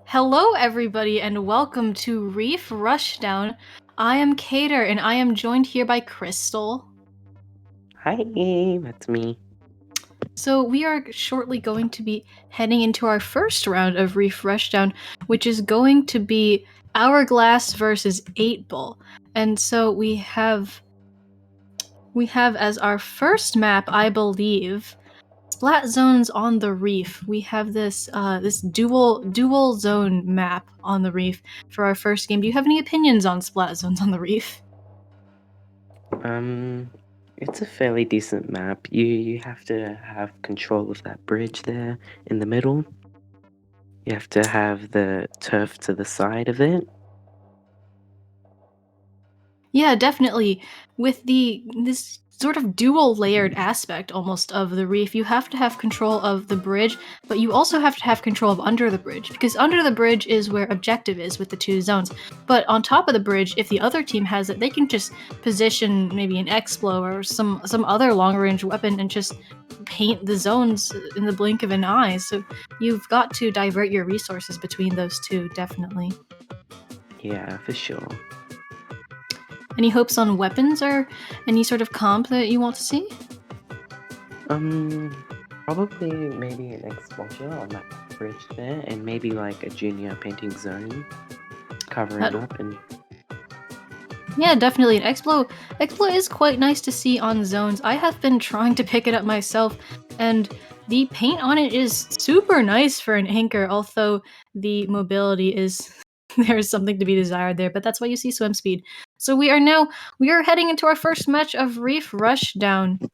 Hello, everybody, and welcome to Reef Rushdown. I am Cater, and I am joined here by Crystal. Hi, that's me. So we are shortly going to be heading into our first round of Reef Rushdown, which is going to be Hourgalss versus 8-Ball. And so we have as our first map, I believe, Splat Zones on the Reef. We have this this dual zone map on the Reef for our first game. Do you have any opinions on Splat Zones on the Reef? It's a fairly decent map. You have to have control of that bridge there in the middle. You have to have the turf to the side of it. Yeah, definitely. With this sort of dual layered aspect almost of the reef. You have to have control of the bridge, but you also have to have control of under the bridge, because under the bridge is where objective is with the two zones. But on top of the bridge, if the other team has it, they can just position maybe an Explo or some other long range weapon and just paint the zones in the blink of an eye. So you've got to divert your resources between those two, definitely. Yeah, for sure. Any hopes on weapons or any sort of comp that you want to see? Probably maybe an exposure on that bridge there, and maybe like a junior painting zone covering up and. Yeah, definitely. An Explo is quite nice to see on zones. I have been trying to pick it up myself, and the paint on it is super nice for an anchor, although the mobility is there's something to be desired there, but that's why you see swim speed. So we are heading into our first match of Reef Rushdown.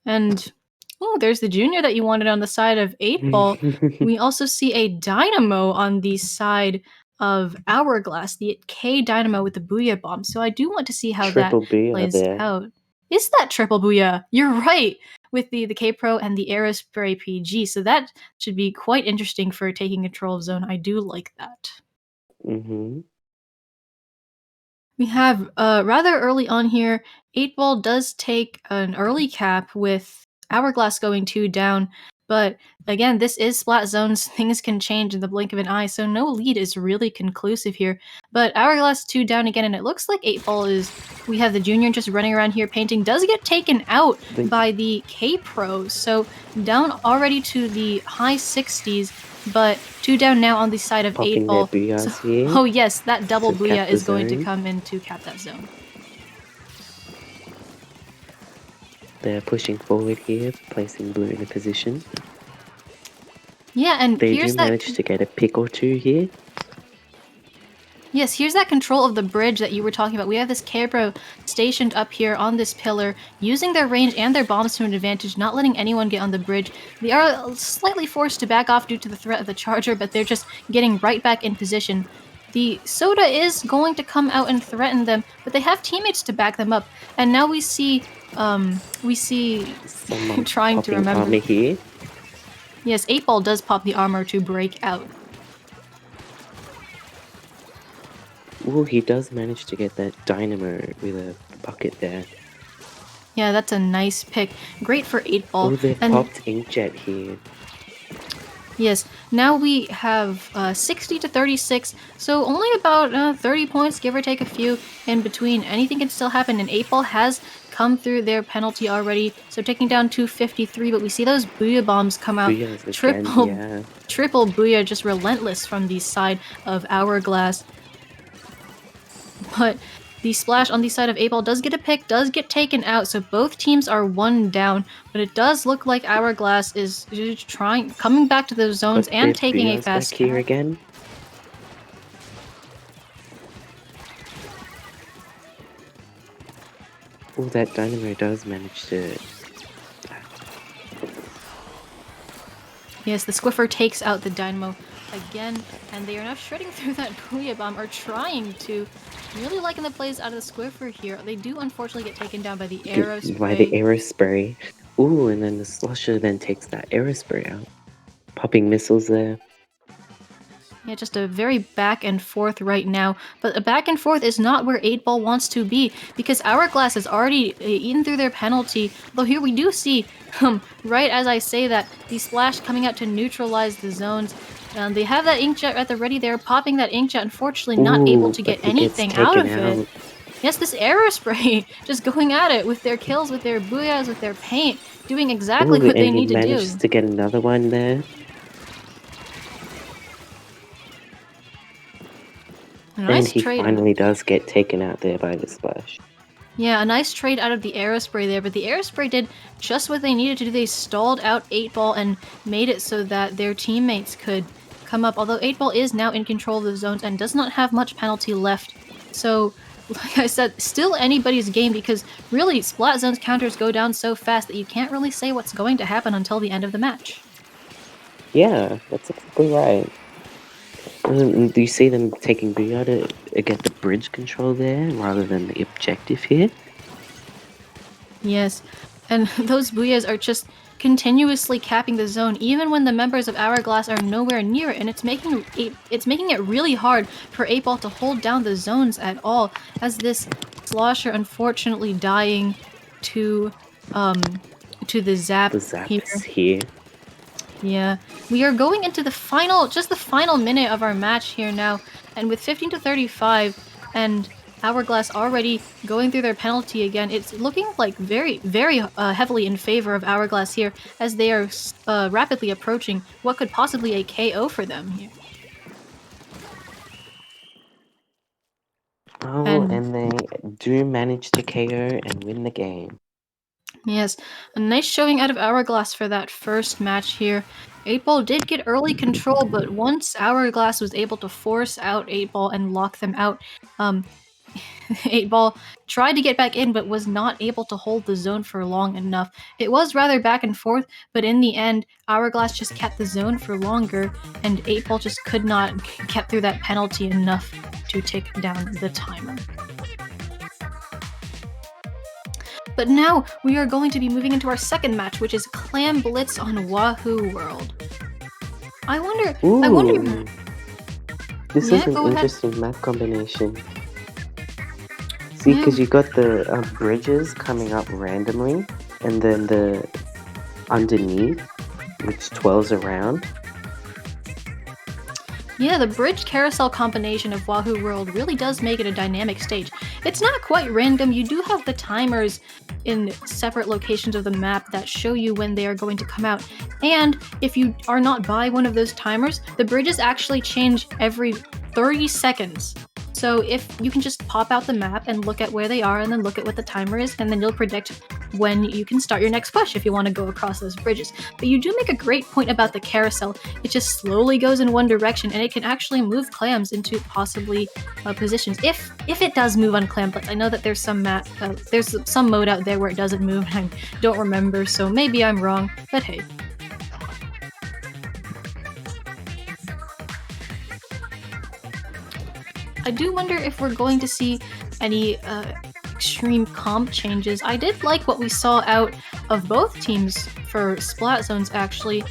And oh, there's the junior that you wanted on the side of 8 Ball. We also see a Dynamo on the side of Hourgalss, the K Dynamo with the Booyah Bomb. So I do want to see how that Triple booyah plays there. out. Is that triple Booyah? You're right! With the K Pro and the Aerospray PG. So that should be quite interesting for taking control of zone. I do like that. We have rather early on here, 8 Ball does take an early cap with Hourgalss going 2 down, but again, this is Splat Zones. Things can change in the blink of an eye, so no lead is really conclusive here. But Hourgalss 2 down again, and it looks like 8 Ball is. We have the junior just running around here painting, does get taken out by the K Pro, so down already to the high 60s. But 2 down now on the side of Popping 8 Ball. here Oh yes, that double to Booyah cap is the going to zone. come in to cap that zone. They're pushing forward here, placing blue in a position. Yeah, and They here's do that. manage to get a pick or two here. Yes, here's that control of the bridge that you were talking about. We have this Cabro stationed up here on this pillar, using their range and their bombs to an advantage, not letting anyone get on the bridge. They are slightly forced to back off due to the threat of the charger, but they're just getting right back in position. The Soda is going to come out and threaten them, but they have teammates to back them up. And now we see Someone trying to popping remember. armor here. Yes, 8 Ball does pop the armor to break out. Ooh, he does manage to get that dynamo with a bucket there. Yeah, that's a nice pick. Great for 8 Ball. Oh, they've popped Inkjet here. Yes, now we have 60 to 36, so only about 30 points, give or take a few in between. Anything can still happen, and 8 Ball has come through their penalty already, so taking down 253, but we see those Booyah bombs come out. Triple Booyah, just relentless from the side of Hourgalss. But the splash on the side of 8 Ball does get a pick, does get taken out, so both teams are 1 down, but it does look like Hourgalss is coming back to those zones and taking a fast back here again. Oh, that dynamo does manage to. Yes, the Squiffer takes out the Dynamo again, and they are now shredding through that Booyah Bomb, or trying to. Really liking the plays out of the Squiffer here. They do unfortunately get taken down by the Aerospray. By the Aerospray. Ooh, and then the Slusher then takes that Aerospray out. Popping missiles there. Yeah, just a very back and forth right now. But a back and forth is not where 8 Ball wants to be, because Hourgalss has already eaten through their penalty. Though here we do see, right as I say that, the splash coming out to neutralize the zones. They have that Inkjet at the ready there, popping that Inkjet, unfortunately not able to get anything out of it. Yes, this Aerospray just going at it with their kills, with their Booyahs, with their paint, doing exactly what they need to do. And he manages to get another one there. And he finally does get taken out there by the splash. Yeah, a nice trade out of the Aerospray there, but the Aerospray did just what they needed to do. They stalled out 8 Ball and made it so that their teammates could come up, although 8 Ball is now in control of the zones and does not have much penalty left. So, like I said, still anybody's game, because really Splat Zones counters go down so fast that you can't really say what's going to happen until the end of the match. Yeah, that's exactly right. Do you see them taking Booyah to get the bridge control there rather than the objective here? Yes, and those Booyahs are just continuously capping the zone, even when the members of Hourgalss are nowhere near it, and it's making it really hard for 8-Ball to hold down the zones at all, as this Slosher unfortunately dying to the Zap The here. Zap's here. Yeah, we are going into the final minute of our match here now, and with 15 to 35 and Hourgalss already going through their penalty again, it's looking like very heavily in favor of Hourgalss here, as they are rapidly approaching what could possibly a KO for them here. Oh, and they do manage to KO and win the game. Yes, a nice showing out of Hourgalss for that first match here. 8-Ball did get early control, but once Hourgalss was able to force out 8-Ball and lock them out, 8-Ball tried to get back in but was not able to hold the zone for long enough. It was rather back and forth, but in the end, Hourgalss just kept the zone for longer, and 8-Ball just could not get through that penalty enough to tick down the timer. But now we are going to be moving into our second match, which is Clam Blitz on Wahoo World. I wonder. This is an interesting map combination. See, because you got the bridges coming up randomly, and then the underneath, which twirls around. Yeah, the bridge carousel combination of Wahoo World really does make it a dynamic stage. It's not quite random. You do have the timers in separate locations of the map that show you when they are going to come out. And if you are not by one of those timers, the bridges actually change every 30 seconds. So if you can just pop out the map and look at where they are and then look at what the timer is, and then you'll predict when you can start your next push if you want to go across those bridges. But you do make a great point about the carousel. It just slowly goes in one direction, and it can actually move clams into possibly positions. If it does move on Clam Blitz. I know that there's some mode out there where it doesn't move, and I don't remember, so maybe I'm wrong, but hey. I do wonder if we're going to see any extreme comp changes. I did like what we saw out of both teams for Splat Zones, actually.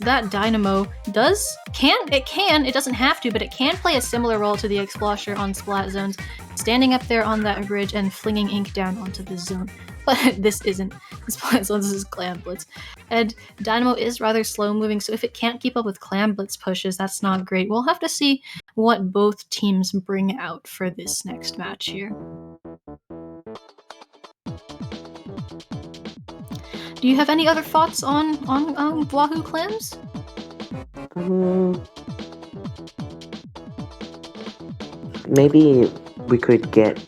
That Dynamo it doesn't have to, but it can play a similar role to the Explosher on Splat Zones, standing up there on that bridge and flinging ink down onto the zone. But this isn't Splat Zones, this is Clam Blitz. And Dynamo is rather slow moving, so if it can't keep up with Clam Blitz pushes, that's not great. We'll have to see what both teams bring out for this next match here. Do you have any other thoughts on Wahoo Clams? Maybe we could get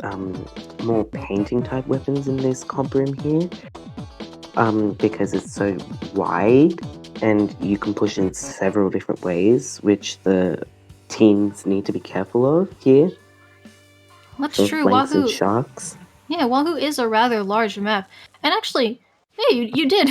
more painting type weapons in this comp room here, because it's so wide and you can push in several different ways, which the teams need to be careful of here. That's true. Wahoo and sharks. Yeah, Wahoo is a rather large map, and actually, hey, you did.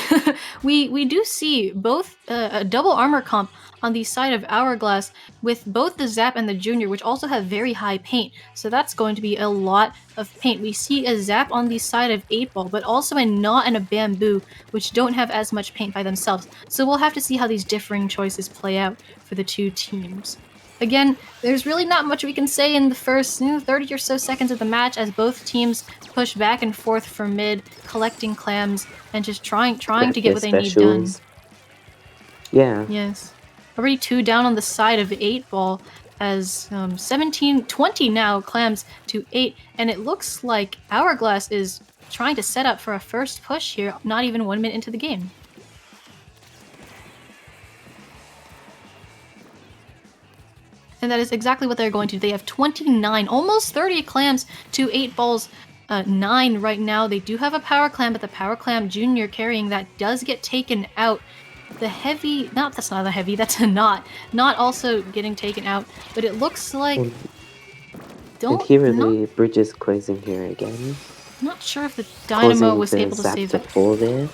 we do see both a double armor comp on the side of Hourgalss with both the Zap and the Junior, which also have very high paint. So that's going to be a lot of paint. We see a Zap on the side of 8-Ball, but also a Knot and a Bamboo, which don't have as much paint by themselves. So we'll have to see how these differing choices play out for the two teams. Again, there's really not much we can say in the first 30 or so seconds of the match, as both teams push back and forth for mid, collecting clams and just trying to get what they need done. Yeah. Yes. Already 2 down on the side of 8-Ball, as 17-20 now clams to 8, and it looks like Hourgalss is trying to set up for a first push here, not even 1 minute into the game. And that is exactly what they're going to do. They have 29, almost 30 clams to 8-Ball's 9 right now. They do have a power clam, but the power clam Junior carrying that does get taken out. The heavy, that's not a heavy, that's a Knot. Knot also getting taken out, but it looks like... And here are the bridges closing here again. I'm not sure if the Dynamo was able to save that. There.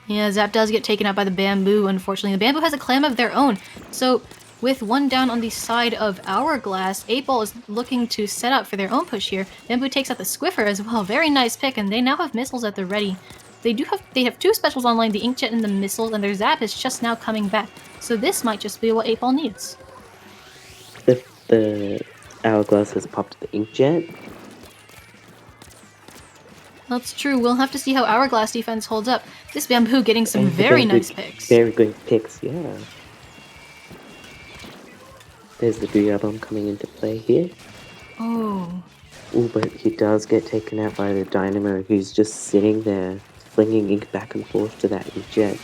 Yeah, Zap does get taken out by the Bamboo, unfortunately. The Bamboo has a clam of their own, so with one down on the side of Hourgalss, 8-Ball is looking to set up for their own push here. Bamboo takes out the Squiffer as well. Very nice pick, and they now have missiles at the ready. They have two specials online, the Inkjet and the missiles, and their Zap is just now coming back. So this might just be what 8-Ball needs. The Hourgalss has popped the Inkjet. That's true. We'll have to see how Hourgalss defense holds up. This Bamboo getting some very nice picks. Very good picks, yeah. There's the Booyah Bomb coming into play here. Oh. Oh, but he does get taken out by the Dynamo, who's just sitting there, flinging ink back and forth to that Inkjet.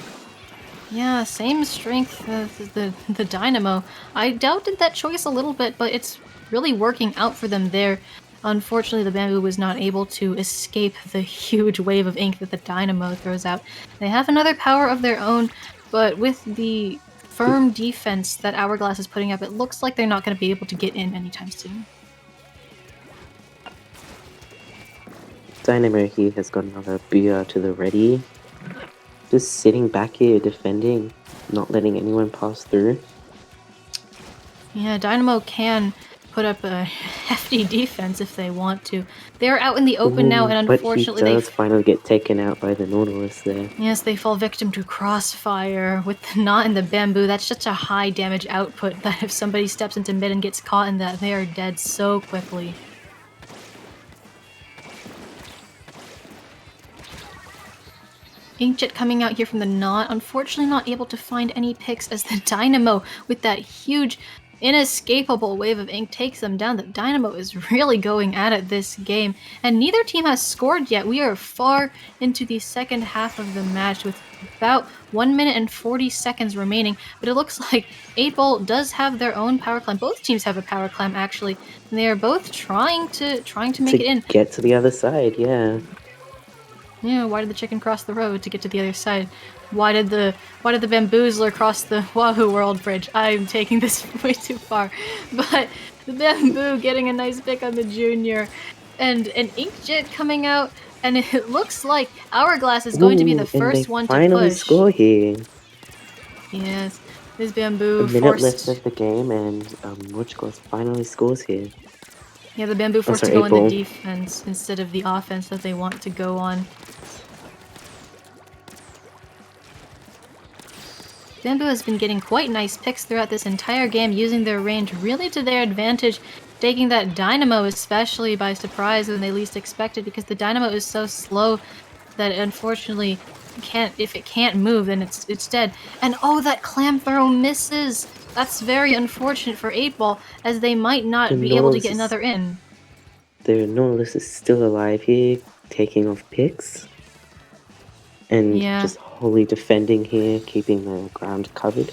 Yeah, same strength as the Dynamo. I doubted that choice a little bit, but it's really working out for them there. Unfortunately, the Bamboo was not able to escape the huge wave of ink that the Dynamo throws out. They have another power of their own, but with the firm defense that Hourgalss is putting up, it looks like they're not going to be able to get in anytime soon. Dynamo here has got another Booyah to the ready. Just sitting back here, defending, not letting anyone pass through. Yeah, Dynamo can put up a hefty defense if they want to. They're out in the open now, and unfortunately but he does finally get taken out by the Nautilus there. Yes, they fall victim to crossfire with the knot in the Bamboo. That's such a high damage output that if somebody steps into mid and gets caught in that, they are dead so quickly. Inkjet coming out here from the knot, unfortunately not able to find any picks as the Dynamo, with that huge, inescapable wave of ink, takes them down. The Dynamo is really going at it this game, and neither team has scored yet. We are far into the second half of the match with about 1 minute and 40 seconds remaining, but it looks like 8-Ball does have their own power climb. Both teams have a power climb, actually, and they are both trying to make it in. Get to the other side, yeah. Yeah, why did the chicken cross the road to get to the other side? Why did the bamboozler cross the Wahoo World Bridge? I'm taking this way too far. But the Bamboo getting a nice pick on the Junior. And an Inkjet coming out, and it looks like Hourgalss is going to be the first one to push. Finally score here. Yes, this Bamboo A minute left of the game, and Hourgalss finally scores here. Yeah, the Bamboo forced to go on the defense instead of the offense that they want to go on. Bamboo has been getting quite nice picks throughout this entire game, using their range really to their advantage, taking that Dynamo especially by surprise when they least expected, because the Dynamo is so slow that unfortunately if it can't move, then it's dead. And oh, that clam throw misses! That's very unfortunate for 8-Ball, as they might not be able to get another in. The Nautilus is still alive here, taking off picks. And just wholly defending here, keeping the ground covered.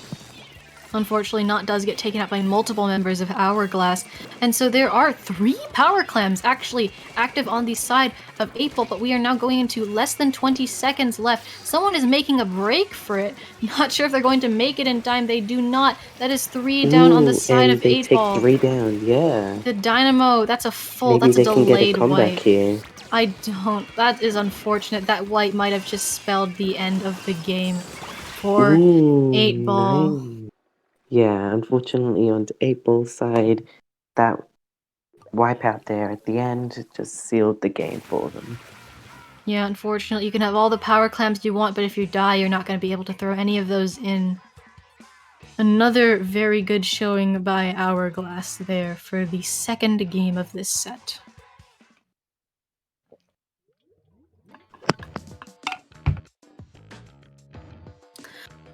Unfortunately, Knot does get taken out by multiple members of Hourgalss, and so there are 3 power clams actually active on the side of 8-Ball, but we are now going into less than 20 seconds left. Someone is making a break for it. Not sure if they're going to make it in time. They do not. That is 3 down on the side of 8-Ball. They take 3 down, yeah. The Dynamo, that's a full, Maybe that's a delayed can get a comeback wipe. Here. I don't. That is unfortunate. That wipe might have just spelled the end of the game for 8-Ball. Nice. Yeah, unfortunately on the 8-Ball side, that wipeout there at the end just sealed the game for them. Yeah, unfortunately, you can have all the power clams you want, but if you die, you're not going to be able to throw any of those in. Another very good showing by Hourgalss there for the second game of this set.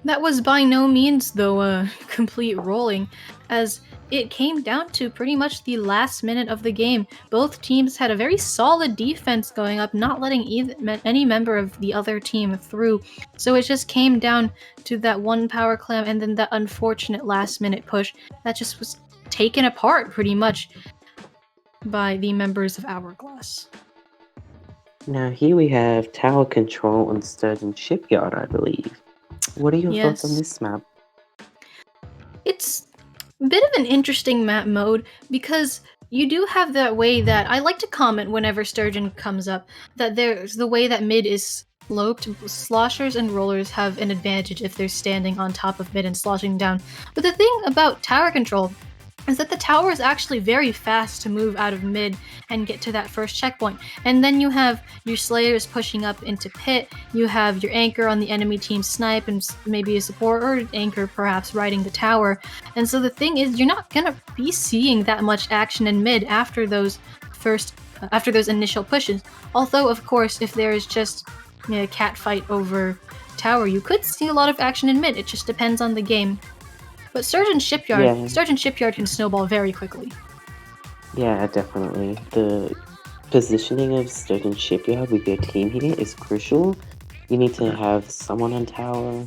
That was by no means, though, a complete rolling, as it came down to pretty much the last minute of the game. Both teams had a very solid defense going up, not letting any member of the other team through. So it just came down to that one power clam and then that unfortunate last minute push that just was taken apart pretty much by the members of Hourgalss. Now here we have tower control on Sturgeon Shipyard, I believe. What are your thoughts on this map? It's a bit of an interesting map mode, because you do have that way that I like to comment whenever Strugeon comes up, that there's the way that mid is Loped, sloshers and rollers have an advantage if they're standing on top of mid and sloshing down. But the thing about tower control is that the tower is actually very fast to move out of mid and get to that first checkpoint. And then you have your slayers pushing up into pit, you have your anchor on the enemy team snipe, and maybe a support or an anchor perhaps riding the tower. And so the thing is, you're not gonna be seeing that much action in mid after those initial pushes. Although, of course, if there is just a cat fight over tower, you could see a lot of action in mid. It just depends on the game. But Sturgeon Shipyard can snowball very quickly. Yeah, definitely. The positioning of Sturgeon Shipyard with your team here is crucial. You need to have someone on tower,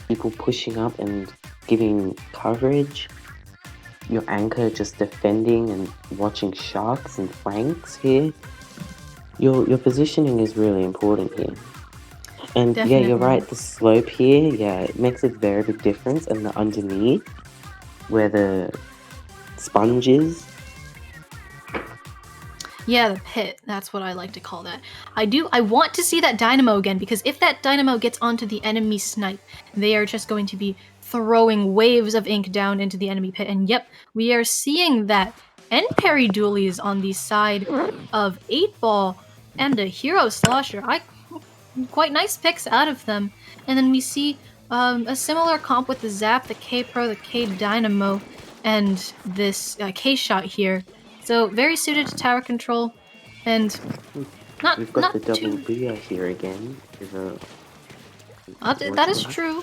people pushing up and giving coverage, your anchor just defending and watching sharks and flanks here. Your positioning is really important here. And Definitely. yeah, you're right, the slope here, yeah, it makes a very big difference. And the underneath, where the sponge is. Yeah, the pit. That's what I like to call that. I want to see that dynamo again, because if that dynamo gets onto the enemy snipe, they are just going to be throwing waves of ink down into the enemy pit. And yep, we are seeing that end parry dualies on the side of 8-Ball and a hero slosher. Quite nice picks out of them. And then we see a similar comp with the Zap, the K-Pro, the K-Dynamo, and this K-Shot here. So very suited to tower control, and We've got the double too... Booyah here again. that is true.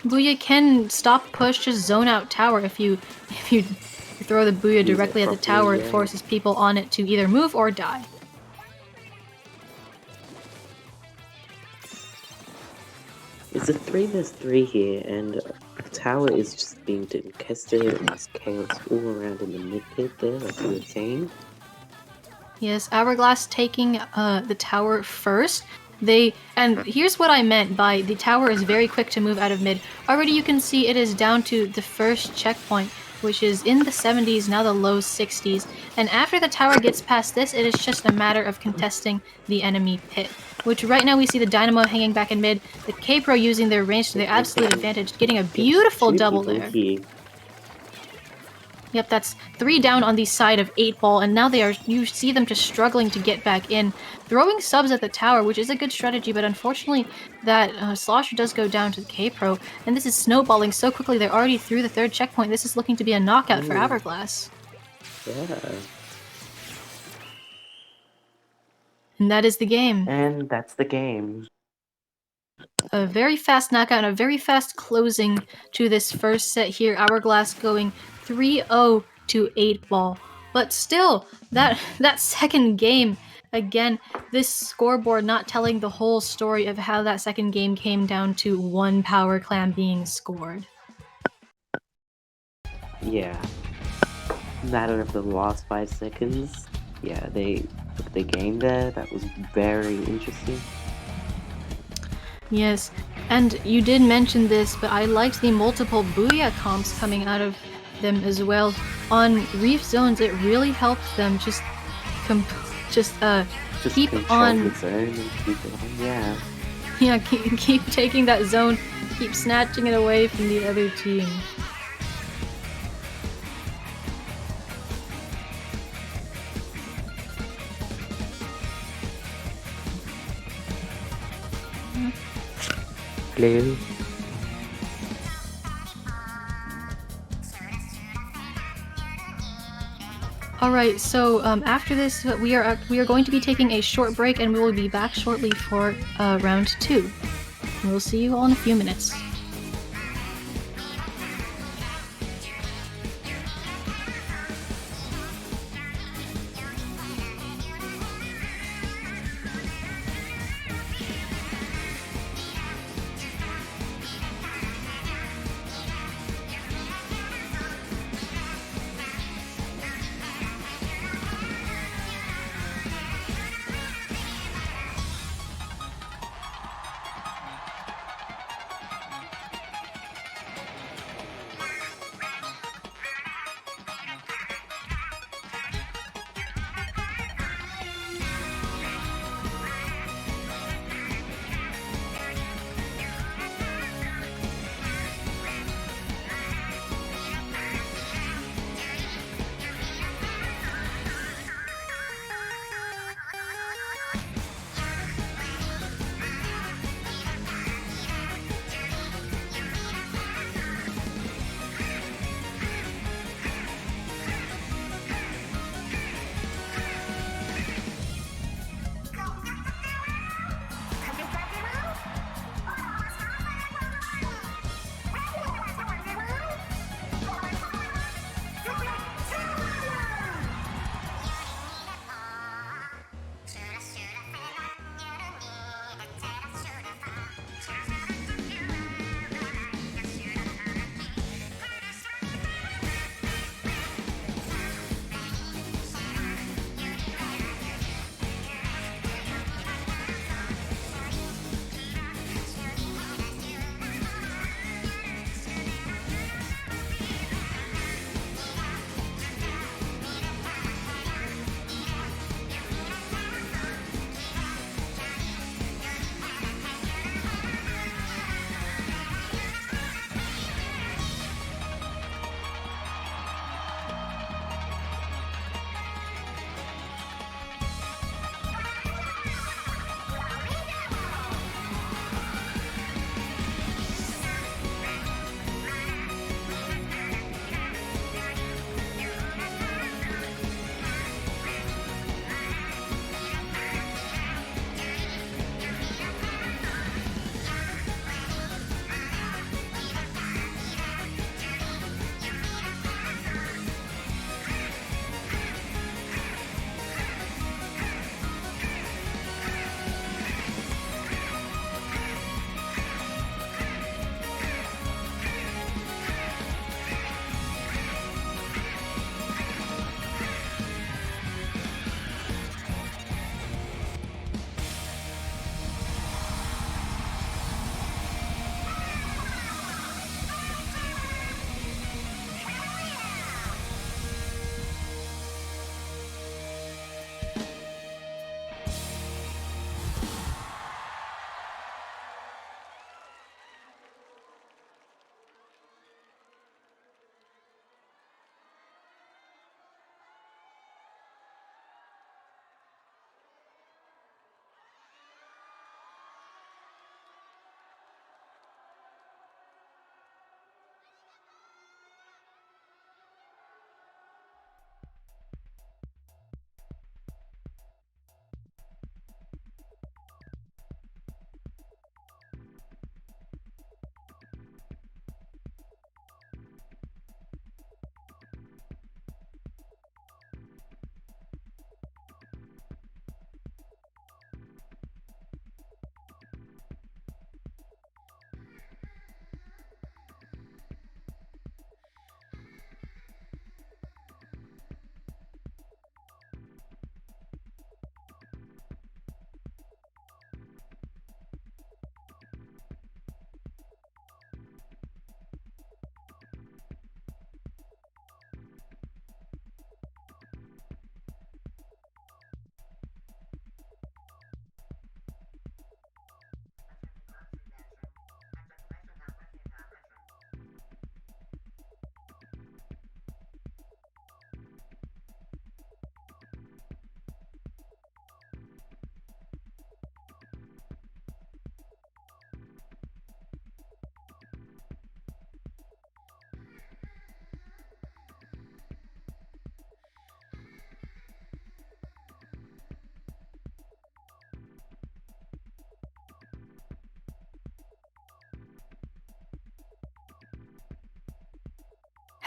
Booyah can stop, push, just zone out tower. If you throw the Booyah directly at the tower, it forces people on it to either move or die. It's a 3v3 here, and the tower is just being contested, and there's chaos all around in the mid pit there, like you were saying. Yes, Hourgalss taking the tower first. And here's what I meant by the tower is very quick to move out of mid. Already you can see it is down to the first checkpoint, which is in the 70s, now the low 60s. And after the tower gets past this, it is just a matter of contesting the enemy pit. Which right now we see the Dynamo hanging back in mid, the K-Pro using their range to their absolute advantage, getting a beautiful double there. Yep, that's 3 down on the side of 8-Ball, and now you see them just struggling to get back in, throwing subs at the tower, which is a good strategy, but unfortunately that Slosher does go down to the K-Pro, and this is snowballing so quickly they're already through the third checkpoint. This is looking to be a knockout for Hourgalss. Yeah. And that is the game. And that's the game. A very fast knockout and a very fast closing to this first set here. Hourgalss going 3-0 to 8-Ball. But still, that second game, again, this scoreboard not telling the whole story of how that second game came down to one power clan being scored. Yeah. Matter of the last 5 seconds. Yeah, they took the game there. That was very interesting. Yes, and you did mention this, but I liked the multiple Booyah comps coming out of them as well. On Reef zones, it really helped them just keep on. The zone and keep it on. Yeah. Yeah, keep taking that zone, keep snatching it away from the other team. Hello. Alright, so after this, we are going to be taking a short break, and we will be back shortly for round 2. We'll see you all in a few minutes.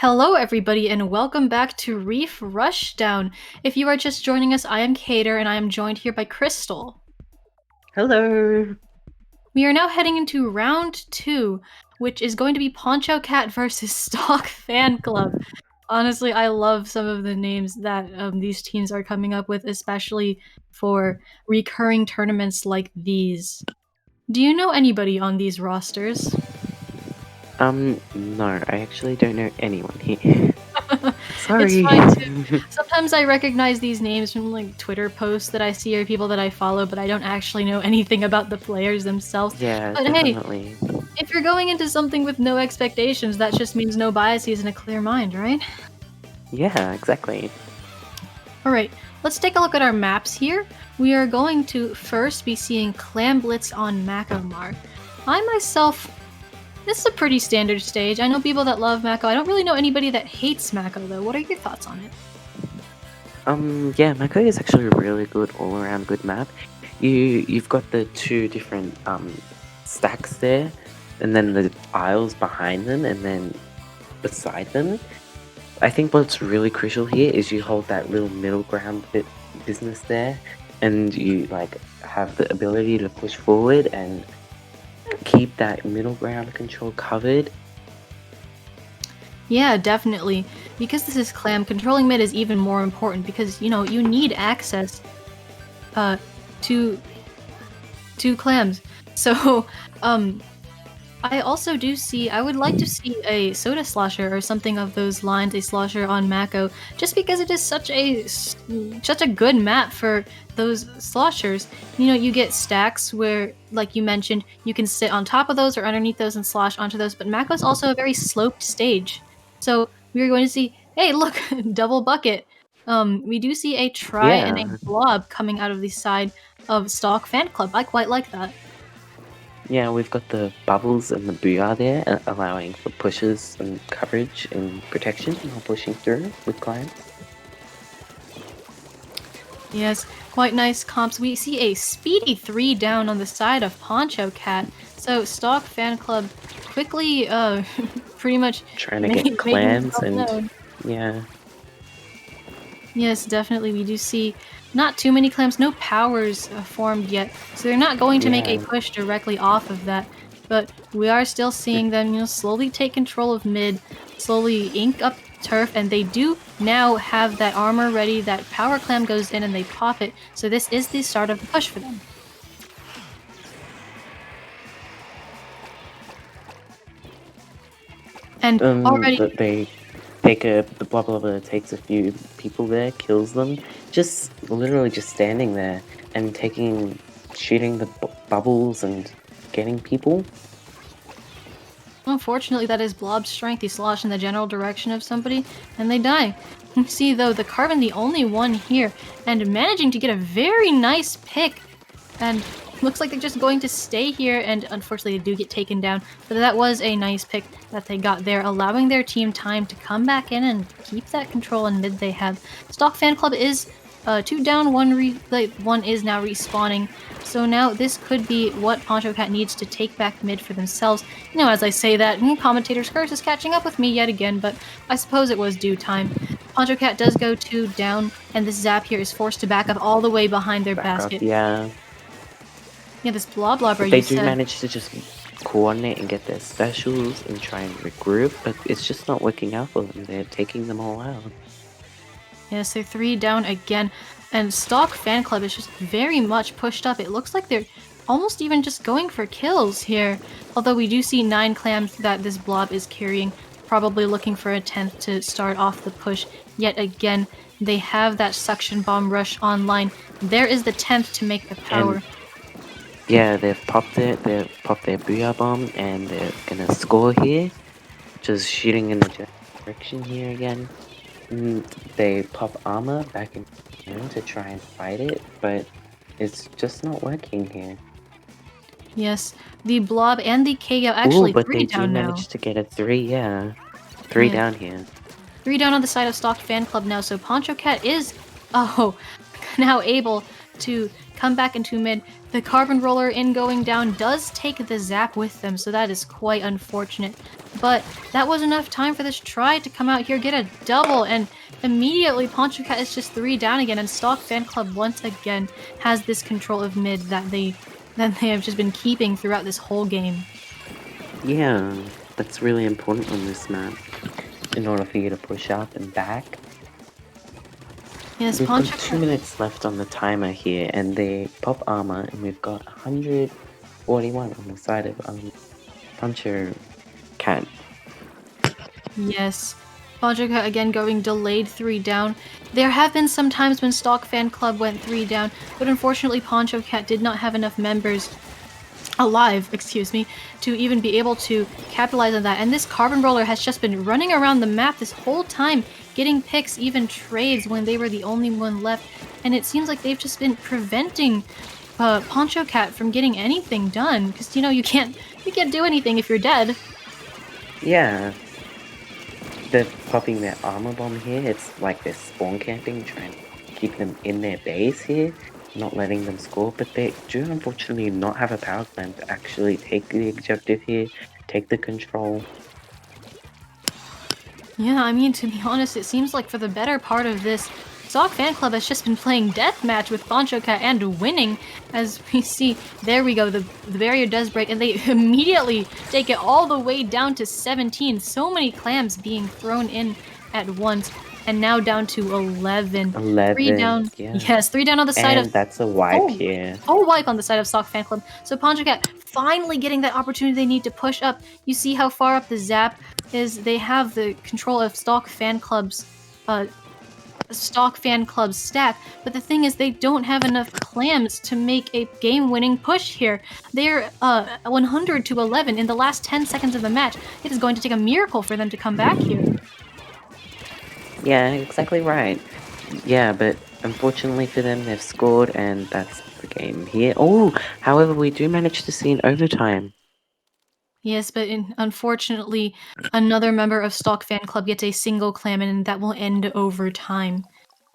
Hello, everybody, and welcome back to Reef Rushdown. If you are just joining us, I am Kater, and I am joined here by Crystal. Hello. We are now heading into round 2, which is going to be Poncho Cat versus Stalk Fan Club. Honestly, I love some of the names that these teams are coming up with, especially for recurring tournaments like these. Do you know anybody on these rosters? No, I actually don't know anyone here. It's Sorry. fine too. Sometimes I recognize these names from like Twitter posts that I see or people that I follow, but I don't actually know anything about the players themselves. Yeah, But hey, definitely. if you're going into something with no expectations, that just means no biases and a clear mind, right? Yeah, exactly. Alright, let's take a look at our maps here. We are going to first be seeing Clam Blitz on Macomar. I myself, this is a pretty standard stage. I know people that love Mako. I don't really know anybody that hates Mako though. What are your thoughts on it? Yeah, Mako is actually a really good all-around good map. You've got the two different stacks there, and then the isles behind them, and then beside them. I think what's really crucial here is you hold that little middle ground business there, and you like have the ability to push forward and keep that middle ground control covered. Yeah, definitely. Because this is Clam, controlling mid is even more important because, you know, you need access to clams. So, I also do see, I would like to see a Soda Slosher or something of those lines, a Slosher on Mako, just because it is such a good map for those sloshers. You know, you get stacks where, like you mentioned, you can sit on top of those or underneath those and slosh onto those, but Mako is also a very sloped stage. So we are going to see, hey, look, double bucket. We do see a Try and a Yeah, Blob coming out of the side of Stalk Fan Club. I quite like that. yeah, we've got the bubbles and the booyah there, allowing for pushes and coverage and protection while pushing through with clients. Yes, quite nice comps. We see a speedy 3 down on the side of Poncho Cat. So Stalk Fan Club quickly pretty much Trying to get making clams themselves and known. yeah. Yes, definitely. We do see not too many clams, no powers formed yet, so they're not going to make a Yeah. push directly off of that. But we are still seeing them, you know, slowly take control of mid, slowly ink up turf, and they do now have that armor ready. That power clam goes in and they pop it. So this is the start of the push for them. And already, That they take the blah blah blah takes a few people there, kills them, just literally just standing there and shooting the bubbles and getting people. unfortunately, that is Blob's strength. He slosh in the general direction of somebody, and they die. You see, though, the Carbon the only one here, and managing to get a very nice pick, and looks like they're just going to stay here, and unfortunately they do get taken down, but that was a nice pick that they got there, allowing their team time to come back in and keep that control in mid they have. Stalk Fan Club is 2 down, one is now respawning, so now this could be what Poncho Cat needs to take back mid for themselves. You know, as I say that, Commentators curse is catching up with me yet again, but I suppose it was due time. Poncho Cat does go 2 down, and this Zap here is forced to back up all the way behind their basket. Yeah. Yeah, this Bloblobber, But they you do said. manage to just coordinate and get their specials and try and regroup, but it's just not working out for them. They're taking them all out. Yes, they're 3 down again, and Stalk Fan Club is just very much pushed up. It looks like they're almost even just going for kills here, although we do see 9 clams that this blob is carrying, probably looking for a 10th to start off the push yet again. They have that suction bomb rush online. There is the 10th to make the power. And yeah, they've popped their booyah bomb and they're gonna score here. Just shooting in the direction here again. They pop armor back in to try and fight it, but it's just not working here. Yes, the blob and the KO actually but 3 they down do now. manage to get a 3, yeah. 3 Yeah. down here. 3 down on the side of Stalk Fan Club now, so Poncho Cat is, now able to come back into mid. The Carbon Roller in going down does take the zap with them, so that is quite unfortunate. But that was enough time for this try to come out here, get a double, and immediately Poncho Cat is just 3 down again, and Stalk Fan Club once again has this control of mid that they have just been keeping throughout this whole game. Yeah, that's really important on this map in order for you to push up and back. Yes, We've Poncho got 2 Cat. minutes left on the timer here, and they pop armor, and we've got 141 on the side of Poncho Cat. Yes. Poncho Cat again going delayed 3 down. There have been some times when Stalk Fan Club went 3 down, but unfortunately Poncho Cat did not have enough members alive, to even be able to capitalize on that. And this Carbon Roller has just been running around the map this whole time, getting picks, even trades when they were the only one left. And it seems like they've just been preventing Poncho Cat from getting anything done, because you can't do anything if you're dead. Yeah. They're popping their armor bomb here. It's like they're spawn camping, trying to keep them in their base here, not letting them score. But they do unfortunately not have a power plant to actually take the objective here, take the control. Yeah, I mean, to be honest, it seems like for the better part of this, Stalk Fan Club has just been playing deathmatch with Poncho Cat and winning. As we see, there we go, the barrier does break, and they immediately take it all the way down to 17. So many clams being thrown in at once, and now down to 11. 3 down. Yeah. Yes, 3 down on the side and of... that's a wipe here. Full wipe on the side of Stalk Fan Club. So Poncho Cat finally getting that opportunity they need to push up. You see how far up the zap is. They have the control of Stalk Fan Club's stack, but the thing is they don't have enough clams to make a game-winning push here. They're 100 to 11 in the last 10 seconds of the match. It is going to take a miracle for them to come back here. Yeah, exactly right. Yeah, but unfortunately for them, they've scored, and that's the game here. Oh, however, we do manage to see an overtime. Yes, but unfortunately, another member of Stalk Fan Club gets a single clam, and that will end overtime.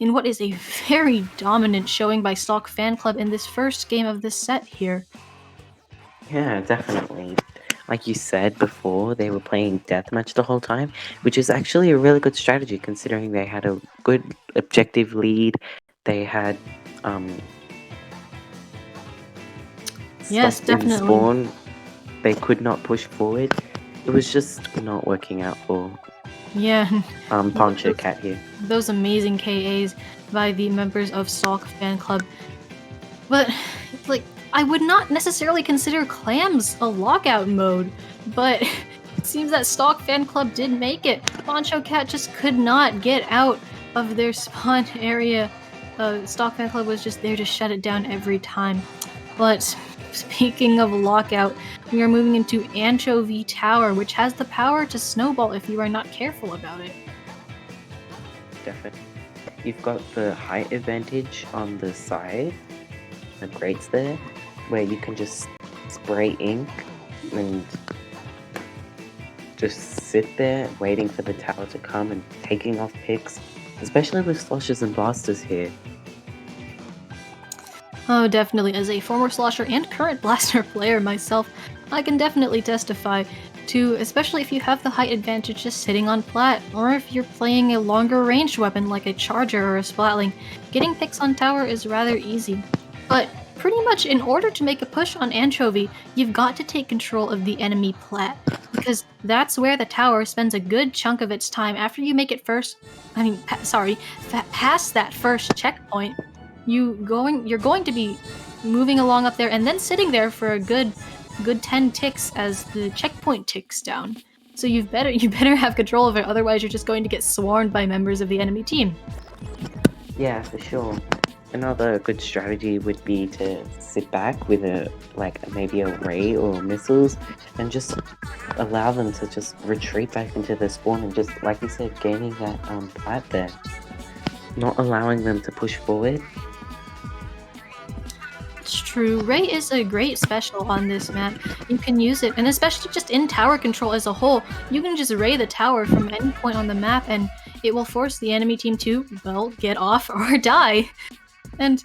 In what is a very dominant showing by Stalk Fan Club in this first game of this set here. Yeah, definitely. Like you said before, they were playing deathmatch the whole time, which is actually a really good strategy considering they had a good objective lead. They had Yes, stuff in definitely. spawn. They could not push forward. It was just not working out for Poncho Cat here. Those amazing KAs by the members of Stalk Fan Club. But like, I would not necessarily consider clams a lockout mode, but it seems that Stalk Fan Club did make it. Poncho Cat just could not get out of their spawn area. Stalk Fan Club was just there to shut it down every time. But speaking of lockout, we are moving into Anchovy Tower, which has the power to snowball if you are not careful about it. Definitely. You've got the height advantage on the side, the grates there, where you can just spray ink and just sit there waiting for the tower to come and taking off picks, especially with sloshes and blasters here. Oh, definitely. As a former slosher and current blaster player myself, I can definitely testify to, especially if you have the height advantage just sitting on plat, or if you're playing a longer ranged weapon like a charger or a splatling, getting picks on tower is rather easy. But pretty much in order to make a push on Anchovy, you've got to take control of the enemy plat, because that's where the tower spends a good chunk of its time after you make it past that first checkpoint. You're going to be moving along up there and then sitting there for a good 10 ticks as the checkpoint ticks down. So you better have control of it, otherwise you're just going to get swarmed by members of the enemy team. Yeah, for sure. Another good strategy would be to sit back with maybe a ray or missiles and just allow them to just retreat back into their spawn and just, like you said, gaining that plat there. Not allowing them to push forward. It's true. Ray is a great special on this map. You can use it, and especially just in tower control as a whole, you can just ray the tower from any point on the map and it will force the enemy team to, well, get off or die. And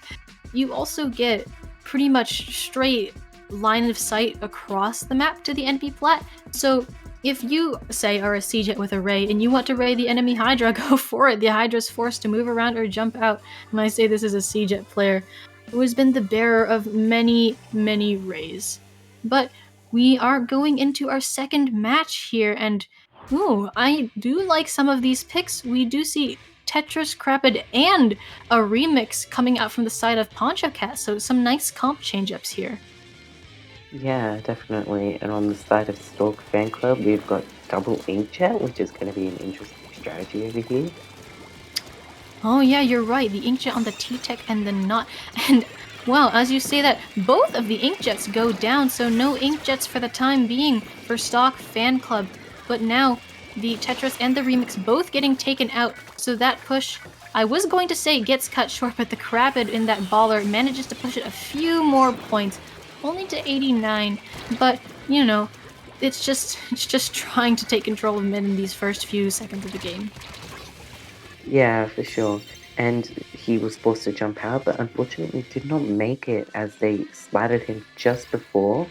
you also get pretty much straight line of sight across the map to the enemy plat. So if you, say, are a Sea Jet with a Ray and you want to Ray the enemy Hydra, go for it. The Hydra's forced to move around or jump out. And I say this is a Sea Jet player who has been the bearer of many, many Rays. But we are going into our second match here, and ooh, I do like some of these picks. We do see Tetris, Crapid, and a remix coming out from the side of Poncho Cat, so some nice comp change-ups here. Yeah, definitely. And on the side of Stalk Fan Club, we've got double Inkjet, which is going to be an interesting strategy over here. Oh yeah, you're right, the Inkjet on the T-Tech and the Knot, and wow, as you say that, both of the Inkjets go down, so no Inkjets for the time being for Stalk Fan Club, but now the Tetris and the Remix both getting taken out, so that push, I was going to say gets cut short, but the Crapid in that baller manages to push it a few more points, only to 89, but, you know, it's just trying to take control of mid in these first few seconds of the game. Yeah, for sure. And he was supposed to jump out, but unfortunately did not make it as they splattered him just before.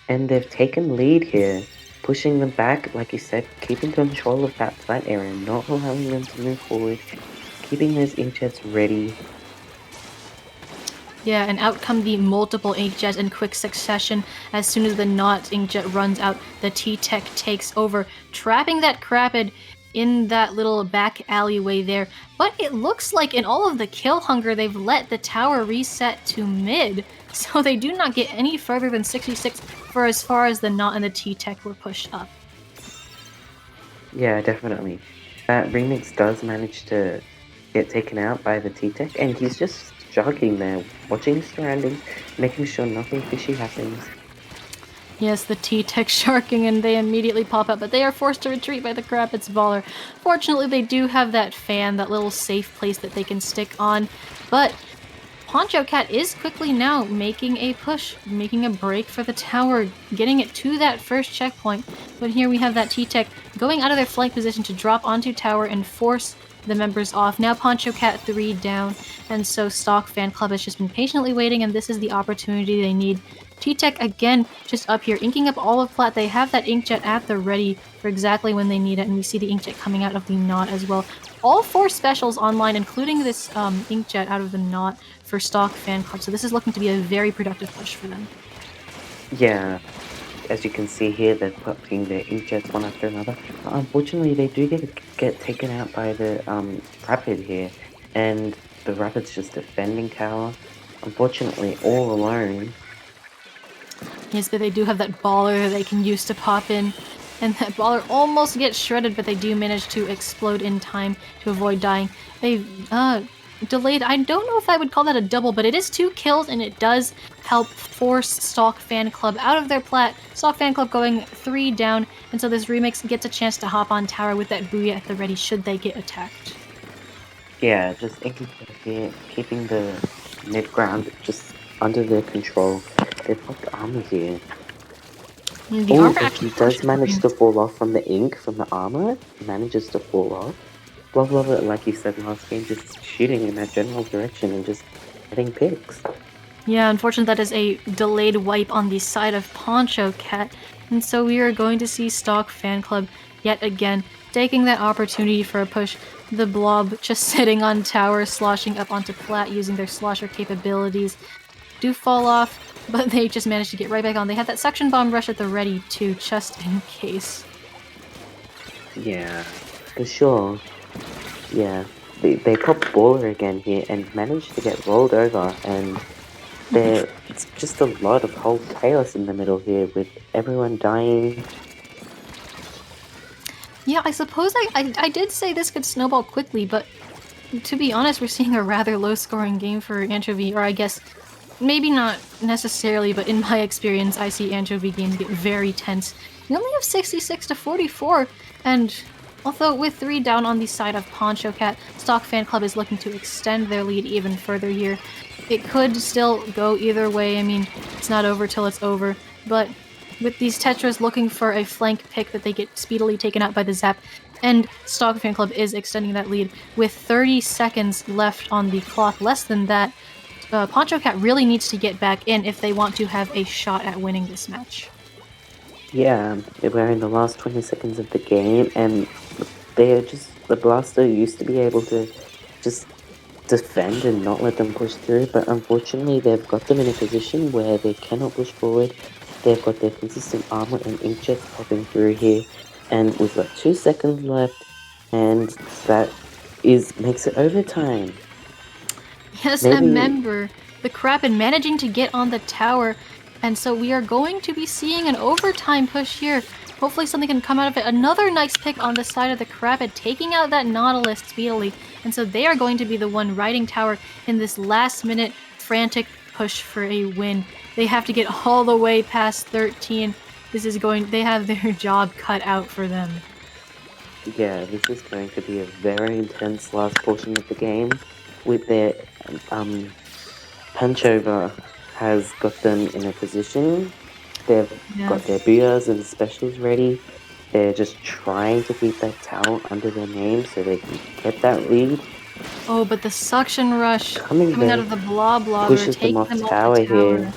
And they've taken lead here, pushing them back, like you said, keeping control of that flat area, not allowing them to move forward, keeping those Inkjets ready. Yeah, and out come the multiple Inkjets in quick succession. As soon as the Knot Inkjet runs out, the T-Tech takes over, trapping that Crapid in that little back alleyway there. But it looks like in all of the kill hunger, they've let the tower reset to mid, so they do not get any further than 66 for as far as the Knot and the T-Tech were pushed up. Yeah, definitely. That Remix does manage to get taken out by the T-Tech, and he's just jogging there, watching his surroundings, making sure nothing fishy happens. Yes, the T-Tech sharking, and they immediately pop up, but they are forced to retreat by the Crapid's baller. Fortunately, they do have that fan, that little safe place that they can stick on, but Poncho Cat is quickly now making a push, making a break for the tower, getting it to that first checkpoint. But here we have that T-Tech going out of their flank position to drop onto tower and force the members off. Now Poncho Cat 3 down, and so Stalk Fan Club has just been patiently waiting, and this is the opportunity they need. T-Tech again just up here, inking up all of plat. They have that Inkjet at the ready for exactly when they need it, and we see the Inkjet coming out of the Knot as well. All 4 specials online, including this Inkjet out of the Knot for Stalk Fan Club, so this is looking to be a very productive push for them. Yeah, as you can see here, they're putting their Inkjets one after another. Unfortunately, they do get taken out by the Rapid here, and the Rapid's just defending tower. Unfortunately, all alone. Yes, but they do have that baller that they can use to pop in, and that baller almost gets shredded, but they do manage to explode in time to avoid dying. They delayed, I don't know if I would call that a double, but it is 2 kills, and it does help force Stalk Fan Club out of their plat. Stalk Fan Club going 3 down, and so this Remix gets a chance to hop on tower with that Booyah at the ready should they get attacked. Yeah, just here, keeping the mid-ground just under their control. They've got armor here. The armor but actually he does manage to fall off from the ink, from the armor. He manages to fall off. Blah, blah, blah, like you said last game, just shooting in that general direction and just getting picks. Yeah, unfortunately that is a delayed wipe on the side of Poncho Cat, and so we are going to see Stalk Fan Club yet again taking that opportunity for a push. The Blob just sitting on tower, sloshing up onto plat using their slosher capabilities. Do fall off, but they just managed to get right back on. They have that suction bomb rush at the ready too, just in case. Yeah, for sure. Yeah, they pop baller again here and manage to get rolled over, and it's just a lot of whole chaos in the middle here with everyone dying. Yeah, I suppose I did say this could snowball quickly, but to be honest, we're seeing a rather low-scoring game for Anchovy, or I guess maybe not necessarily, but in my experience, I see Anchovy games get very tense. We only have 66 to 44, and although with 3 down on the side of Poncho Cat, Stalk Fan Club is looking to extend their lead even further here. It could still go either way, I mean, it's not over till it's over, but with these Tetras looking for a flank pick that they get speedily taken out by the Zap, and Stalk Fan Club is extending that lead with 30 seconds left on the clock, less than that. Poncho Cat really needs to get back in if they want to have a shot at winning this match. Yeah, we're in the last 20 seconds of the game, and the blaster used to be able to just defend and not let them push through, but unfortunately they've got them in a position where they cannot push forward. They've got their consistent armor and inkjets popping through here, and we've got 2 seconds left, and that makes it overtime. Yes, Maybe, a member, the Kraken, managing to get on the tower, and so we are going to be seeing an overtime push here. Hopefully something can come out of it. Another nice pick on the side of the Kraken, taking out that Nautilus speedily, and so they are going to be the one riding tower in this last-minute frantic push for a win. They have to get all the way past 13. They have their job cut out for them. yeah, this is going to be a very intense last portion of the game with their punchover has got them in a position. They've got their booyahs and specials ready. They're just trying to keep that tower under their name so they can get that lead. Oh, but the suction rush Coming out of the Bloblobber pushes them taking off them tower off the tower. here.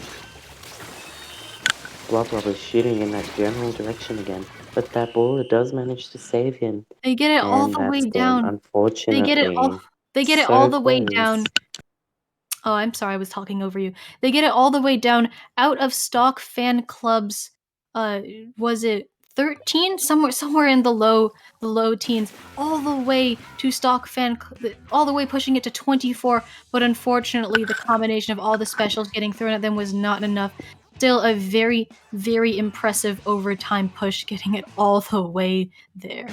Bloblobber shooting in that general direction again, but that baller does manage to save him. They get it all the way down. Unfortunately, They get it all the way down. Oh, I'm sorry, I was talking over you. They get it all the way down out of Stalk fan clubs. Was it 13? Somewhere in the low teens, all the way to Stalk all the way pushing it to 24. But unfortunately, the combination of all the specials getting thrown at them was not enough. Still a very, very impressive overtime push, getting it all the way there.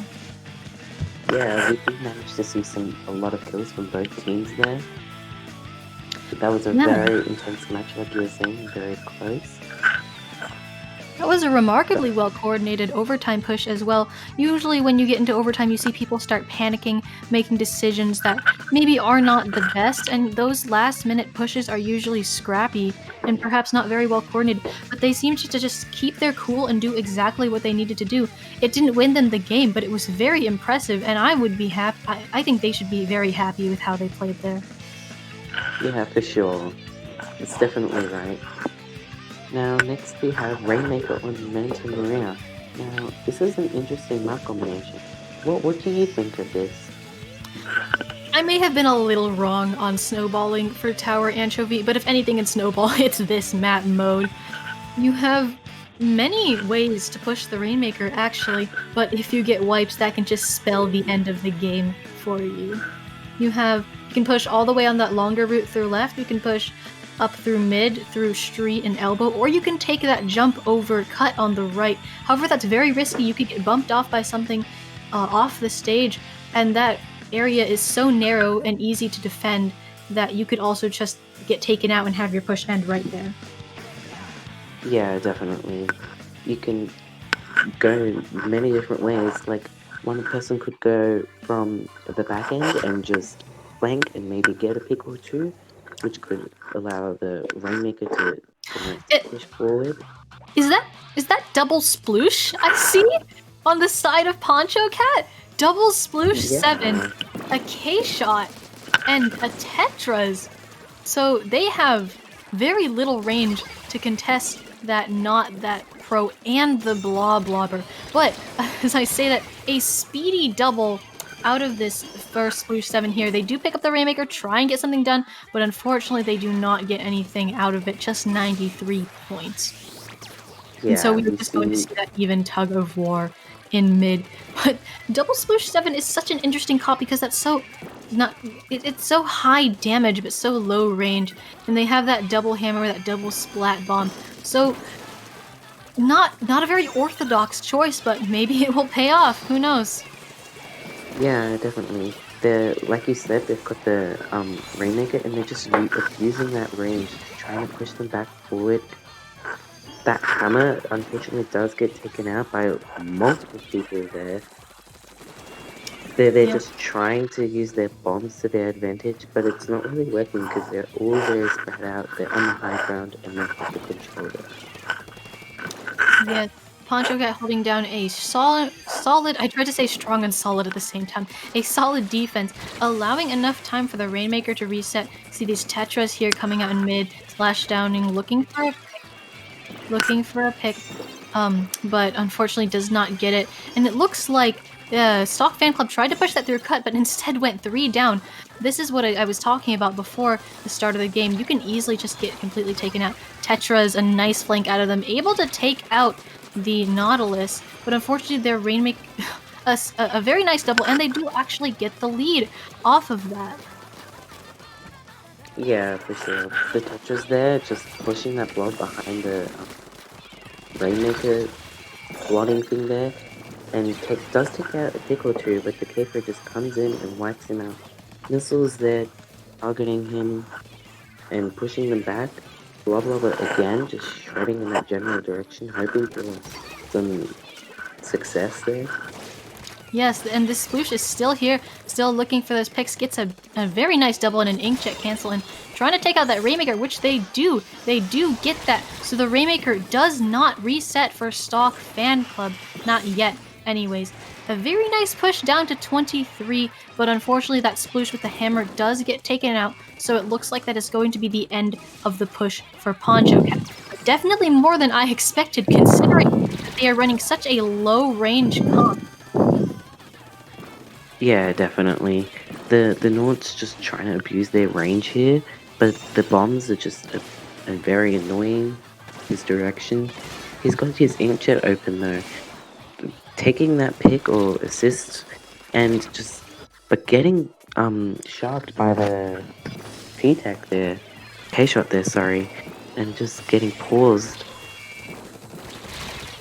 Yeah, we did manage to see a lot of kills from both teams there. That was a very intense match, like you were saying, very close. That was a remarkably well-coordinated overtime push as well. Usually when you get into overtime, you see people start panicking, making decisions that maybe are not the best, and those last-minute pushes are usually scrappy and perhaps not very well-coordinated, but they seem to just keep their cool and do exactly what they needed to do. It didn't win them the game, but it was very impressive, and I would be happy. I think they should be very happy with how they played there. Yeah, for sure. It's definitely right. Now, next we have Rainmaker on Mountain Arena. Now, this is an interesting map combination. What do you think of this? I may have been a little wrong on snowballing for Tower Anchovy, but if anything in Snowball, it's this map mode. You have many ways to push the Rainmaker, actually, but if you get wipes, that can just spell the end of the game for you. You can push all the way on that longer route through left, you can push up through mid, through street and elbow, or you can take that jump over cut on the right. However, that's very risky. You could get bumped off by something off the stage, and that area is so narrow and easy to defend that you could also just get taken out and have your push end right there. Yeah, definitely. You can go many different ways. Like, one person could go from the back end and just flank and maybe get a pick or two, which could allow the Rainmaker to push forward. Is that double sploosh I see on the side of Poncho Cat? Double sploosh 7, a K-shot, and a Tetras. So they have very little range to contest that Not That Pro and the Bloblobber. But as I say that, a speedy double out of this first Sploosh 7 here. They do pick up the Rainmaker, try and get something done, but unfortunately they do not get anything out of it, just 93 points. Yeah, and so we are just going to see that even tug of war in mid. But double Sploosh 7 is such an interesting cop because that's it's so high damage but so low range, and they have that double hammer, that double splat bomb. So not a very orthodox choice, but maybe it will pay off. Who knows? Yeah, definitely. Like you said, they've got the Rainmaker, and they're just using that range, trying to push them back forward. That hammer, unfortunately, does get taken out by multiple people there. They're just trying to use their bombs to their advantage, but it's not really working because they're all very spread out. They're on the high ground, and they have the controller. Yes. Poncho Cat holding down a solid solid, I tried to say strong and solid at the same time, a solid defense, allowing enough time for the Rainmaker to reset. See these Tetras here coming out in mid, slash downing, looking for a pick, but unfortunately does not get it. And it looks like Stalk Fan Club tried to push that through cut, but instead went 3 down. This is what I was talking about before the start of the game. You can easily just get completely taken out. Tetra's a nice flank out of them, able to take out the Nautilus, but unfortunately their Rainmaker, a very nice double, and they do actually get the lead off of that. Yeah, for sure. The touches there, just pushing that blob behind the Rainmaker blotting thing there, and does take out a pick or two, but the Caper just comes in and wipes him out. Missiles there, targeting him and pushing them back. Blob again, just shredding in that general direction, hoping for some success there. Yes, and this Sploosh is still here, still looking for those picks, gets a very nice double and an Inkjet cancel, and trying to take out that Rainmaker, which they do. They do get that. So the Rainmaker does not reset for Stalk Fan Club. Not yet, anyways. A very nice push down to 23, but unfortunately that Sploosh with the hammer does get taken out, so it looks like that is going to be the end of the push for Poncho Cat. Definitely more than I expected, considering that they are running such a low-range comp. Yeah, definitely. The Nords just trying to abuse their range here, but the bombs are just a very annoying his direction. He's got his Inkjet open though, taking that pick or assist, and but getting sharped by the P-Tech there, K-shot there, sorry, and just getting paused.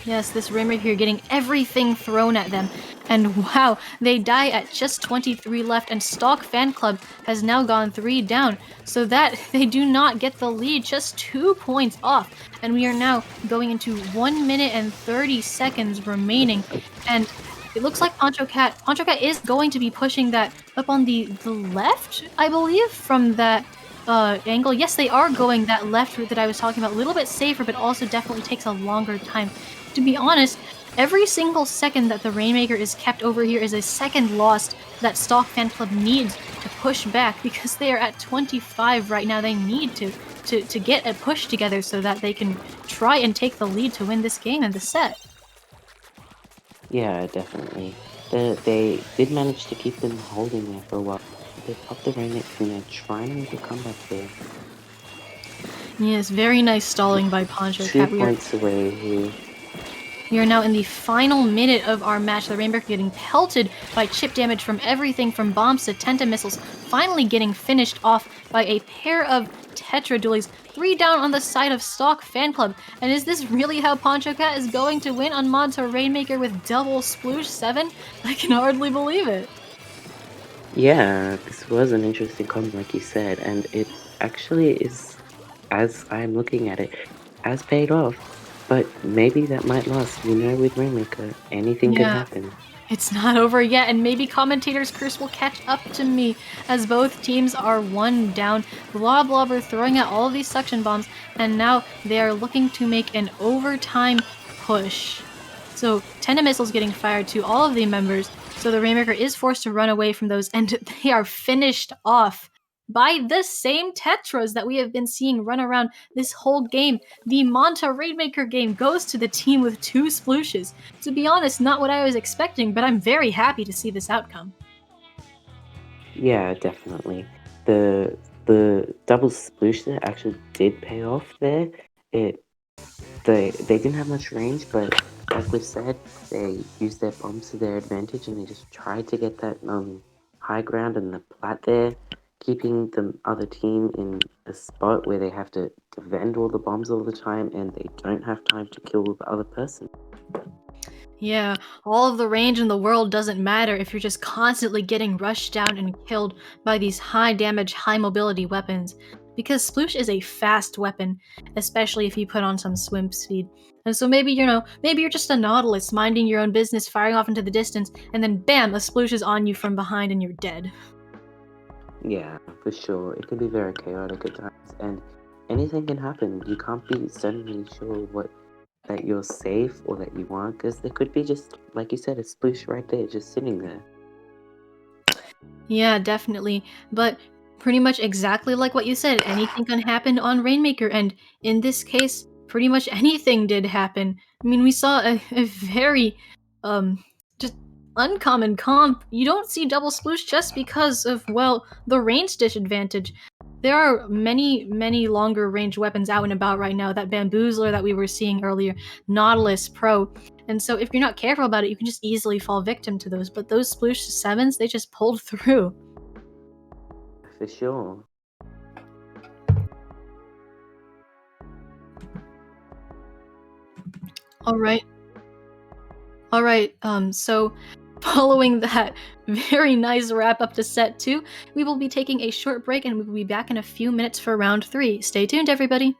Yes, this Rainmaker here getting everything thrown at them. And wow, they die at just 23 left, and Stalk Fan Club has now gone 3 down. So that they do not get the lead, just 2 points off. And we are now going into 1 minute and 30 seconds remaining. And it looks like Poncho Cat is going to be pushing that up on the left, I believe, from that angle. Yes, they are going that left route that I was talking about. A little bit safer, but also definitely takes a longer time. To be honest, every single second that the Rainmaker is kept over here is a second lost that Stalk Fan Club needs to push back, because they are at 25 right now. They need to get a push together so that they can try and take the lead to win this game and the set. Yeah, definitely. They did manage to keep them holding there for a while. They popped the Rainmaker and they're trying to make a comeback there. Yes, very nice stalling by Poncho Cat. 2 points away here. We are now in the final minute of our match. The Rainmaker getting pelted by chip damage from everything from bombs to Tenta missiles, finally getting finished off by a pair of Tetra dualies. 3 down on the side of Stalk Fan Club. And is this really how Poncho Cat is going to win on mod to Rainmaker with double Sploosh 7? I can hardly believe it. Yeah, this was an interesting combo, like you said, and it actually is, as I'm looking at it, has paid off. But maybe that might last. With Rainmaker, anything could happen. It's not over yet, and maybe Commentators' curse will catch up to me, as both teams are 1 down. Blob are throwing out all of these suction bombs, and now they are looking to make an overtime push. So, Tenta missiles getting fired to all of the members, so the Rainmaker is forced to run away from those, and they are finished off by the same Tetras that we have been seeing run around this whole game. The Manta Rainmaker game goes to the team with 2 splooshes. To be honest, not what I was expecting, but I'm very happy to see this outcome. Yeah, definitely. The double sploosh there actually did pay off there. They didn't have much range, but like we've said, they used their bombs to their advantage, and they just tried to get that high ground and the plat there, keeping the other team in a spot where they have to defend all the bombs all the time, and they don't have time to kill the other person. Yeah, all of the range in the world doesn't matter if you're just constantly getting rushed down and killed by these high damage, high mobility weapons. Because Sploosh is a fast weapon, especially if you put on some swim speed. And so maybe you're just a Nautilus minding your own business, firing off into the distance, and then bam, a Sploosh is on you from behind and you're dead. Yeah, for sure. It can be very chaotic at times, and anything can happen. You can't be certainly sure what that you're safe or that you aren't, because there could be just, like you said, a sploosh right there, just sitting there. Yeah, definitely. But pretty much exactly like what you said, anything can happen on Rainmaker, and in this case, pretty much anything did happen. I mean, we saw a very, just uncommon comp. You don't see double sploosh just because of, well, the range disadvantage. There are many, many longer range weapons out and about right now. That Bamboozler that we were seeing earlier, Nautilus Pro. And so if you're not careful about it, you can just easily fall victim to those. But those sploosh sevens, they just pulled through. For sure. All right. All right. So following that very nice wrap up to set 2, we will be taking a short break and we will be back in a few minutes for round 3. Stay tuned, everybody.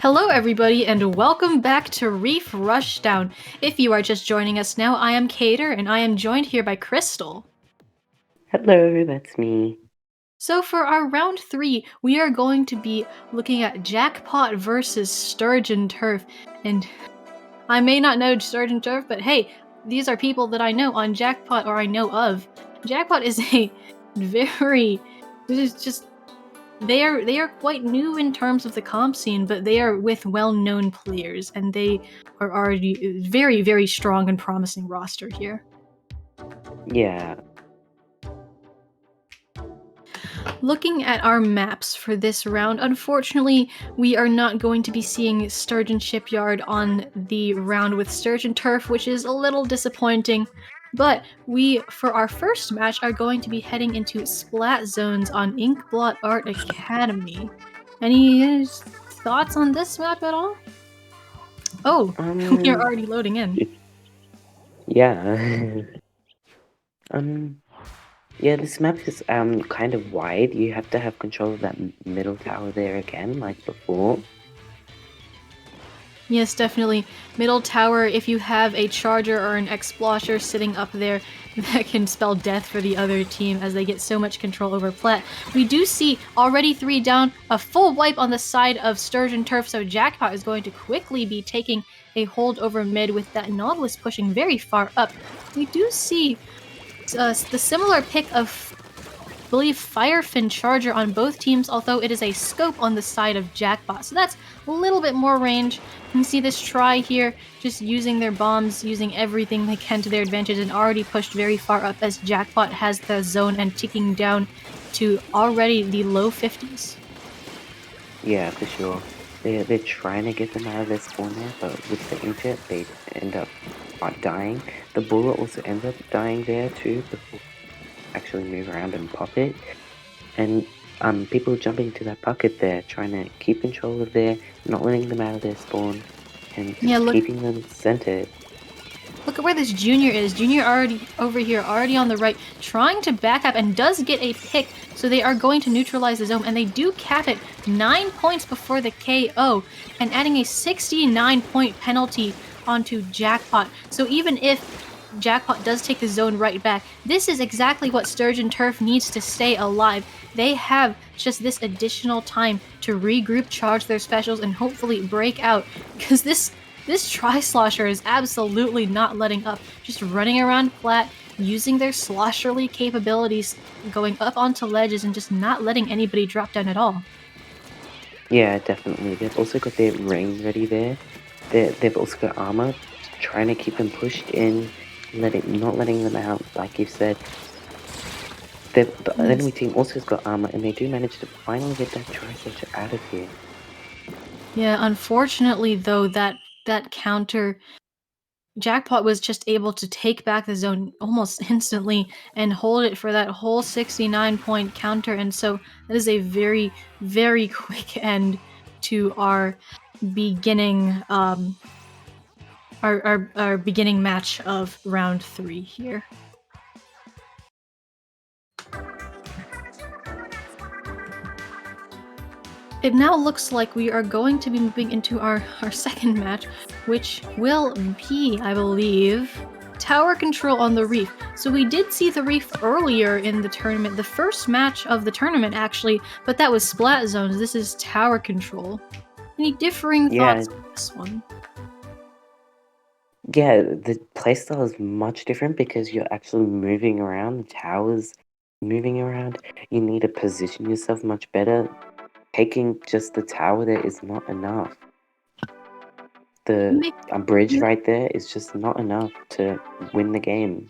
Hello, everybody, and welcome back to Reef Rushdown. If you are just joining us now, I am Cater, and I am joined here by Crystal. Hello, that's me. So for our round 3, we are going to be looking at Jackpot versus Sturgeon Turf. And I may not know Sturgeon Turf, but hey, these are people that I know on Jackpot or I know of. Jackpot is a very... This is just... They are quite new in terms of the comp scene, but they are with well-known players, and they are already very, very strong and promising roster here. Yeah. Looking at our maps for this round, unfortunately, we are not going to be seeing Sturgeon Shipyard on the round with Sturgeon Turf, which is a little disappointing. But we, for our first match, are going to be heading into Splat Zones on Inkblot Art Academy. Any thoughts on this map at all? Oh, we are already loading in. Yeah. Yeah, this map is kind of wide. You have to have control of that middle tower there again, like before. Yes, definitely. Middle tower, if you have a charger or an explosher sitting up there, that can spell death for the other team as they get so much control over Plat. We do see already 3 down, a full wipe on the side of Sturgeon Turf, so Jackpot is going to quickly be taking a hold over mid with that Nautilus pushing very far up. We do see the similar pick of, I believe, Firefin Charger on both teams, although it is a scope on the side of Jackpot. So that's a little bit more range. You can see this try here, just using their bombs, using everything they can to their advantage, and already pushed very far up as Jackpot has the zone and ticking down to already the low 50s. Yeah, for sure. They're trying to get them out of their spawn there, but with the inkjet, they end up dying. The bullet also ends up dying there too, before actually move around and pop it. And people jumping into that bucket there, trying to keep control of there, not letting them out of their spawn, and just keeping them centered. Look at where this Junior is. Junior already over here, already on the right, trying to back up and does get a pick. So they are going to neutralize the zone, and they do cap it 9 points before the KO, and adding a 69-point penalty onto Jackpot. So even if Jackpot does take the zone right back, this is exactly what Sturgeon Turf needs to stay alive. They have just this additional time to regroup, charge their specials, and hopefully break out, because this Tri-Slosher is absolutely not letting up, just running around flat, using their slosherly capabilities, going up onto ledges and just not letting anybody drop down at all. Yeah, definitely. They've also got their rain ready there. They've also got armor, trying to keep them pushed in, not letting them out, like you said. The enemy team also has got armor, and they do manage to finally get that Tri-Slosher out of here. Yeah, unfortunately though, that counter, Jackpot was just able to take back the zone almost instantly and hold it for that whole 69-point counter, and so that is a very, very quick end to our beginning our beginning match of round 3 here. It now looks like we are going to be moving into our second match, which will be, I believe, tower control on the Reef. So we did see the Reef earlier in the tournament, the first match of the tournament actually, but that was Splat Zones. This is tower control. Any differing thoughts on this one? Yeah, the playstyle is much different because you're actually moving around, the tower's moving around. You need to position yourself much better. Taking just the tower there is not enough. The bridge right there is just not enough to win the game.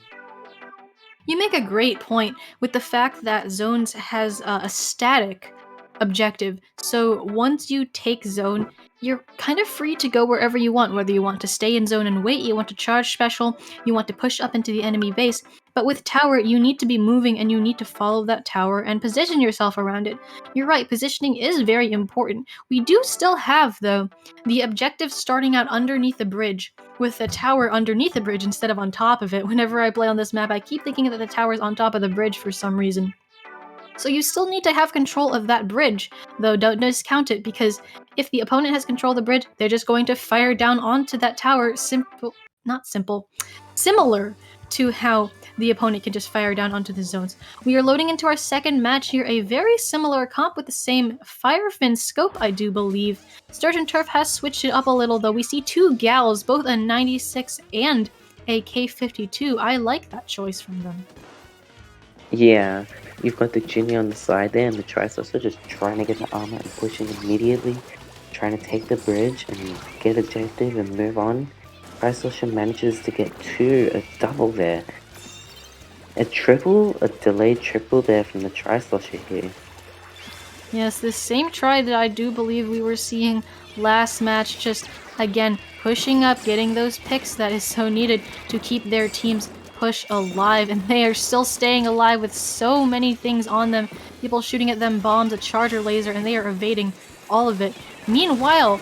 You make a great point with the fact that Zones has a static objective. So once you take zone, you're kind of free to go wherever you want, whether you want to stay in zone and wait, you want to charge special, you want to push up into the enemy base. But with tower, you need to be moving and you need to follow that tower and position yourself around it. You're right, positioning is very important. We do still have, though, the objective starting out underneath the bridge, with the tower underneath the bridge instead of on top of it. Whenever I play on this map, I keep thinking that the tower's on top of the bridge for some reason. So you still need to have control of that bridge, though don't discount it, because if the opponent has control of the bridge, they're just going to fire down onto that tower, similar to how the opponent can just fire down onto the zones. We are loading into our second match here, a very similar comp with the same Firefin scope, I do believe. Sturgeon Turf has switched it up a little, though. We see two gals, both a 96 and a K52. I like that choice from them. Yeah, you've got the Ginny on the side there, and the Triceratops just trying to get the armor and pushing immediately, trying to take the bridge and get objective and move on. Triceratops manages to get a double there. A delayed triple there from the Triceratops here. Yes, this same try that I do believe we were seeing last match, just again pushing up, getting those picks that is so needed to keep their team's push alive, and they are still staying alive with so many things on them. People shooting at them, bombs, a charger laser, and they are evading all of it. Meanwhile,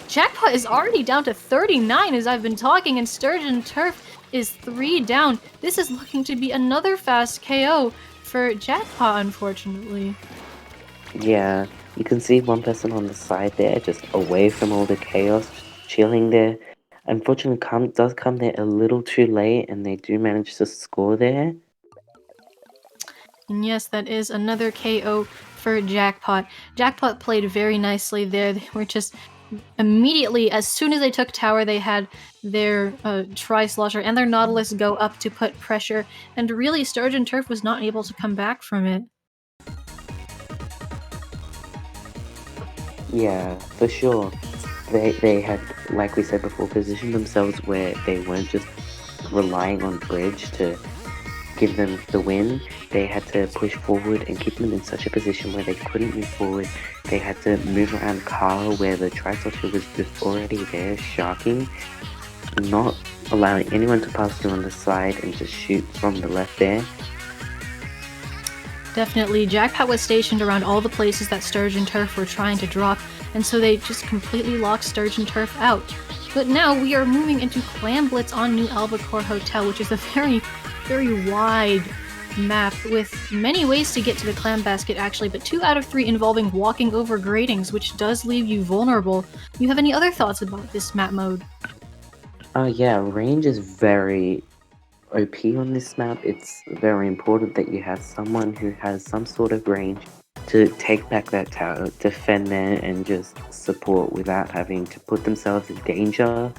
Jackpot is already down to 39 as I've been talking, and Sturgeon Turf is 3 down. This is looking to be another fast KO for Jackpot, unfortunately. Yeah, you can see one person on the side there, just away from all the chaos, chilling there. Unfortunately, does come there a little too late, and they do manage to score there. And yes, that is another KO for Jackpot. Jackpot played very nicely there. They were just immediately, as soon as they took tower, they had their Tri-Slosher and their Nautilus go up to put pressure, and really Sturgeon Turf was not able to come back from it. Yeah, for sure. They had, like we said before, positioned themselves where they weren't just relying on bridge to give them the win. They had to push forward and keep them in such a position where they couldn't move forward. They had to move around Carl where the Triceratops was just already there, sharking, not allowing anyone to pass through on the side and just shoot from the left there. Definitely, Jackpot was stationed around all the places that Sturgeon Turf were trying to drop, and so they just completely locked Sturgeon Turf out. But now we are moving into Clam Blitz on New Albacore Hotel, which is a very, very wide map with many ways to get to the clam basket actually, but 2 out of 3 involving walking over gratings, which does leave you vulnerable. Do you have any other thoughts about this map mode? Yeah, range is very OP on this map. It's very important that you have someone who has some sort of range to take back that tower, defend there, and just support without having to put themselves in danger.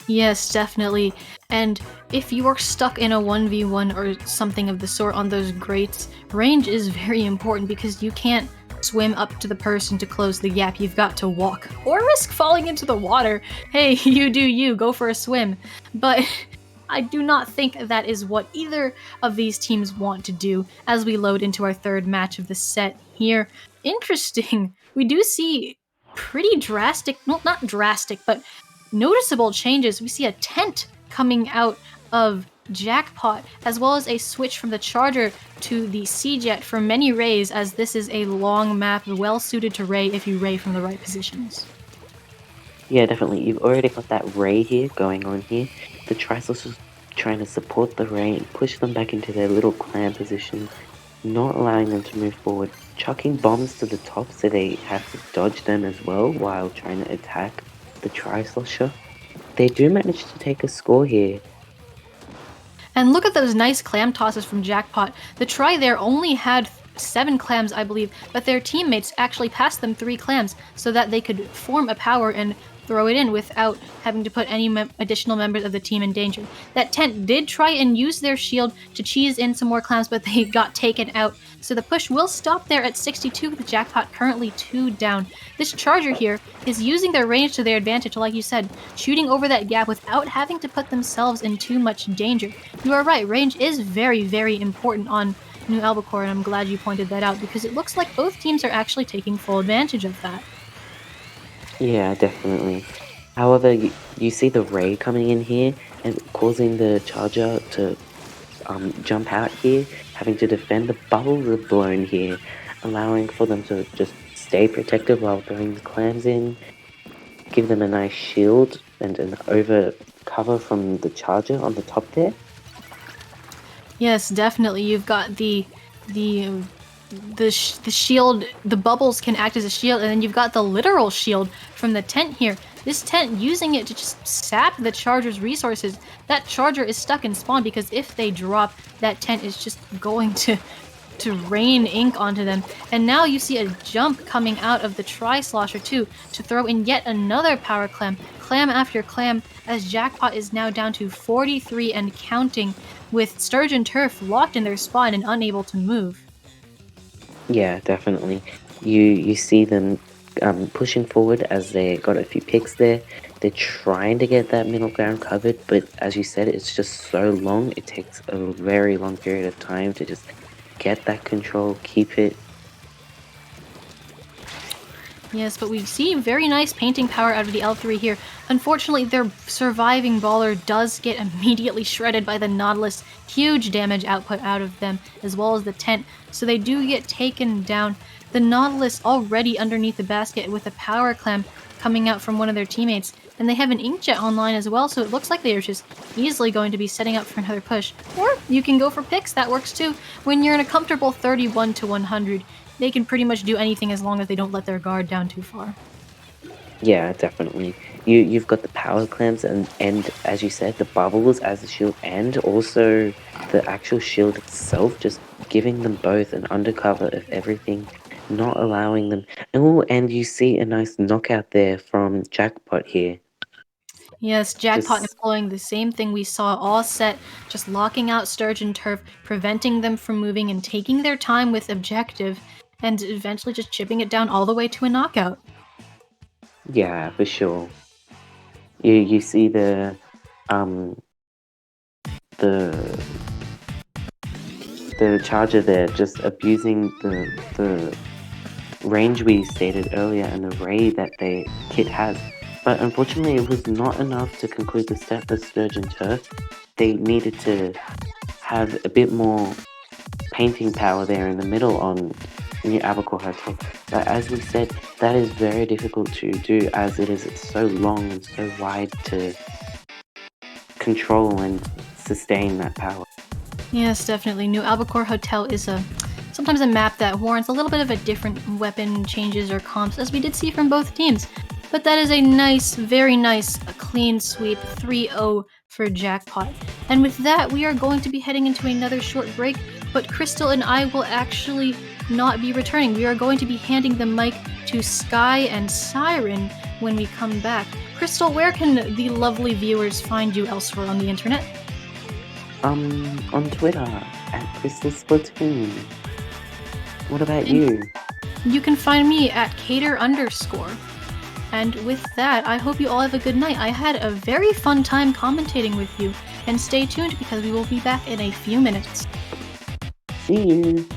Yes, definitely. And if you are stuck in a 1v1 or something of the sort on those grates, range is very important because you can't swim up to the person to close the gap. You've got to walk or risk falling into the water. Hey, you do you, go for a swim. But I do not think that is what either of these teams want to do as we load into our third match of the set here. Interesting. We do see pretty drastic, well, not drastic, but noticeable changes. We see a tent coming out of Jackpot, as well as a switch from the Charger to the Sea-Jet for many rays, as this is a long map well suited to ray if you ray from the right positions. Yeah, definitely. You've already got that ray here going on here. The Triceratops is trying to support the ray and push them back into their little clam position, not allowing them to move forward, chucking bombs to the top so they have to dodge them as well while trying to attack the Tri-Slosher. They do manage to take a score here. And look at those nice clam tosses from Jackpot. The try there only had 7 clams, I believe, but their teammates actually passed them 3 clams so that they could form a power and throw it in without having to put any additional members of the team in danger. That tent did try and use their shield to cheese in some more clams, but they got taken out. So the push will stop there at 62 with the Jackpot currently 2 down. This Charger here is using their range to their advantage, like you said, shooting over that gap without having to put themselves in too much danger. You are right, range is very, very important on New Albacore, and I'm glad you pointed that out because it looks like both teams are actually taking full advantage of that. Yeah, definitely. However, you see the ray coming in here and causing the Charger to jump out here, having to defend. The bubbles are blown here, allowing for them to just stay protected while throwing the clams in, give them a nice shield and an over cover from the Charger on the top there. Yes, definitely. You've got the the shield, the bubbles can act as a shield, and then you've got the literal shield from the tent here. This tent, using it to just sap the charger's resources. That charger is stuck in spawn because if they drop, that tent is just going to rain ink onto them. And now you see a jump coming out of the Tri-Slosher too to throw in yet another power clam, clam after clam, as Jackpot is now down to 43 and counting, with Sturgeon Turf locked in their spawn and unable to move. Yeah, definitely. You see them pushing forward as they got a few picks there. They're trying to get that middle ground covered, but as you said, it's just so long. It takes a very long period of time to just get that control, keep it. Yes, but we see very nice painting power out of the L3 here. Unfortunately, their surviving baller does get immediately shredded by the Nautilus. Huge damage output out of them, as well as the tent, so they do get taken down. The Nautilus already underneath the basket with a power clam coming out from one of their teammates, and they have an Inkjet online as well, so it looks like they are just easily going to be setting up for another push. Or you can go for picks, that works too. When you're in a comfortable 31 to 100, they can pretty much do anything as long as they don't let their guard down too far. Yeah, definitely. You've got the power clamps and as you said, the bubbles as a shield, and also the actual shield itself, just giving them both an undercover of everything, not allowing them. Oh, and you see a nice knockout there from Jackpot here. Yes, Jackpot Just employing the same thing we saw all set, just locking out Sturgeon Turf, preventing them from moving and taking their time with objective, and eventually just chipping it down all the way to a knockout. yeah, for sure. You see um the the charger there just abusing the range we stated earlier and the ray that the kit has. But unfortunately, it was not enough to conclude the step for Sturgeon Turf. They needed to have a bit more painting power there in the middle on New Abercorn Hotel. But as we said, that is very difficult to do as it is so long and so wide to control and sustain that power. Yes, definitely. New Albacore Hotel is sometimes a map that warrants a little bit of a different weapon changes or comps, as we did see from both teams. But that is a nice, very nice, clean sweep 3-0 for Jackpot. And with that, we are going to be heading into another short break, but Crystal and I will actually not be returning. We are going to be handing the mic to Sky and Siren when we come back. Crystal, where can the lovely viewers find you elsewhere on the internet? On Twitter at Crystal Splatoon. What about you? You can find me at cater_. And with that, I hope you all have a good night. I had a very fun time commentating with you, and stay tuned because we will be back in a few minutes. See you.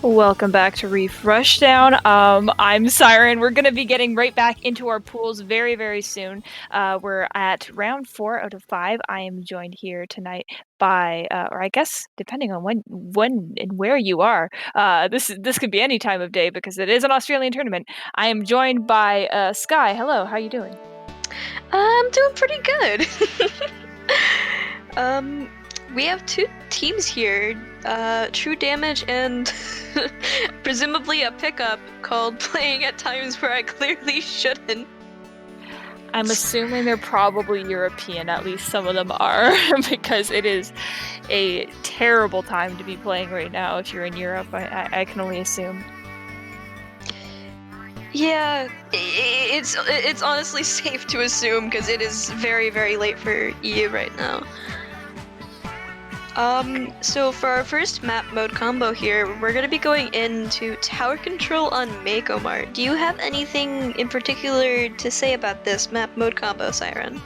Welcome back to Reef Rushdown. I'm Siren. We're going to be getting right back into our pools very, very soon. We're at round 4 out of 5. I am joined here tonight by, or I guess depending on when and where you are. This could be any time of day because it is an Australian tournament. I am joined by Sky. Hello, how you doing? I'm doing pretty good. We have 2 teams here, True Damage and presumably a pickup called Playing at Times Where I Clearly Shouldn't. I'm assuming they're probably European, at least some of them are, because it is a terrible time to be playing right now if you're in Europe. I can only assume. Yeah, it's honestly safe to assume because it is very, very late for EU right now. So for our first map mode combo here, we're going to be going into Tower Control on Mako-Mart. Do you have anything in particular to say about this map mode combo, Siren?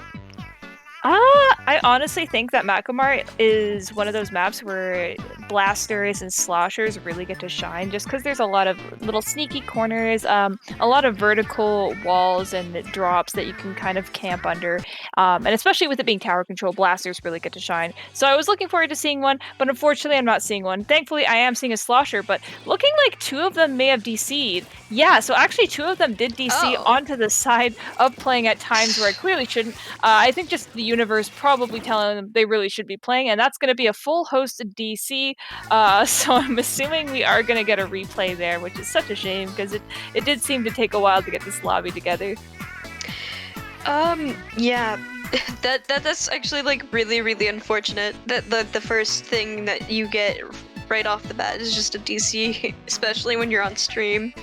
I honestly think that Mako-Mart is one of those maps where blasters and sloshers really get to shine just because there's a lot of little sneaky corners, a lot of vertical walls and drops that you can kind of camp under, and especially with it being tower control, blasters really get to shine. So I was looking forward to seeing one, but unfortunately I'm not seeing one. Thankfully I am seeing a slosher, but looking like 2 of them may have DC'd. Yeah, so actually 2 of them did DC onto the side of Playing at Times Where I Clearly Shouldn't. I think just the universe probably telling them they really should be playing, and that's going to be a full host of DC. So I'm assuming we are going to get a replay there, which is such a shame because it did seem to take a while to get this lobby together. Yeah, that's actually like really, really unfortunate that the first thing that you get right off the bat is just a DC, especially when you're on stream.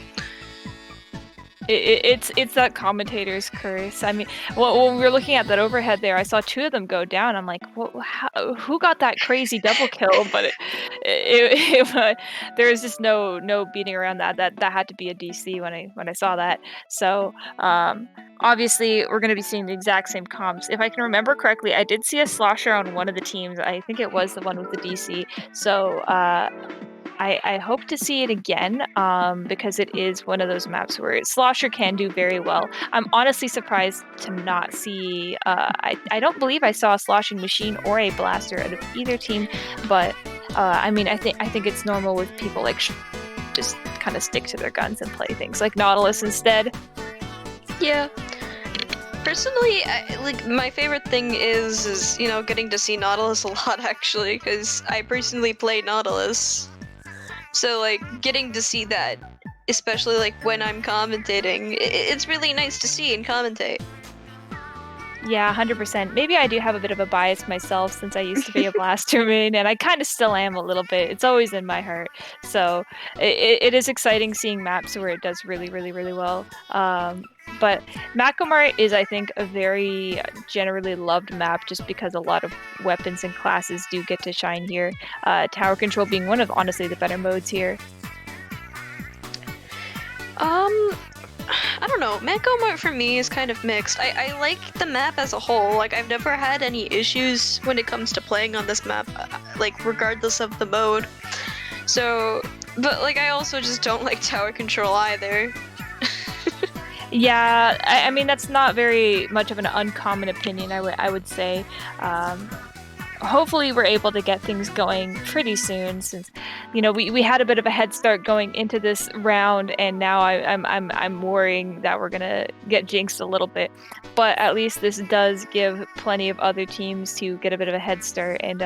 It's that commentator's curse. I mean, when we were looking at that overhead there, I saw 2 of them go down. I'm like, who got that crazy double kill? But there was just no beating around that. That had to be a DC when I saw that. So obviously we're going to be seeing the exact same comps. If I can remember correctly, I did see a slosher on one of the teams. I think it was the one with the DC. So I hope to see it again because it is one of those maps where slosher can do very well. I'm honestly surprised to not see. I don't believe I saw a sloshing machine or a blaster out of either team, but I mean I think it's normal with people like just kind of stick to their guns and play things like Nautilus instead. Yeah. Personally, like my favorite thing is you know getting to see Nautilus a lot actually because I personally play Nautilus. So like getting to see that, especially like when I'm commentating, it's really nice to see and commentate. Yeah, 100%. Maybe I do have a bit of a bias myself since I used to be a blaster main, and I kind of still am a little bit. It's always in my heart. So it is exciting seeing maps where it does really, really, really well. But Mako-Mart is, I think, a very generally loved map just because a lot of weapons and classes do get to shine here. Tower control being one of, honestly, the better modes here. I don't know. Mako-Mart for me is kind of mixed. I like the map as a whole. Like, I've never had any issues when it comes to playing on this map, like, regardless of the mode. So, but, like, I also just don't like tower control either. Yeah, I mean, that's not very much of an uncommon opinion, I would say. Hopefully we're able to get things going pretty soon since, you know, we had a bit of a head start going into this round, and now I'm worrying that we're gonna get jinxed a little bit. But at least this does give plenty of other teams to get a bit of a head start and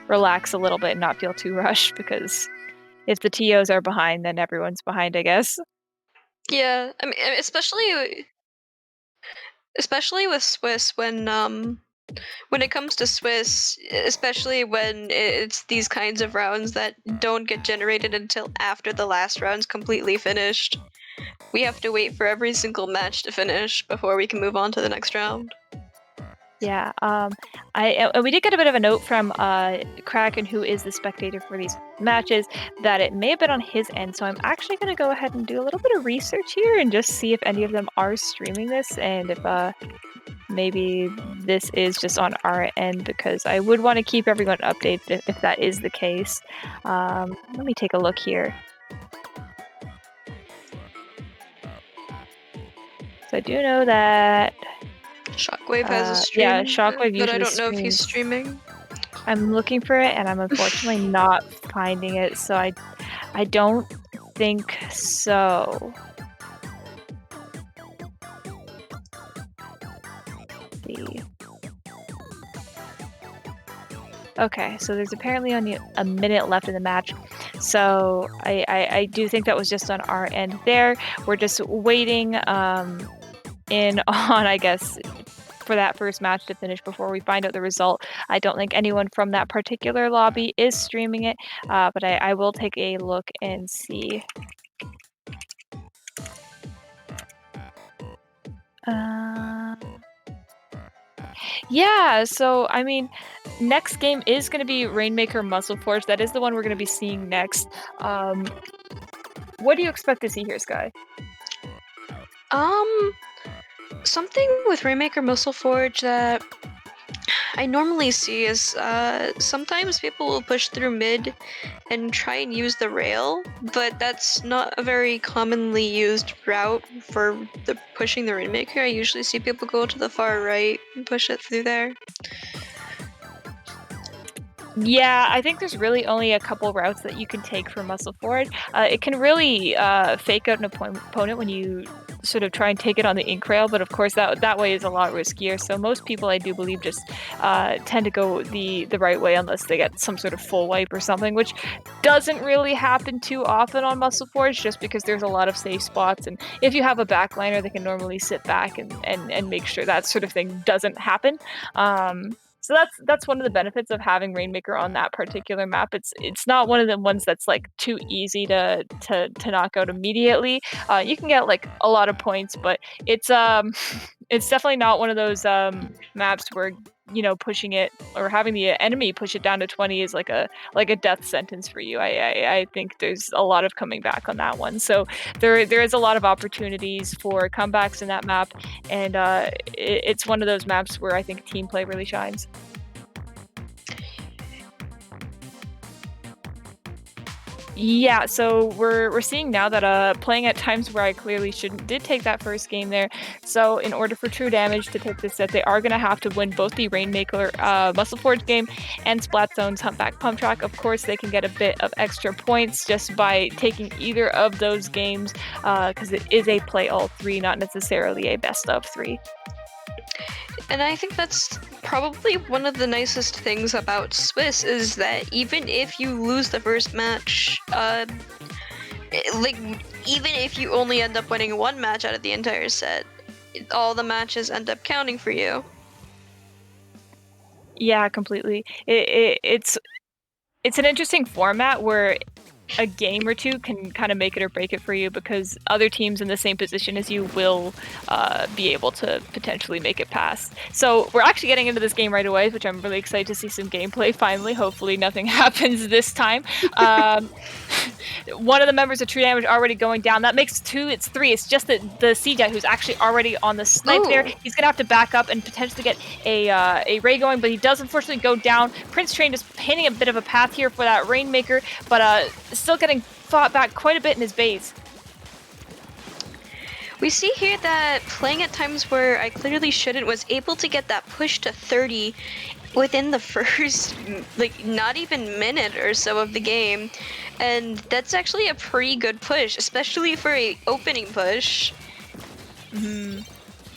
relax a little bit and not feel too rushed, because if the TOs are behind, then everyone's behind, I guess. Yeah, I mean, especially with Swiss when it comes to Swiss, especially when it's these kinds of rounds that don't get generated until after the last round's completely finished. We have to wait for every single match to finish before we can move on to the next round. Yeah, we did get a bit of a note from Kraken, who is the spectator for these matches, that it may have been on his end. So I'm actually going to go ahead and do a little bit of research here and just see if any of them are streaming this, and if maybe this is just on our end, because I would want to keep everyone updated if that is the case. Let me take a look here. So I do know that Shockwave has a stream. yeah, Shockwave but I usually don't know if he's streams. streaming. I'm looking for it, and I'm unfortunately not finding it. So I don't think so. Let's see. Okay, so there's apparently only a minute left in the match. So I do think that was just on our end there. We're just waiting in on, I guess, for that first match to finish before we find out the result. I don't think anyone from that particular lobby is streaming it, but I will take a look and see. Yeah, so I mean, next game is going to be Rainmaker Muscle Forge. That is the one we're going to be seeing next. What do you expect to see here, Sky? Something with Rainmaker Muscle Forge that I normally see is sometimes people will push through mid and try and use the rail, but that's not a very commonly used route for pushing the Rainmaker. I usually see people go to the far right and push it through there. Yeah, I think there's really only a couple routes that you can take for Muscle Forge. It can really fake out an opponent when you sort of try and take it on the ink rail, but of course that way is a lot riskier. So most people, I do believe, just tend to go the right way unless they get some sort of full wipe or something, which doesn't really happen too often on Muscle Forge, just because there's a lot of safe spots, and if you have a backliner, they can normally sit back and make sure that sort of thing doesn't happen. So that's one of the benefits of having Rainmaker on that particular map. It's not one of the ones that's like too easy to knock out immediately. You can get like a lot of points, but it's definitely not one of those maps where, you know, pushing it or having the enemy push it down to 20 is like a death sentence for you. I think there's a lot of coming back on that one. So there is a lot of opportunities for comebacks in that map, and it's one of those maps where I think team play really shines. Yeah, so we're seeing now that playing at times where I clearly did take that first game there. So in order for True Damage to take this set, they are going to have to win both the Rainmaker Muscle Forge game and Splatzone's Humpback Pump Track. Of course, they can get a bit of extra points just by taking either of those games, because it is a play all three, not necessarily a best of three. And I think that's probably one of the nicest things about Swiss is that even if you lose the first match, even if you only end up winning one match out of the entire set, all the matches end up counting for you. Yeah, completely. It's an interesting format where a game or two can kind of make it or break it for you, because other teams in the same position as you will be able to potentially make it past. So we're actually getting into this game right away, which I'm really excited to see some gameplay finally. Hopefully nothing happens this time. One of the members of True Damage already going down. That makes 2, it's 3. It's just that the CJ, who's actually already on the snipe there, he's going to have to back up and potentially get a Ray going, but he does unfortunately go down. Prince Train just painting a bit of a path here for that Rainmaker, but still getting fought back quite a bit in his base. We see here that playing at times where I clearly shouldn't was able to get that push to 30 within the first, not even minute or so of the game. And that's actually a pretty good push, especially for a opening push. Mm-hmm.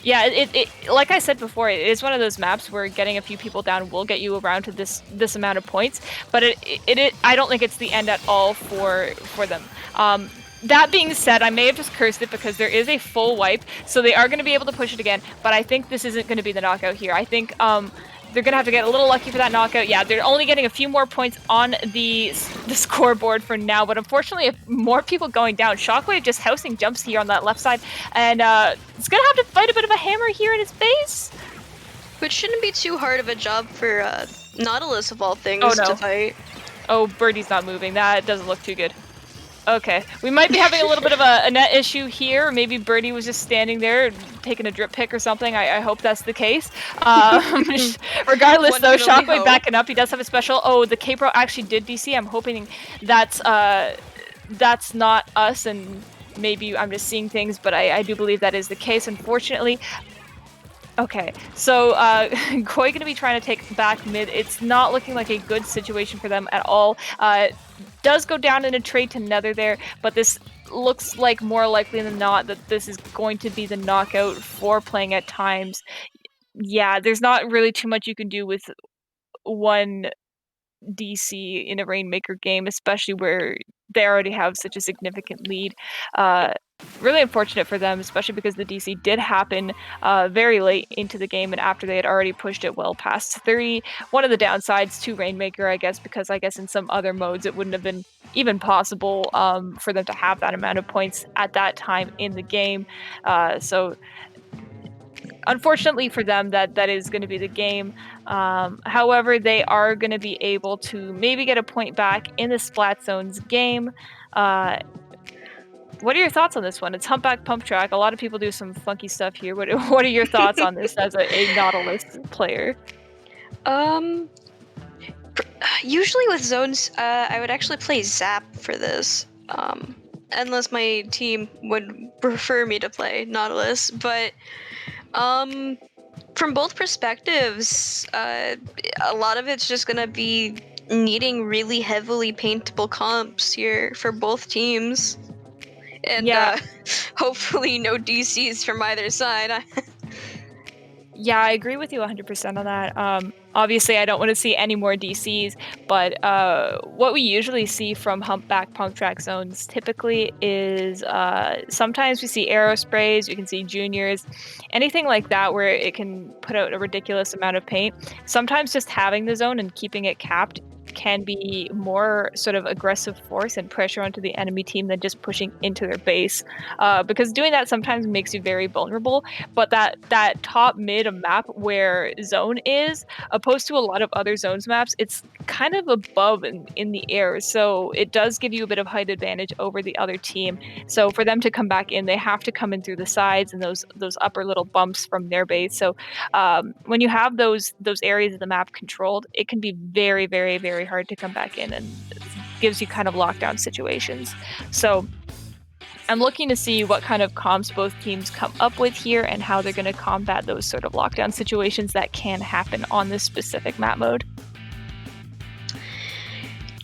Yeah, it like I said before, it is one of those maps where getting a few people down will get you around to this amount of points, but it I don't think it's the end at all for them. That being said, I may have just cursed it because there is a full wipe, so they are going to be able to push it again, but I think this isn't going to be the knockout here. I think they're going to have to get a little lucky for that knockout. Yeah, they're only getting a few more points on the scoreboard for now, but unfortunately, if more people going down, Shockwave just housing jumps here on that left side, and it's going to have to fight a bit of a hammer here in his base. Which shouldn't be too hard of a job for Nautilus, of all things, to fight. Oh, Birdie's not moving. That doesn't look too good. Okay, we might be having a little bit of a net issue here. Maybe Birdie was just standing there taking a drip pick or something. I hope that's the case. Regardless, though, Shockwave backing up. He does have a special. Oh, the K-Pro actually did DC. I'm hoping that's not us, and maybe I'm just seeing things, but I do believe that is the case, unfortunately. Okay, so Koi going to be trying to take back mid. It's not looking like a good situation for them at all. Does go down in a trade to Nether there, but this looks like more likely than not that this is going to be the knockout for playing at times. Yeah, there's not really too much you can do with one DC in a Rainmaker game, especially where they already have such a significant lead. Really unfortunate for them, especially because the DC did happen very late into the game and after they had already pushed it well past 30. One of the downsides to Rainmaker, I guess, because I guess in some other modes it wouldn't have been even possible for them to have that amount of points at that time in the game. So unfortunately for them, that is going to be the game. However, they are going to be able to maybe get a point back in the Splat Zones game. What are your thoughts on this one? It's Humpback Pump Track. A lot of people do some funky stuff here. What are your thoughts on this as a Nautilus player? Usually with zones, I would actually play Zap for this. Unless my team would prefer me to play Nautilus, but from both perspectives, a lot of it's just gonna be needing really heavily paintable comps here for both teams. And hopefully no DCs from either side. Yeah, I agree with you 100% on that. Obviously, I don't want to see any more DCs, but what we usually see from Humpback Pump Track zones typically is sometimes we see arrow sprays, you can see juniors, anything like that where it can put out a ridiculous amount of paint. Sometimes just having the zone and keeping it capped can be more sort of aggressive force and pressure onto the enemy team than just pushing into their base, because doing that sometimes makes you very vulnerable. But that top mid map where zone is, opposed to a lot of other zones maps, it's kind of above in the air, so it does give you a bit of height advantage over the other team. So for them to come back in, they have to come in through the sides and those upper little bumps from their base. So when you have those areas of the map controlled, it can be very, very, very hard to come back in, and it gives you kind of lockdown situations. So I'm looking to see what kind of comps both teams come up with here and how they're going to combat those sort of lockdown situations that can happen on this specific map mode.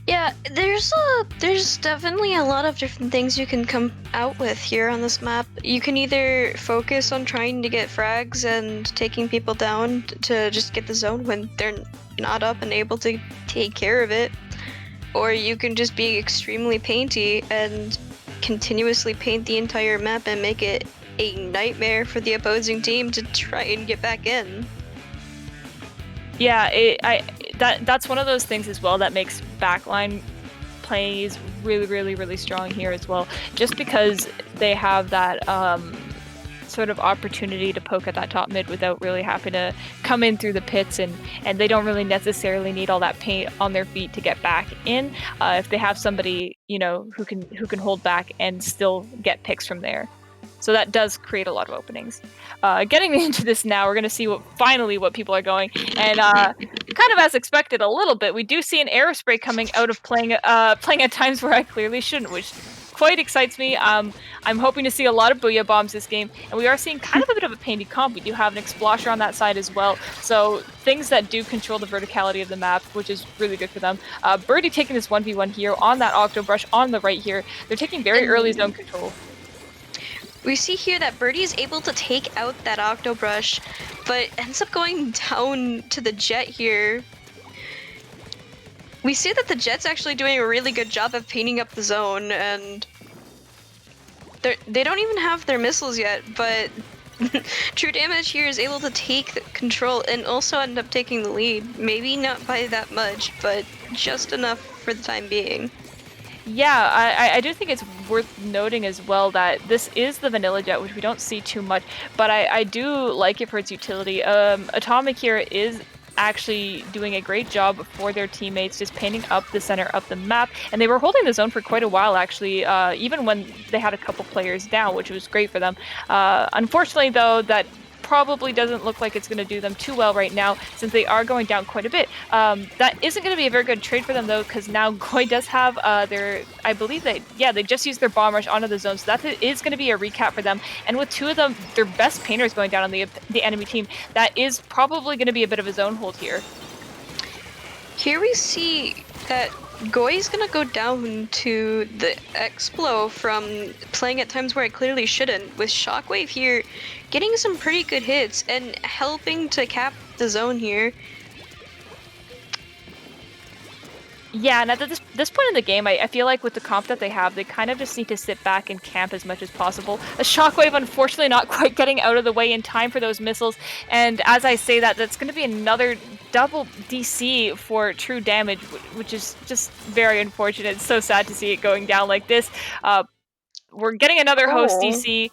Yeah, there's definitely a lot of different things you can come out with here on this map. You can either focus on trying to get frags and taking people down to just get the zone when they're not up and able to take care of it, or you can just be extremely painty and continuously paint the entire map and make it a nightmare for the opposing team to try and get back in. Yeah, that's one of those things as well that makes backline plays really, really, really strong here as well, just because they have that sort of opportunity to poke at that top mid without really having to come in through the pits, and they don't really necessarily need all that paint on their feet to get back in if they have somebody, you know, who can hold back and still get picks from there. So that does create a lot of openings. Getting into this now, we're going to see what people are going. And kind of as expected a little bit, we do see an arrow spray coming out of playing at times where I clearly shouldn't, which quite excites me. I'm hoping to see a lot of Booyah Bombs this game. And we are seeing kind of a bit of a painty comp. We do have an Explosher on that side as well. So things that do control the verticality of the map, which is really good for them. Birdie taking this 1v1 here on that Octobrush on the right here. They're taking very early zone control. We see here that Birdie is able to take out that Octobrush, but ends up going down to the Jet here. We see that the Jet's actually doing a really good job of painting up the zone, and they don't even have their missiles yet, but True Damage here is able to take the control and also end up taking the lead. Maybe not by that much, but just enough for the time being. Yeah, I do think it's worth noting as well that this is the vanilla Jet, which we don't see too much, but I do like it for its utility. Atomic here is actually doing a great job for their teammates, just painting up the center of the map, and they were holding the zone for quite a while actually, even when they had a couple players down, which was great for them. Unfortunately though, that probably doesn't look like it's going to do them too well right now, since they are going down quite a bit. That isn't going to be a very good trade for them, though, because now Goi does have their, I believe they just used their bomb rush onto the zone, so that is going to be a recap for them. And with two of them, their best painters going down on the enemy team, that is probably going to be a bit of a zone hold here. Here we see that Goi's gonna go down to the Explo from playing at times where I clearly shouldn't, with Shockwave here getting some pretty good hits and helping to cap the zone here. Yeah, and at this point in the game, I feel like with the comp that they have, they kind of just need to sit back and camp as much as possible. A Shockwave, unfortunately, not quite getting out of the way in time for those missiles, and as I say that, that's going to be another double DC for true damage, which is just very unfortunate. It's so sad to see it going down like this. We're getting another host DC.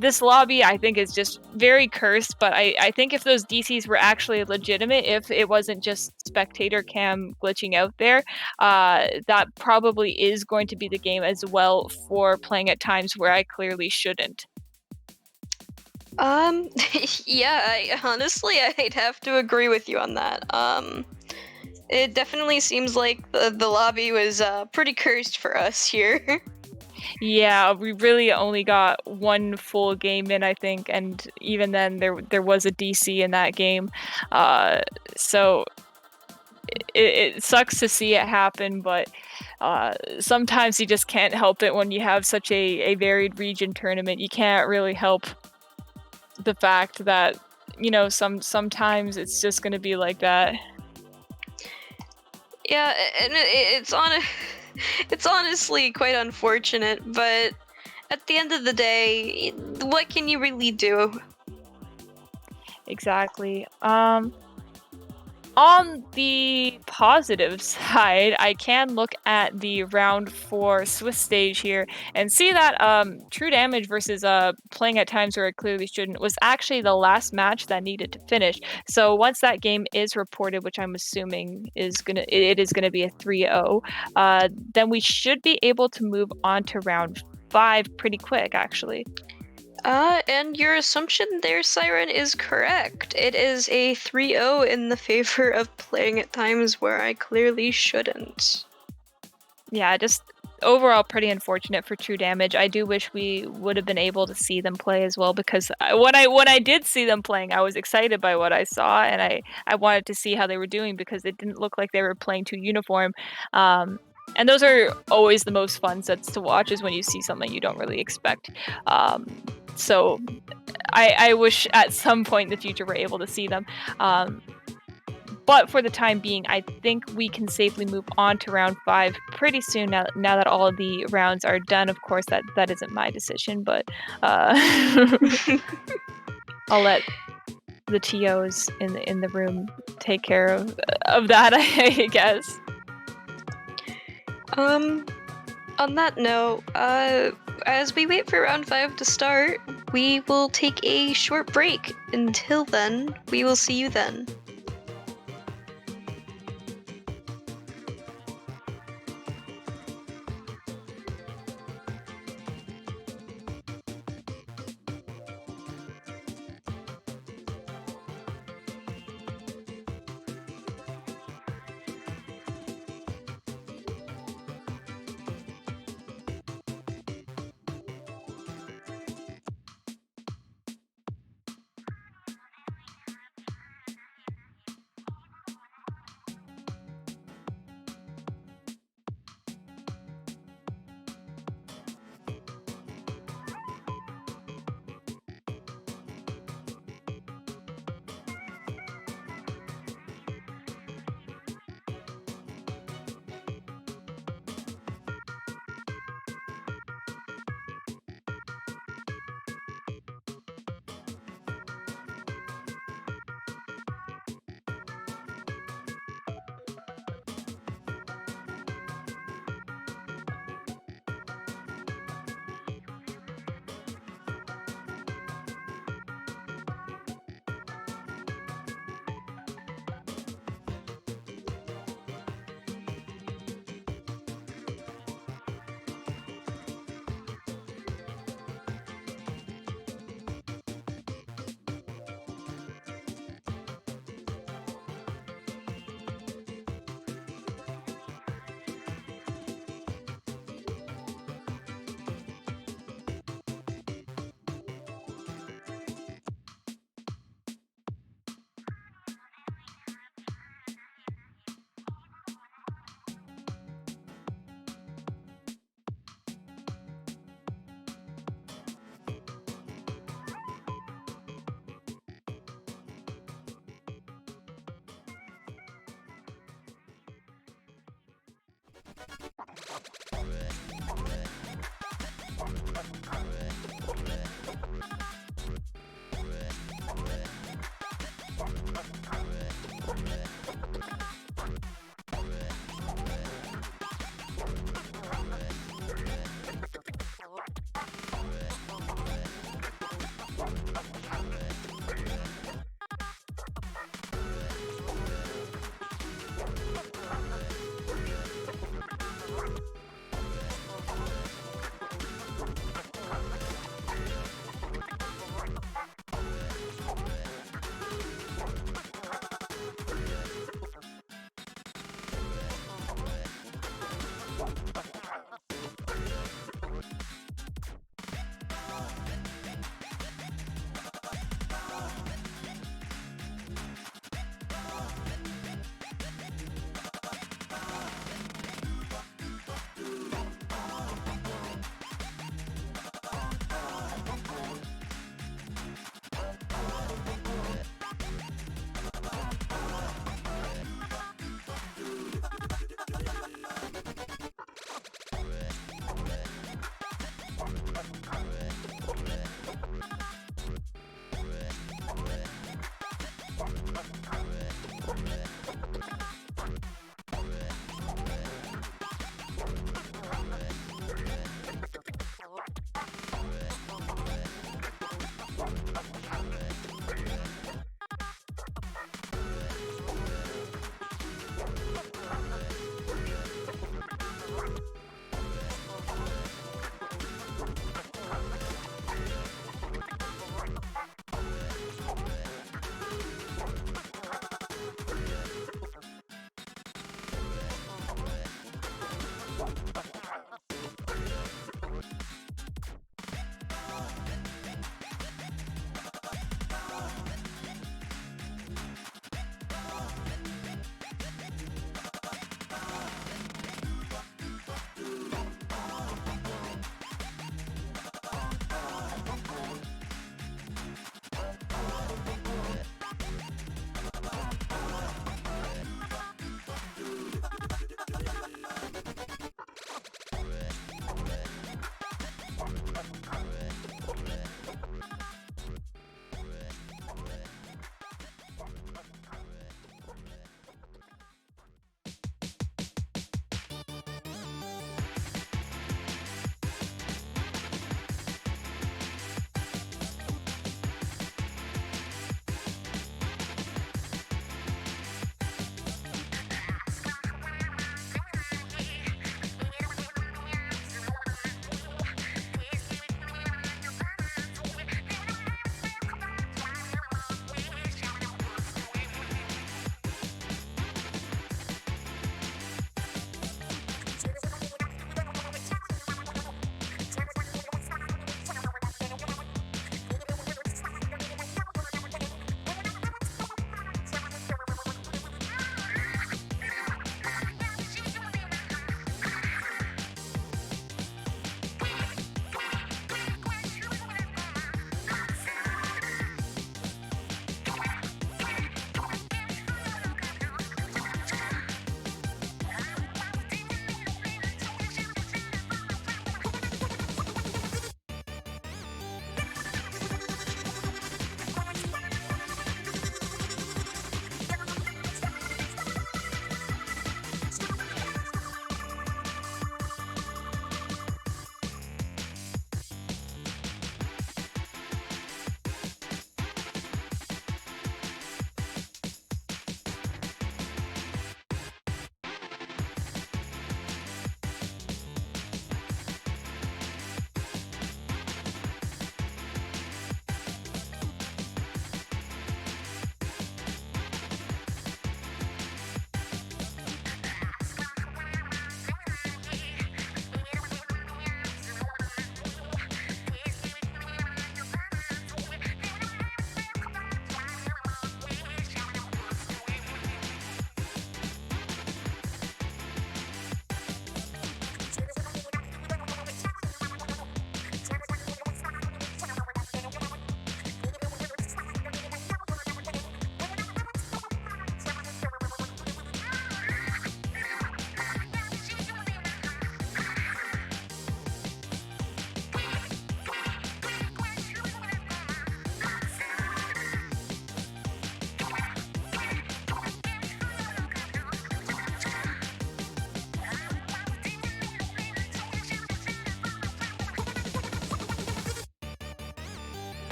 This lobby, I think, is just very cursed, but I think if those DCs were actually legitimate, if it wasn't just spectator cam glitching out there, that probably is going to be the game as well for playing at times where I clearly shouldn't. Yeah, honestly, I'd have to agree with you on that. It definitely seems like the lobby was pretty cursed for us here. Yeah, we really only got one full game in, I think, and even then there was a DC in that game. So it sucks to see it happen, but sometimes you just can't help it when you have such a varied region tournament. You can't really help the fact that, you know, sometimes it's just going to be like that. Yeah, and it's honestly quite unfortunate, but at the end of the day, what can you really do? Exactly. On the positive side, I can look at the round 4 Swiss stage here and see that True Damage versus playing at times where it clearly shouldn't was actually the last match that needed to finish. So once that game is reported, which I'm assuming is gonna be a 3-0, then we should be able to move on to round 5 pretty quick, actually. And your assumption there, Siren, is correct. It is a 3-0 in the favor of playing at times where I clearly shouldn't. Yeah, just overall pretty unfortunate for True Damage. I do wish we would have been able to see them play as well, because when I did see them playing, I was excited by what I saw, and I wanted to see how they were doing because it didn't look like they were playing too uniform. And those are always the most fun sets to watch, is when you see something you don't really expect. So I wish at some point in the future we're able to see them. But for the time being, I think we can safely move on to round 5 pretty soon now that all of the rounds are done. Of course, that isn't my decision, but I'll let the TOs in the room take care of that, I guess. On that note, as we wait for round 5 to start, we will take a short break. Until then, we will see you then.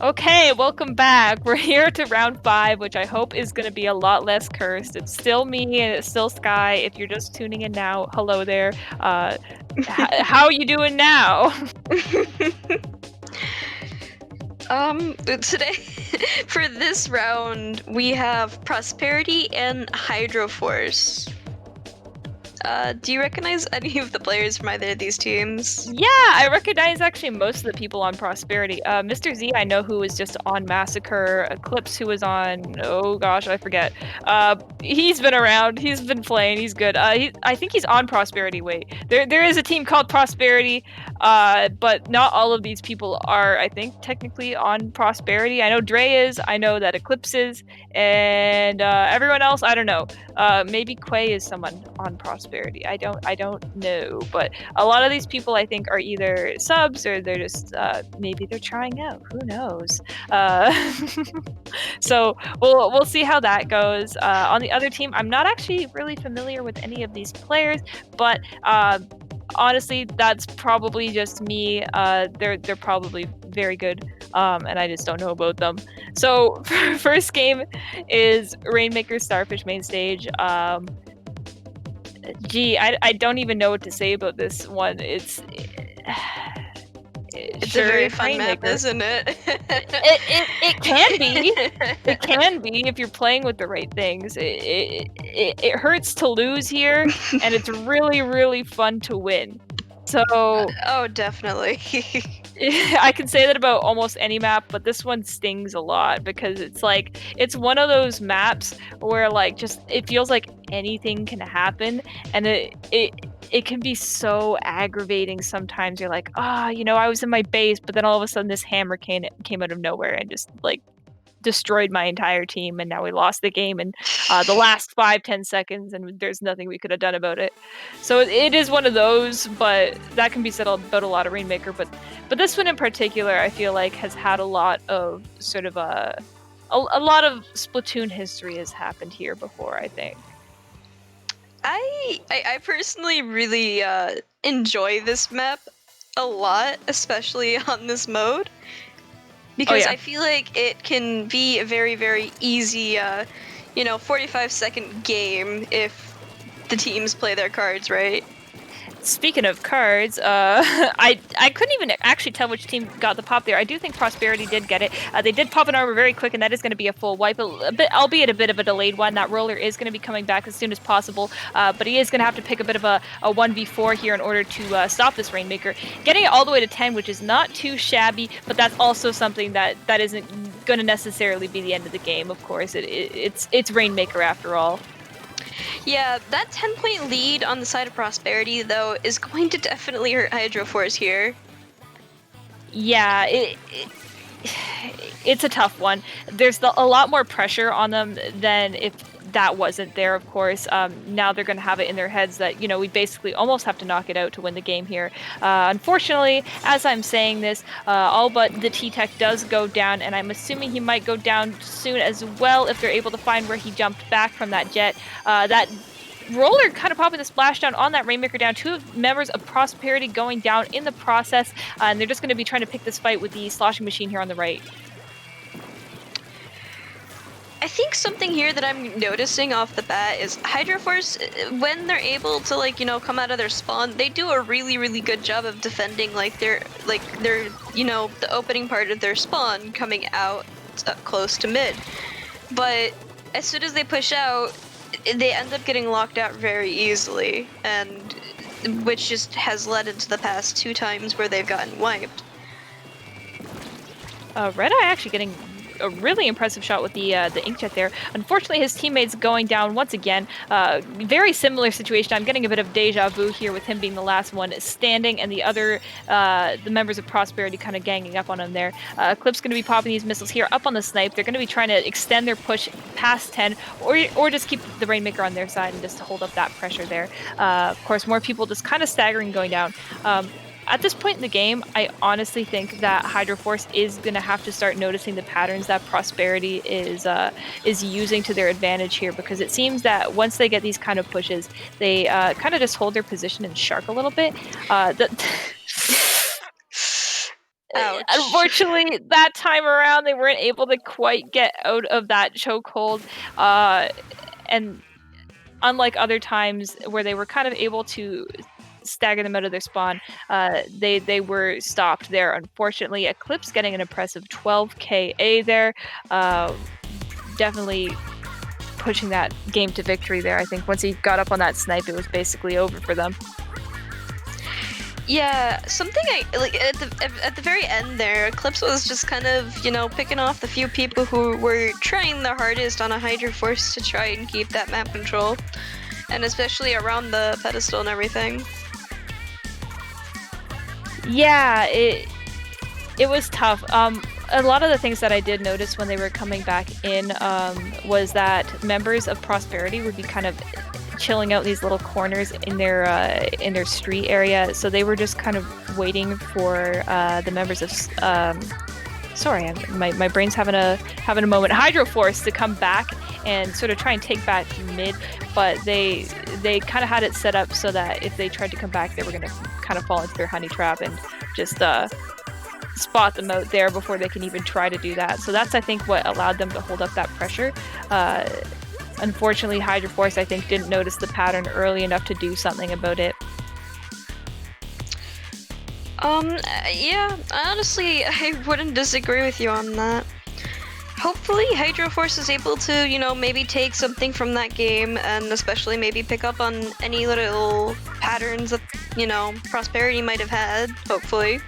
Okay, welcome back. We're here to round 5, which I hope is going to be a lot less cursed. It's still me and it's still Sky. If you're just tuning in now, hello there. How are you doing now? Today, for this round, we have Prosperity and Hydroforce. Do you recognize any of the players from either of these teams? Yeah, I recognize actually most of the people on Prosperity. Mr. Z, I know who was just on Massacre. Eclipse, who was on, oh gosh, I forget. He's been around. He's been playing. He's good. I think he's on Prosperity. Wait, there is a team called Prosperity, but not all of these people are, I think, technically on Prosperity. I know Dre is. I know that Eclipse is, and everyone else, I don't know. Maybe Quay is someone on Prosperity. I don't know, but a lot of these people I think are either subs or they're just maybe they're trying out. Who knows? So we'll see how that goes. On the other team, I'm not actually really familiar with any of these players, but honestly, that's probably just me. They're probably very good, and I just don't know about them. So first game is Rainmaker Starfish main stage. Gee, I don't even know what to say about this one. It's Sure, a very fun map, isn't it? it can be. It can be if you're playing with the right things. It hurts to lose here, and it's really, really fun to win. So oh, definitely. I can say that about almost any map, but this one stings a lot because it's one of those maps where just it feels like anything can happen, and it can be so aggravating sometimes. You're like, I was in my base, but then all of a sudden this hammer came out of nowhere and just destroyed my entire team, and now we lost the game in the last 5-10 seconds, and there's nothing we could have done about it. So it is one of those, but that can be said about a lot of Rainmaker. But this one in particular, I feel like has had a lot of sort of a lot of Splatoon history has happened here before, I think. I personally really enjoy this map a lot, especially on this mode. Because I feel like it can be a very, very easy, 45-second game if the teams play their cards right. Speaking of cards, I couldn't even actually tell which team got the pop there. I do think Prosperity did get it. They did pop an armor very quick, and that is going to be a full wipe, albeit a bit of a delayed one. That roller is going to be coming back as soon as possible, but he is going to have to pick a bit of a 1v4 here in order to stop this Rainmaker. Getting it all the way to 10, which is not too shabby, but that's also something that isn't going to necessarily be the end of the game, of course. It's Rainmaker after all. Yeah, that 10-point lead on the side of Prosperity, though, is going to definitely hurt Hydroforce here. Yeah, it's a tough one. There's a lot more pressure on them than if that wasn't there, of course. Now they're going to have it in their heads that, we basically almost have to knock it out to win the game here. Unfortunately, as I'm saying this, all but the T-Tech does go down, and I'm assuming he might go down soon as well if they're able to find where he jumped back from that jet. That roller kind of popping the splashdown on that Rainmaker down. 2 members of Prosperity going down in the process, and they're just going to be trying to pick this fight with the sloshing machine here on the right. I think something here that I'm noticing off the bat is Hydroforce, when they're able to come out of their spawn, they do a really, really good job of defending their the opening part of their spawn coming out up close to mid. But as soon as they push out, they end up getting locked out very easily, and which just has led into the past 2 times where they've gotten wiped. Red Eye actually getting a really impressive shot with the inkjet there. Unfortunately, his teammates going down once again. Very similar situation. I'm getting a bit of deja vu here with him being the last one standing, and the other the members of Prosperity kind of ganging up on him there. Clip's going to be popping these missiles here up on the snipe. They're going to be trying to extend their push past 10, or just keep the Rainmaker on their side and just hold up that pressure there. Of course, more people just kind of staggering going down. At this point in the game, I honestly think that Hydroforce is going to have to start noticing the patterns that Prosperity is using to their advantage here, because it seems that once they get these kind of pushes, they kind of just hold their position and shark a little bit. Ouch. Unfortunately, that time around, they weren't able to quite get out of that chokehold. And unlike other times where they were kind of able to stagger them out of their spawn, they were stopped there. Unfortunately, Eclipse getting an impressive 12 KA there. Definitely pushing that game to victory there. I think once he got up on that snipe, it was basically over for them. Yeah, something I like at the very end there, Eclipse was just kind of, picking off the few people who were trying their hardest on a Hydro Force to try and keep that map control, and especially around the pedestal and everything. Yeah, it was tough. A lot of the things that I did notice when they were coming back in was that members of Prosperity would be kind of chilling out in these little corners in their street area. So they were just kind of waiting for the members of sorry, my brain's having a moment. Hydro Force to come back and sort of try and take back mid, but they kind of had it set up so that if they tried to come back, they were going to kind of fall into their honey trap and just spot them out there before they can even try to do that. So that's, I think, what allowed them to hold up that pressure. Unfortunately, Hydro Force, I think, didn't notice the pattern early enough to do something about it. Yeah, honestly, I wouldn't disagree with you on that. Hopefully, Hydro Force is able to, maybe take something from that game, and especially maybe pick up on any little patterns that, Prosperity might have had, hopefully,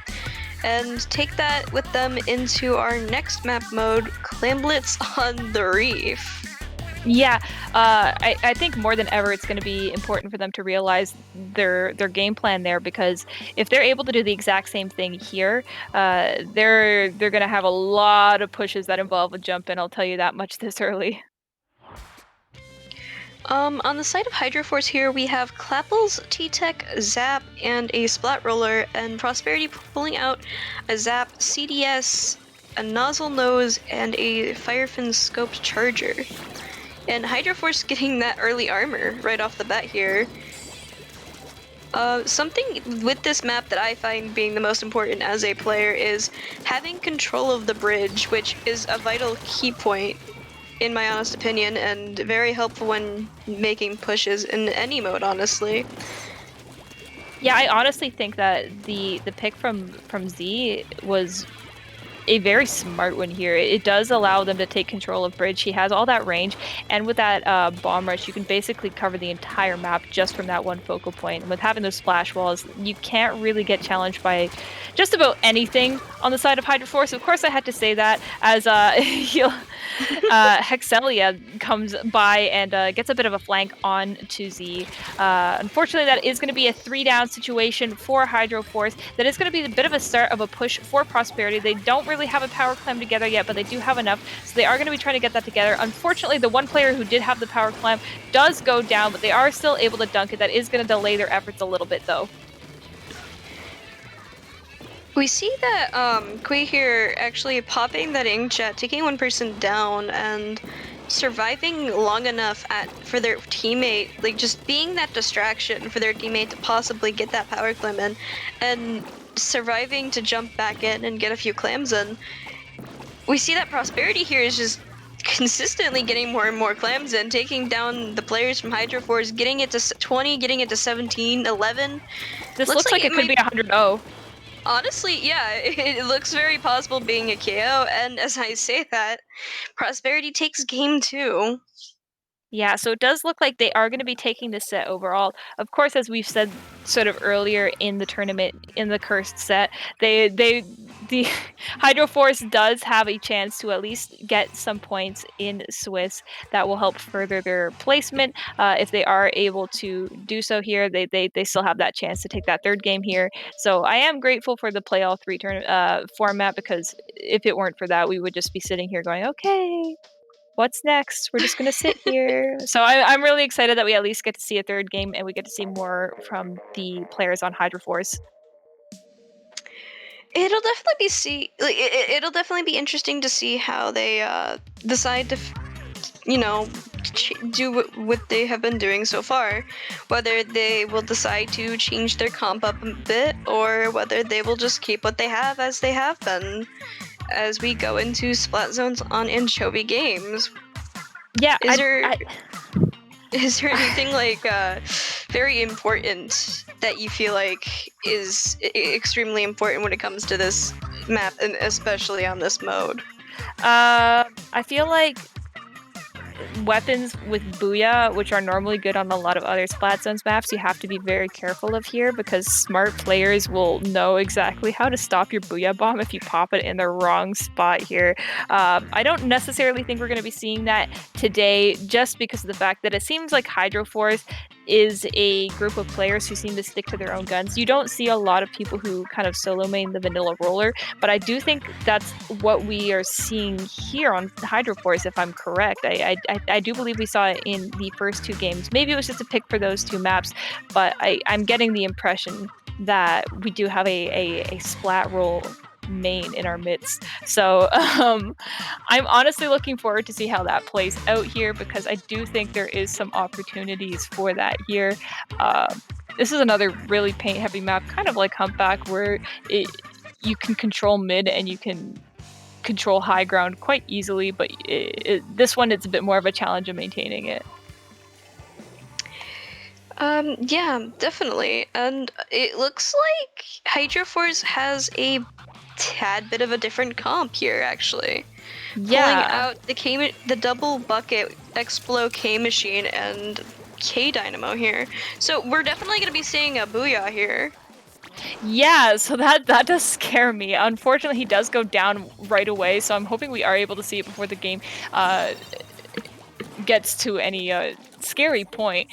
and take that with them into our next map mode, Clamblitz on the Reef. Yeah, I think more than ever it's going to be important for them to realize their game plan there, because if they're able to do the exact same thing here, they're going to have a lot of pushes that involve a jump in. I'll tell you that much this early. On the side of Hydro Force here, we have Clapples, T-Tech, Zap, and a Splat Roller, and Prosperity pulling out a Zap, CDS, a Nozzle Nose, and a Firefin Scoped Charger. And Hydro Force getting that early armor right off the bat here. Something with this map that I find being the most important as a player is having control of the bridge, which is a vital key point, in my honest opinion, and very helpful when making pushes in any mode, honestly. Yeah, I honestly think that the pick from Z was a very smart one here. It does allow them to take control of bridge. He has all that range, and with that bomb rush, you can basically cover the entire map just from that one focal point. And with having those splash walls, you can't really get challenged by just about anything on the side of Hydro Force. Of course, I had to say that as Hexelia comes by and gets a bit of a flank on to Z. Unfortunately, that is going to be a 3-down situation for Hydro Force. That is going to be a bit of a start of a push for Prosperity. They don't really have a power climb together yet, but they do have enough, so they are going to be trying to get that together. Unfortunately, the one player who did have the power climb does go down, but they are still able to dunk it. That is going to delay their efforts a little bit, though. We see that Kui here actually popping that inkjet, taking one person down, and surviving long enough for their teammate, like just being that distraction for their teammate to possibly get that power climb in, and surviving to jump back in and get a few clams in. We see that Prosperity here is just consistently getting more and more clams in, taking down the players from Hydro Force, getting it to 20, getting it to 17, 11. This looks like it could be 100-0. Honestly, yeah, it looks very possible being a KO, and as I say that, Prosperity takes game 2. Yeah, so it does look like they are going to be taking this set overall. Of course, as we've said sort of earlier in the tournament, in the cursed set, the Hydro Force does have a chance to at least get some points in Swiss that will help further their placement. If they are able to do so here, they still have that chance to take that third game here. So I am grateful for the play all 3 format, because if it weren't for that, we would just be sitting here going, okay, what's next? We're just going to sit here. So I'm really excited that we at least get to see a third game, and we get to see more from the players on Hydro Force. It'll definitely be interesting to see how they decide to, do what they have been doing so far, whether they will decide to change their comp up a bit or whether they will just keep what they have as they have been as we go into Splat Zones on Anchovy Games. Yeah, Is there anything like very important that you feel like is extremely important when it comes to this map, and especially on this mode? I feel like weapons with Booyah, which are normally good on a lot of other Splat Zones maps, you have to be very careful of here because smart players will know exactly how to stop your Booyah bomb if you pop it in the wrong spot here. I don't necessarily think we're going to be seeing that today just because of the fact that it seems like Hydroforce is a group of players who seem to stick to their own guns. You don't see a lot of people who kind of solo main the vanilla roller, but I do think that's what we are seeing here on Hydroforce, if I'm correct. I do believe we saw it in the first 2 games. Maybe it was just a pick for those 2 maps, but I'm getting the impression that we do have a splat roll main in our midst. So I'm honestly looking forward to see how that plays out here because I do think there is some opportunities for that here. This is another really paint heavy map, kind of like Humpback, where you can control mid and you can control high ground quite easily, but this one it's a bit more of a challenge of maintaining it. Yeah, definitely. And it looks like Hydroforce has a tad bit of a different comp here, actually. Yeah. Pulling out the double bucket Explo K machine and K Dynamo here. So we're definitely going to be seeing a Booyah here. Yeah, so that does scare me. Unfortunately, he does go down right away, so I'm hoping we are able to see it before the game gets to any scary point.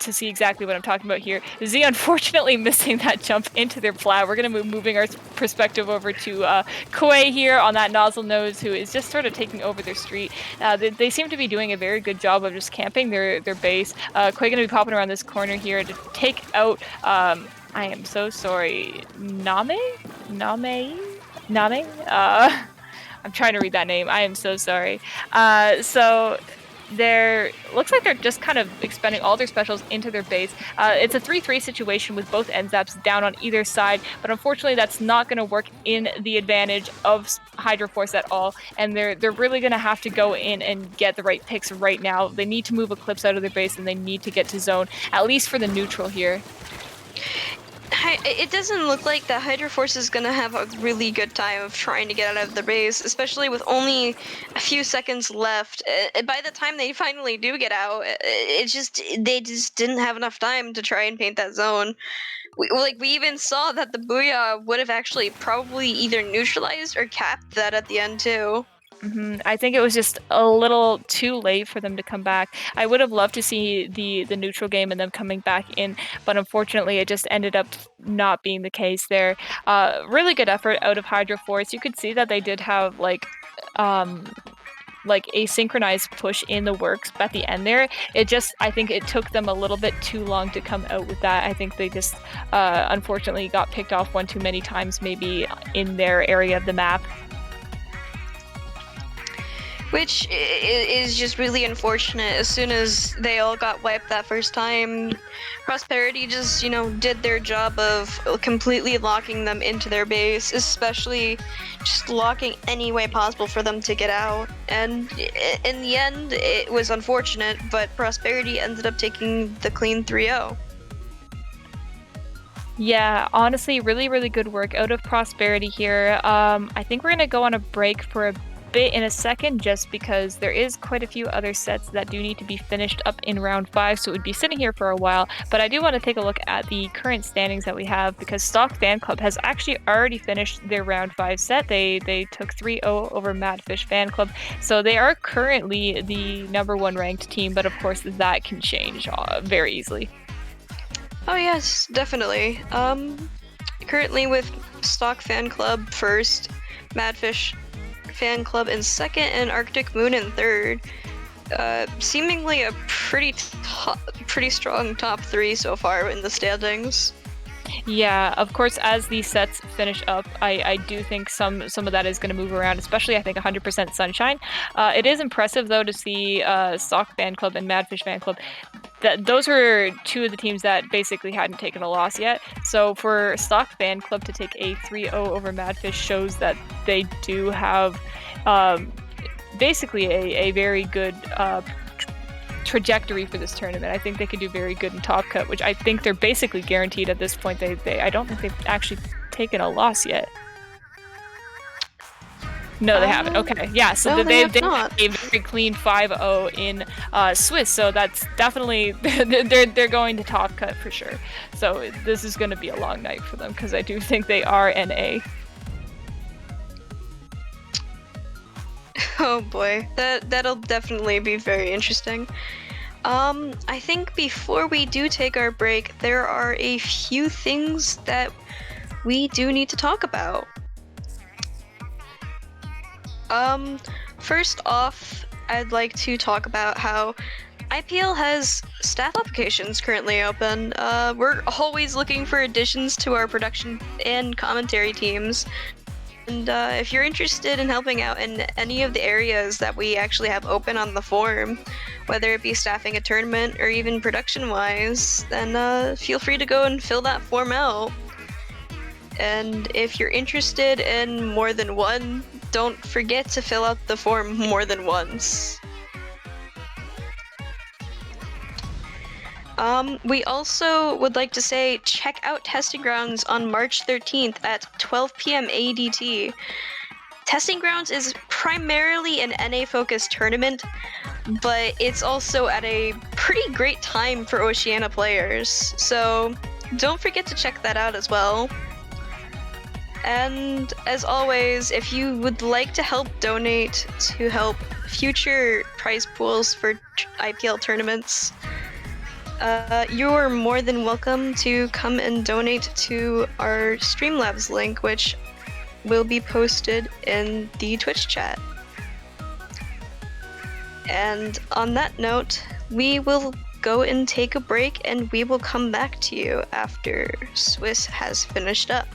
To see exactly what I'm talking about here. Z unfortunately missing that jump into their plat. We're going to be moving our perspective over to Koi here on that nozzle nose, who is just sort of taking over their street. They seem to be doing a very good job of just camping their base. Koi going to be popping around this corner here to take out, I am so sorry, Name? I'm trying to read that name. I am so sorry. So looks like they're just kind of expending all their specials into their base. It's a 3-3 situation with both N-Zaps down on either side, but unfortunately that's not going to work in the advantage of Hydroforce at all, and they're really going to have to go in and get the right picks right now. They need to move Eclipse out of their base, and they need to get to zone, at least for the neutral here. It doesn't look like the Hydroforce is gonna have a really good time of trying to get out of the base, especially with only a few seconds left. By the time they finally do get out, they just didn't have enough time to try and paint that zone. We even saw that the Booyah would have actually probably either neutralized or capped that at the end too. I think it was just a little too late for them to come back. I would have loved to see the neutral game and them coming back in, but unfortunately it just ended up not being the case there. Really good effort out of Hydroforce. You could see that they did have like a synchronized push in the works at the end there. I think it took them a little bit too long to come out with that. I think they just unfortunately got picked off one too many times maybe in their area of the map. Which is just really unfortunate. As soon as they all got wiped that first time, Prosperity just, did their job of completely locking them into their base, especially just locking any way possible for them to get out. And in the end, it was unfortunate, but Prosperity ended up taking the clean 3-0. Yeah, honestly, really, really good work out of Prosperity here. I think we're going to go on a break for a bit in a second just because there is quite a few other sets that do need to be finished up in round 5, so it would be sitting here for a while. But I do want to take a look at the current standings that we have because Stalk Fan Club has actually already finished their round 5 set. They took 3-0 over Madfish Fan Club, so they are currently the number 1 ranked team, but of course that can change very easily. Oh yes, definitely. Currently with Stalk Fan Club first, Madfish Fan Club in second, and Arctic Moon in third. Seemingly a pretty strong top 3 so far in the standings. Yeah, of course, as these sets finish up, I do think some of that is going to move around, especially I think 100% Sunshine. It is impressive, though, to see Stalk Fan Club and Madfish Fan Club. Those were two of the teams that basically hadn't taken a loss yet. So for Stalk Fan Club to take a 3-0 over Madfish shows that they do have basically a very good trajectory for this tournament. I think they could do very good in Top Cut, which I think they're basically guaranteed at this point. I don't think they've actually taken a loss yet. No, they haven't. Okay, yeah. So no, they they've not. a very clean 5-0 in Swiss. So that's definitely they're going to Top Cut for sure. So this is going to be a long night for them because I do think they are NA. Oh boy, that'll definitely be very interesting. I think before we do take our break, there are a few things that we do need to talk about. First off, I'd like to talk about how IPL has staff applications currently open. We're always looking for additions to our production and commentary teams. And if you're interested in helping out in any of the areas that we actually have open on the forum, whether it be staffing a tournament or even production-wise, then feel free to go and fill that form out. And if you're interested in more than one, don't forget to fill out the form more than once. We also would like to say check out Testing Grounds on March 13th at 12 p.m. ADT. Testing Grounds is primarily an NA-focused tournament, but it's also at a pretty great time for Oceania players, so don't forget to check that out as well. And as always, if you would like to help donate to help future prize pools for IPL tournaments, you're more than welcome to come and donate to our Streamlabs link, which will be posted in the Twitch chat. And on that note, we will go and take a break, and we will come back to you after Swiss has finished up.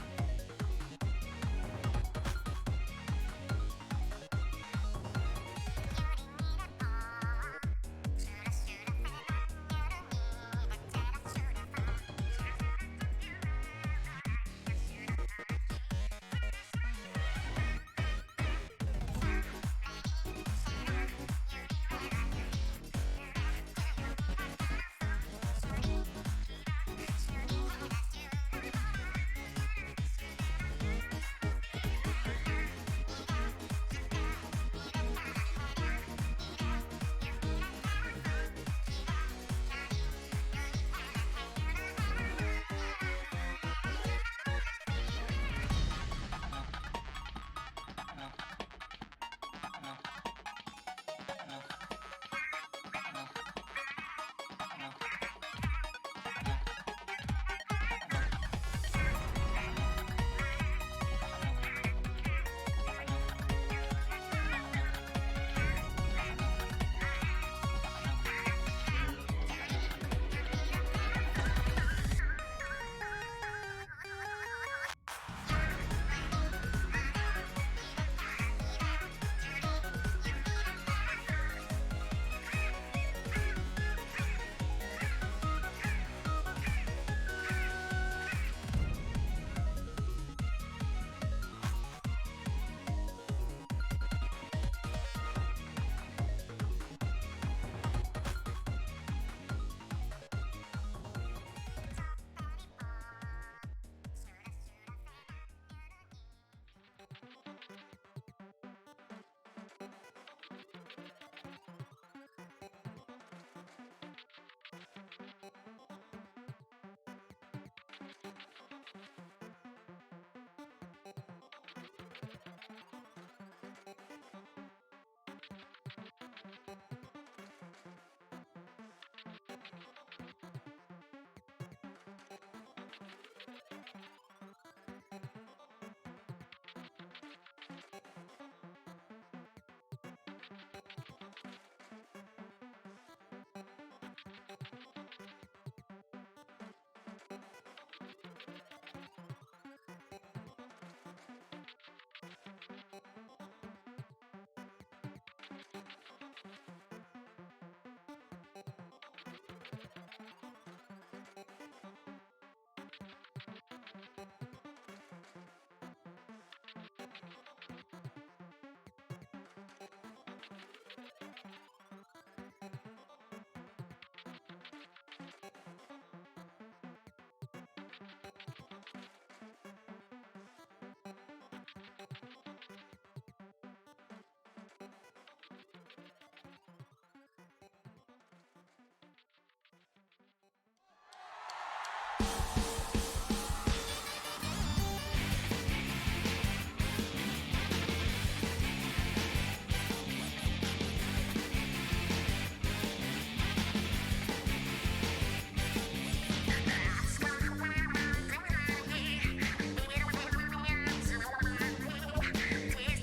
This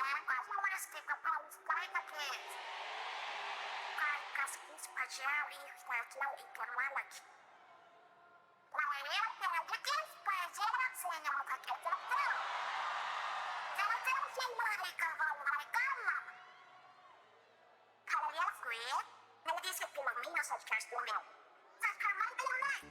quase não estica para os daqueles. Casquinhos espacial e não intermalak. Não é eu, pela de quem espacial, se não vai ter controle. Já não tem um filho de cavalo, vai calma. Kalau lihat gue, nanti si filmnya podcast dulu. Sekarang belum.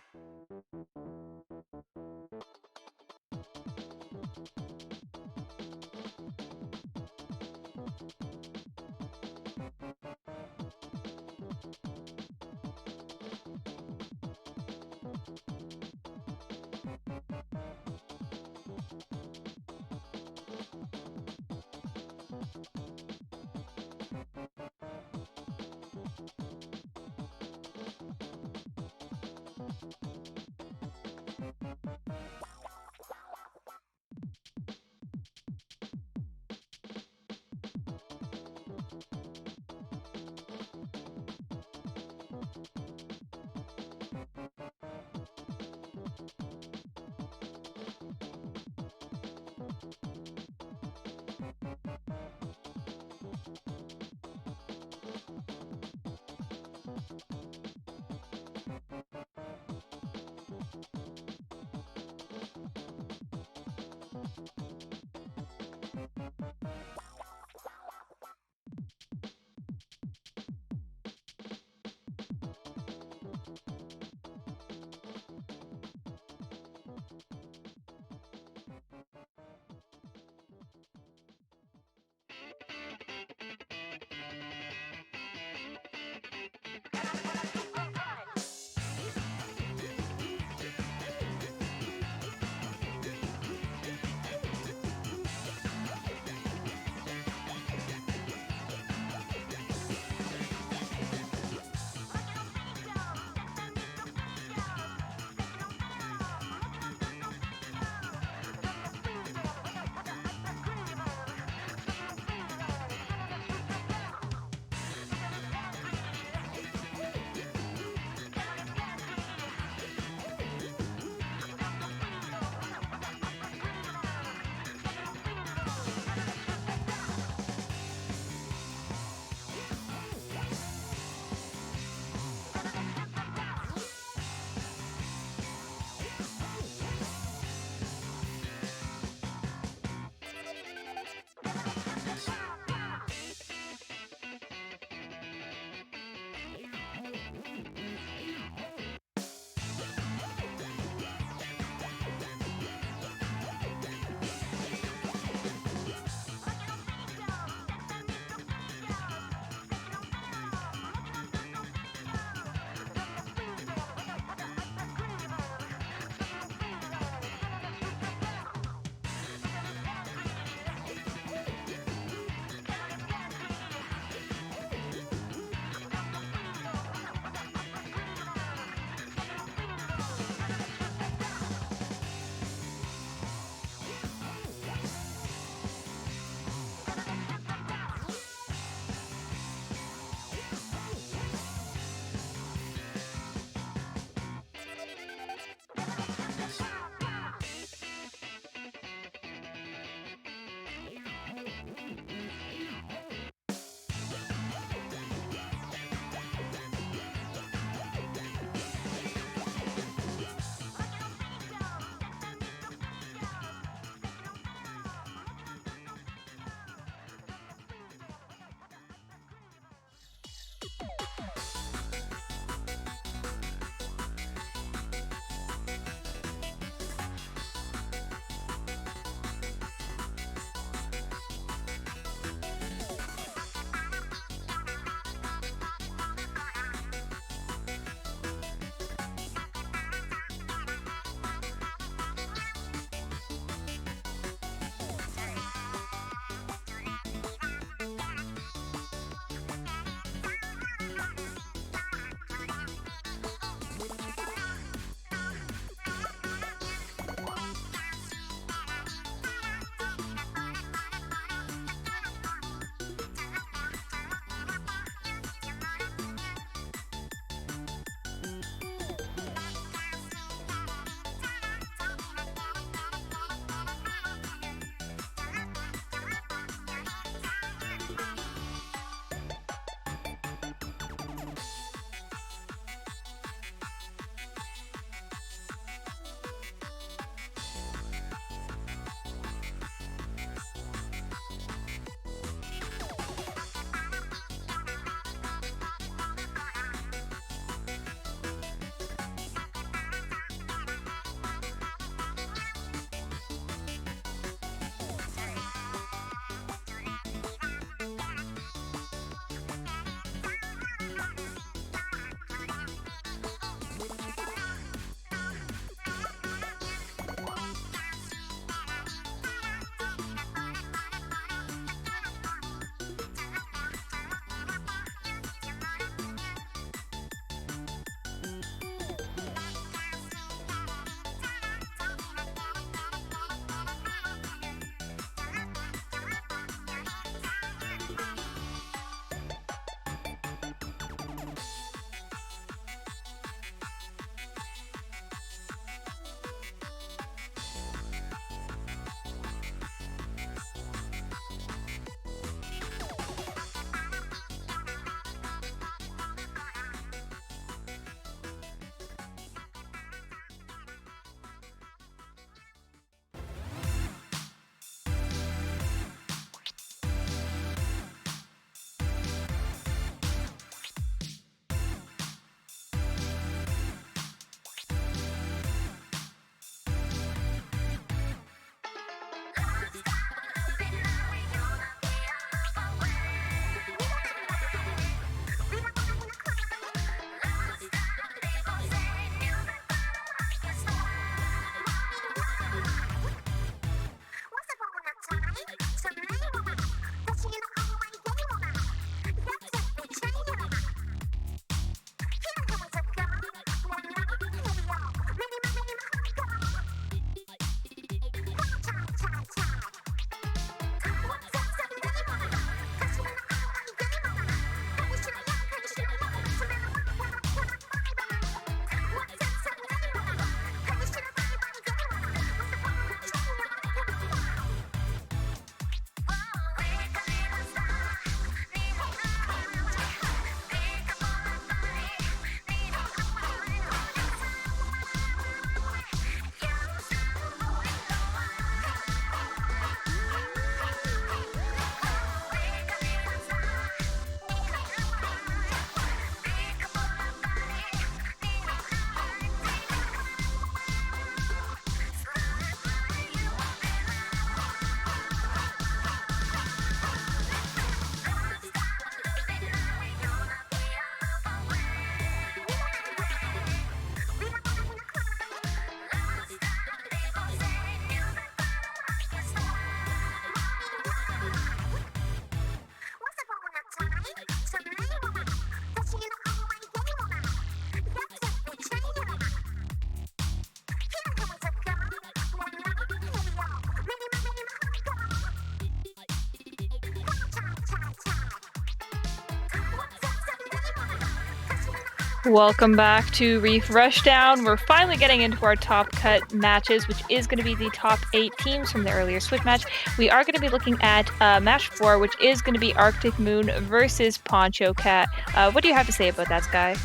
Welcome back to Reef Rushdown. We're finally getting into our top cut matches, which is going to be the top 8 teams from the earlier Switch match. We are going to be looking at match 4, which is going to be Arctic Moon versus Poncho Cat. What do you have to say about that, Sky?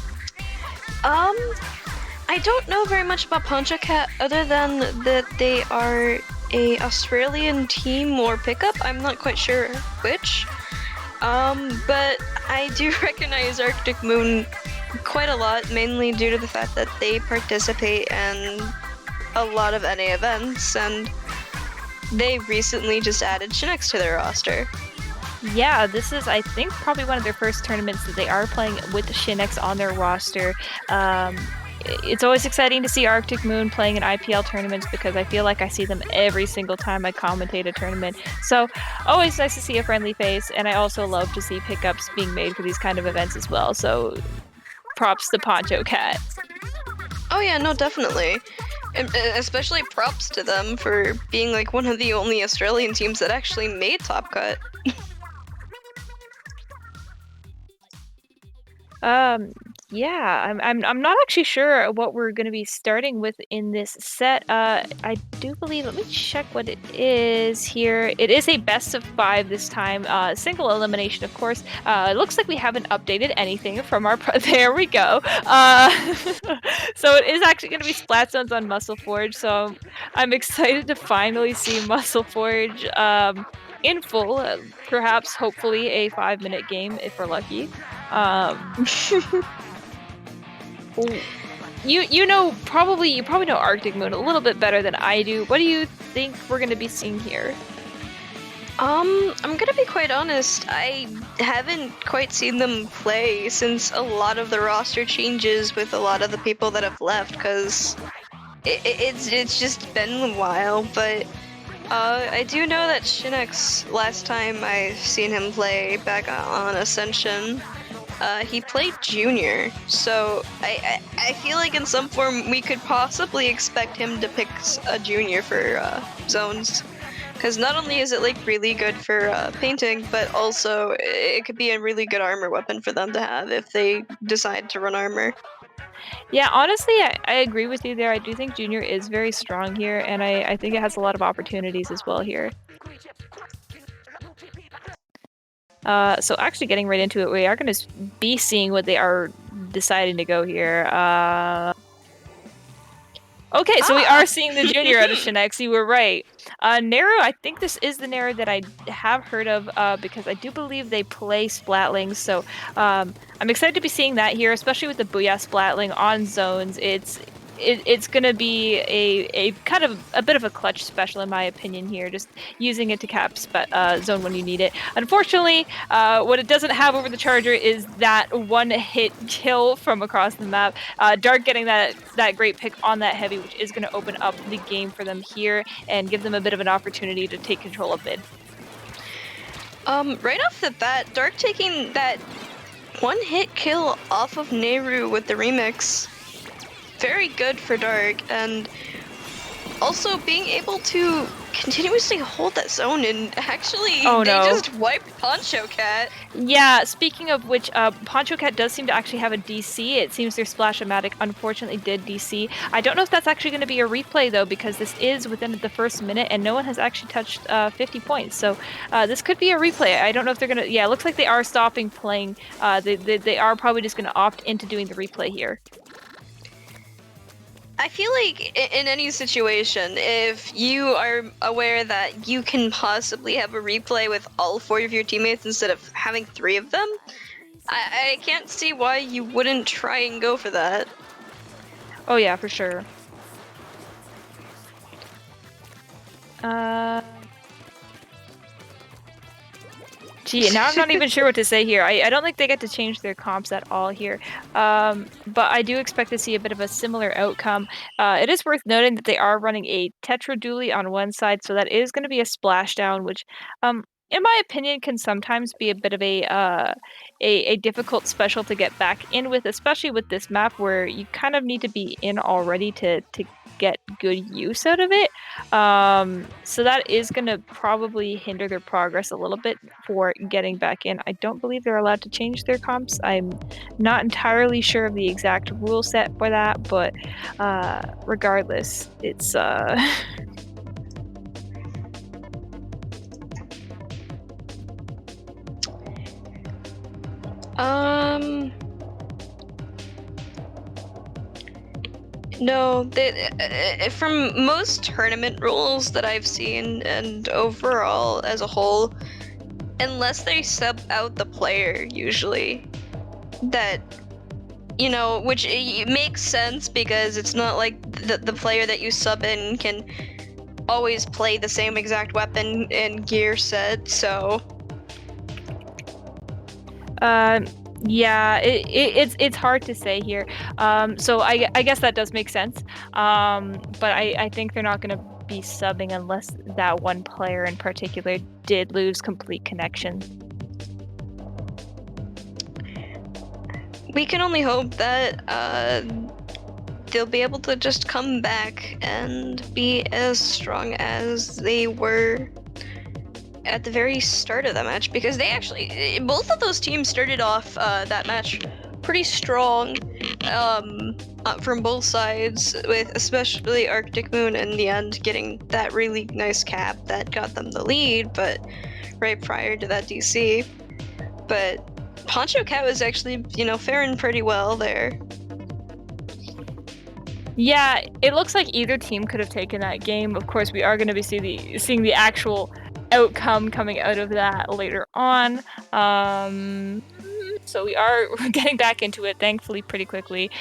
I don't know very much about Poncho Cat other than that they are a Australian team or pickup. I'm not quite sure which. But I do recognize Arctic Moon quite a lot, mainly due to the fact that they participate in a lot of NA events, and they recently just added Shinx to their roster. Yeah, this is, I think, probably one of their first tournaments that they are playing with Shinx on their roster. It's always exciting to see Arctic Moon playing in IPL tournaments because I feel like I see them every single time I commentate a tournament. So always nice to see a friendly face, and I also love to see pickups being made for these kind of events as well. So props to Poncho Cat. Oh yeah, no, definitely. Especially props to them for being like one of the only Australian teams that actually made Top Cut. Yeah, I'm not actually sure what we're going to be starting with in this set. I do believe, let me check what it is here. It is a best of 5 this time, single elimination, of course. It looks like we haven't updated anything from our, there we go. So it is actually going to be Splat Zones on Muscle Forge, so I'm excited to finally see Muscle Forge in full, perhaps, hopefully, a 5-minute game if we're lucky. You probably know Arctic Moon a little bit better than I do. What do you think we're going to be seeing here? I'm gonna be quite honest, I haven't quite seen them play since a lot of the roster changes with a lot of the people that have left, because it's just been a while, but I do know that Shinx, last time I seen him play back on Ascension, he played Junior, so I feel like in some form we could possibly expect him to pick a Junior for zones. Because not only is it like really good for painting, but also it could be a really good armor weapon for them to have if they decide to run armor. Yeah, honestly, I agree with you there. I do think Junior is very strong here, and I think it has a lot of opportunities as well here. So actually getting right into it, we are going to be seeing what they are deciding to go here. Okay, so we are seeing the Junior out of Shinx. You were right. Nero, I think this is the Nero that I have heard of because I do believe they play Splatlings. So I'm excited to be seeing that here, especially with the Booyah Splatling on zones. It's going to be a kind of a bit of a clutch special in my opinion here, just using it to cap zone when you need it. Unfortunately, what it doesn't have over the Charger is that one-hit kill from across the map. Dark getting that great pick on that heavy, which is going to open up the game for them here and give them a bit of an opportunity to take control of mid. Right off the bat, Dark taking that one-hit kill off of Nehru with the remix. Very good for Dark, and also being able to continuously hold that zone and actually just wiped Poncho Cat. Yeah, speaking of which, Poncho Cat does seem to actually have a DC. It seems their Splash-O-Matic unfortunately did DC. I don't know if that's actually going to be a replay though, because this is within the first minute and no one has actually touched 50 points. So this could be a replay. I don't know if they're going to... Yeah, it looks like they are stopping playing. They are probably just going to opt into doing the replay here. I feel like in any situation, if you are aware that you can possibly have a replay with all 4 of your teammates instead of having 3 of them, I can't see why you wouldn't try and go for that. Oh yeah, for sure. Gee, now I'm not even sure what to say here. I don't think they get to change their comps at all here. But I do expect to see a bit of a similar outcome. It is worth noting that they are running a Tetra Dually on one side, so that is going to be a splashdown, which, in my opinion, can sometimes be a bit of a difficult special to get back in with, especially with this map where you kind of need to be in already to get good use out of it. So that is going to probably hinder their progress a little bit for getting back in. I don't believe they're allowed to change their comps. I'm not entirely sure of the exact rule set for that, but regardless, it's No, from most tournament rules that I've seen, and overall as a whole, unless they sub out the player, usually, that, you know, which it makes sense because it's not like the player that you sub in can always play the same exact weapon and gear set, so... Yeah, it's hard to say here. So I guess that does make sense. But I think they're not going to be subbing unless that one player in particular did lose complete connection. We can only hope that they'll be able to just come back and be as strong as they were at the very start of the match, because they actually, both of those teams started off that match pretty strong from both sides, with especially Arctic Moon in the end getting that really nice cap that got them the lead, but right prior to that DC. But Poncho Cat was actually, you know, faring pretty well there. Yeah, it looks like either team could have taken that game. Of course, we are going to be seeing the actual outcome coming out of that later on. So we are getting back into it, thankfully, pretty quickly.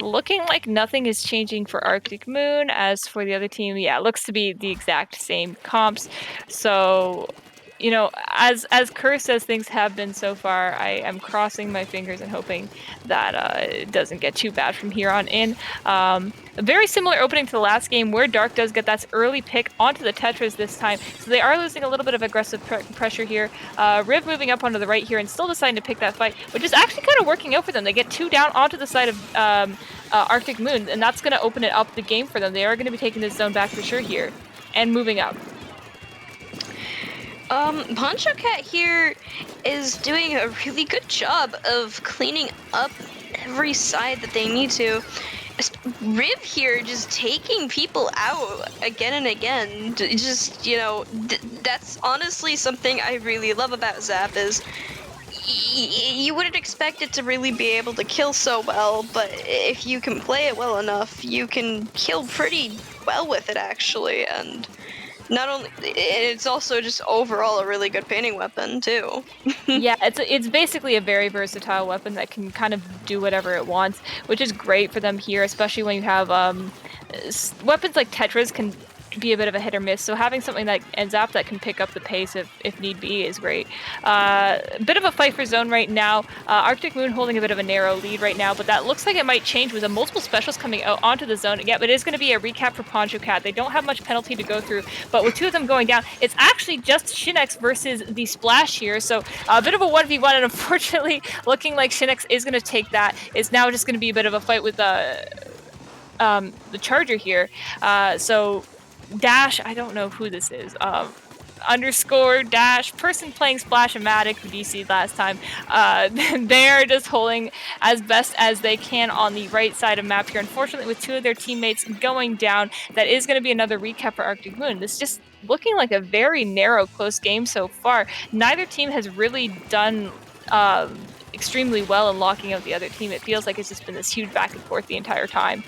Looking like nothing is changing for Arctic Moon. As for the other team, yeah, it looks to be the exact same comps. So, you know, as cursed as things have been so far, I am crossing my fingers and hoping that it doesn't get too bad from here on in. A very similar opening to the last game, where Dark does get that early pick onto the Tetras this time, so they are losing a little bit of aggressive pressure here. Riv moving up onto the right here and still deciding to pick that fight, which is actually kind of working out for them. They get 2 down onto the side of Arctic Moon, and that's going to open it up the game for them. They are going to be taking this zone back for sure here, and moving up. Poncho Cat here is doing a really good job of cleaning up every side that they need to. Riv here just taking people out again and again. Just, you know, that's honestly something I really love about Zap is you wouldn't expect it to really be able to kill so well, but if you can play it well enough, you can kill pretty well with it actually, and not only, it's also just overall a really good painting weapon too. Yeah, it's basically a very versatile weapon that can kind of do whatever it wants, which is great for them here, especially when you have weapons like Tetras can be a bit of a hit or miss, so having something that ends up that can pick up the pace if need be is great. Bit of a fight for zone right now. Arctic Moon holding a bit of a narrow lead right now, but that looks like it might change with the multiple specials coming out onto the zone. Yeah, but it is going to be a recap for Poncho Cat. They don't have much penalty to go through, but with 2 of them going down, it's actually just Shinex versus the Splash here, so a bit of a 1v1, and unfortunately looking like Shinex is going to take that. It's now just going to be a bit of a fight with the Charger here. So Dash, I don't know who this is. Underscore Dash, person playing Splash-O-Matic, who DC'd last time. They're just holding as best as they can on the right side of map here. Unfortunately, with 2 of their teammates going down, that is going to be another recap for Arctic Moon. This just looking like a very narrow, close game so far. Neither team has really done extremely well in locking out the other team. It feels like it's just been this huge back and forth the entire time.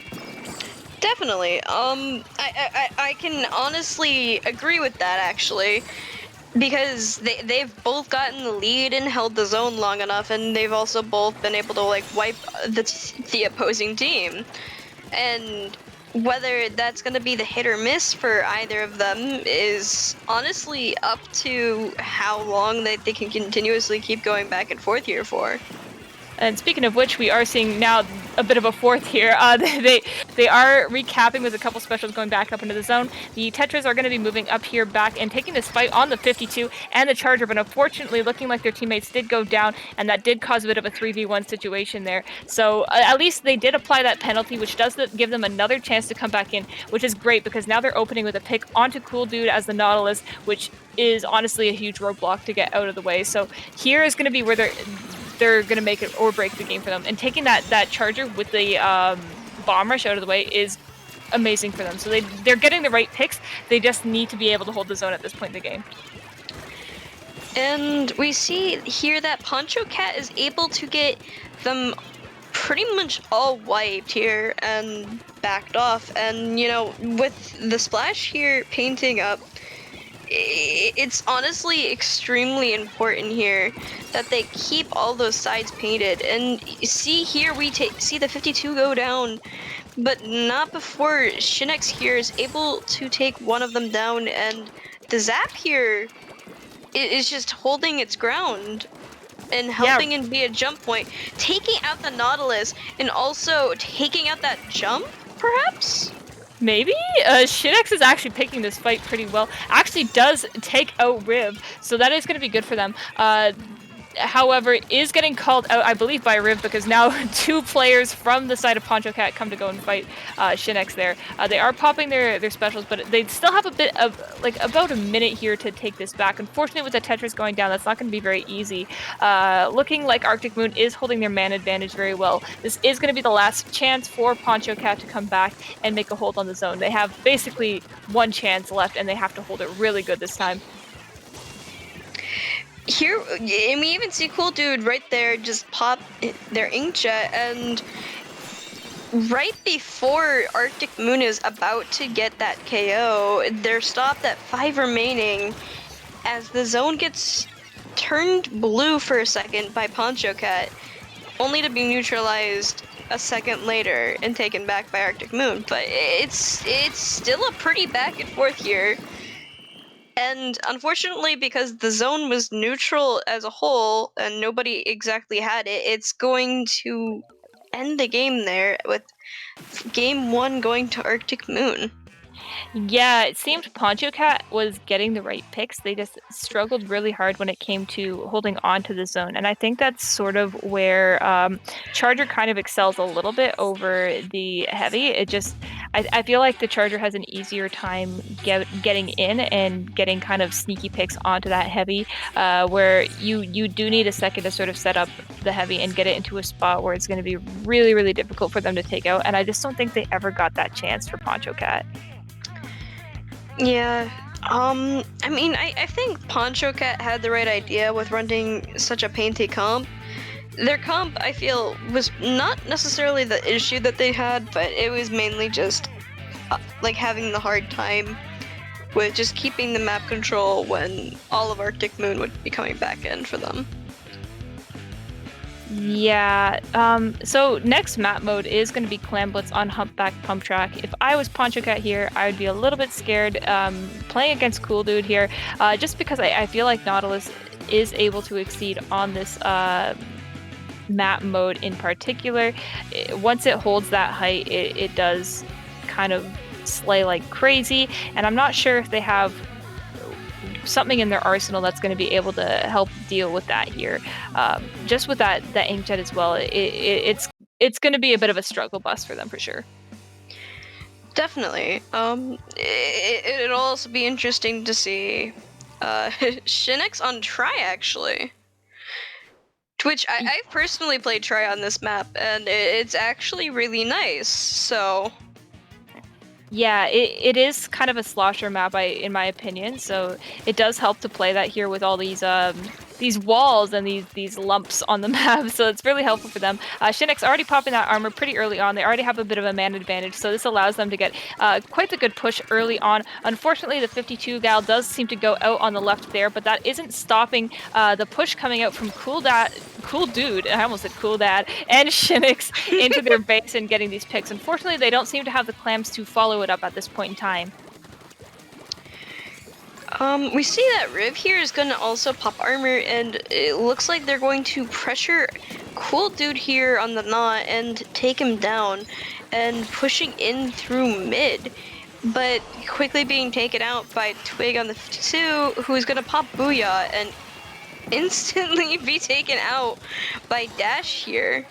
Definitely. I can honestly agree with that actually, because they've both gotten the lead and held the zone long enough, and they've also both been able to like wipe the opposing team. And whether that's going to be the hit or miss for either of them is honestly up to how long they can continuously keep going back and forth here for. And speaking of which, we are seeing now a bit of a fourth here. They are recapping with a couple specials going back up into the zone. The Tetras are going to be moving up here back and taking this fight on the 52 and the Charger, but unfortunately looking like their teammates did go down, and that did cause a bit of a 3v1 situation there. So at least they did apply that penalty, which does give them another chance to come back in, which is great because now they're opening with a pick onto Cool Dude as the Nautilus, which is honestly a huge roadblock to get out of the way. So here is going to be where they're going to make it or break the game for them. And taking that Charger with the Bomb Rush out of the way is amazing for them. So they're getting the right picks. They just need to be able to hold the zone at this point in the game. And we see here that Poncho Cat is able to get them pretty much all wiped here and backed off. And, you know, with the splash here painting up, it's honestly extremely important here that they keep all those sides painted. And see here, we see the 52 go down, but not before Shinex here is able to take one of them down, and the Zap here is just holding its ground and helping and be a jump point, taking out the Nautilus and also taking out that jump, perhaps? Maybe? Shinex is actually picking this fight pretty well. Actually does take out Riv, so that is going to be good for them. However, is getting called out, I believe, by Riv, because now 2 players from the side of Poncho Cat come to go and fight Shinex there. They are popping their specials, but they still have a bit of, like, about a minute here to take this back. Unfortunately, with the Tetris going down, that's not going to be very easy. Looking like Arctic Moon is holding their man advantage very well. This is going to be the last chance for Poncho Cat to come back and make a hold on the zone. They have basically one chance left, and they have to hold it really good this time. Here, and we even see Cool Dude right there just pop their inkjet, and right before Arctic Moon is about to get that KO, they're stopped at 5 remaining as the zone gets turned blue for a second by Poncho Cat, only to be neutralized a second later and taken back by Arctic Moon. But it's still a pretty back and forth here. And unfortunately, because the zone was neutral as a whole and nobody exactly had it, it's going to end the game there with game 1 going to Arctic Moon. Yeah, it seemed Poncho Cat was getting the right picks. They just struggled really hard when it came to holding on to the zone. And I think that's sort of where Charger kind of excels a little bit over the Heavy. It just, I feel like the Charger has an easier time getting in and getting kind of sneaky picks onto that Heavy, where you do need a second to sort of set up the Heavy and get it into a spot where it's going to be really, really difficult for them to take out. And I just don't think they ever got that chance for Poncho Cat. Yeah, I mean, I think Poncho Cat had the right idea with running such a painty comp. Their comp, I feel, was not necessarily the issue that they had, but it was mainly just, like, having the hard time with just keeping the map control when all of Arctic Moon would be coming back in for them. Yeah, so next map mode is going to be Clam Blitz on Humpback Pump Track. If I was Poncho Cat here, I would be a little bit scared playing against Cool Dude here, just because I feel like Nautilus is able to exceed on this map mode in particular. Once it holds that height, it does kind of slay like crazy, and I'm not sure if they have something in their arsenal that's going to be able to help deal with that here. Just with that inkjet as well, it's going to be a bit of a struggle bus for them for sure. Definitely. It'll also be interesting to see Shinex on Try, actually. Which I've personally played Try on this map, and it's actually really nice, so... Yeah, it is kind of a slosher map, in my opinion. So it does help to play that here with all these walls and these lumps on the map. So it's really helpful for them. Shinex already popping that armor pretty early on. They already have a bit of a man advantage, so this allows them to get quite a good push early on. Unfortunately, the 52 gal does seem to go out on the left there, but that isn't stopping the push coming out from Cool Dude, I almost said Cool Dad, and Shinex into their base and getting these picks. Unfortunately, they don't seem to have the clams to follow it up at this point in time. We see that Riv here is going to also pop armor, and it looks like they're going to pressure Cool Dude here on the knot and take him down and pushing in through mid, but quickly being taken out by Twig on the 2, who's gonna pop Booyah and instantly be taken out by Dash here.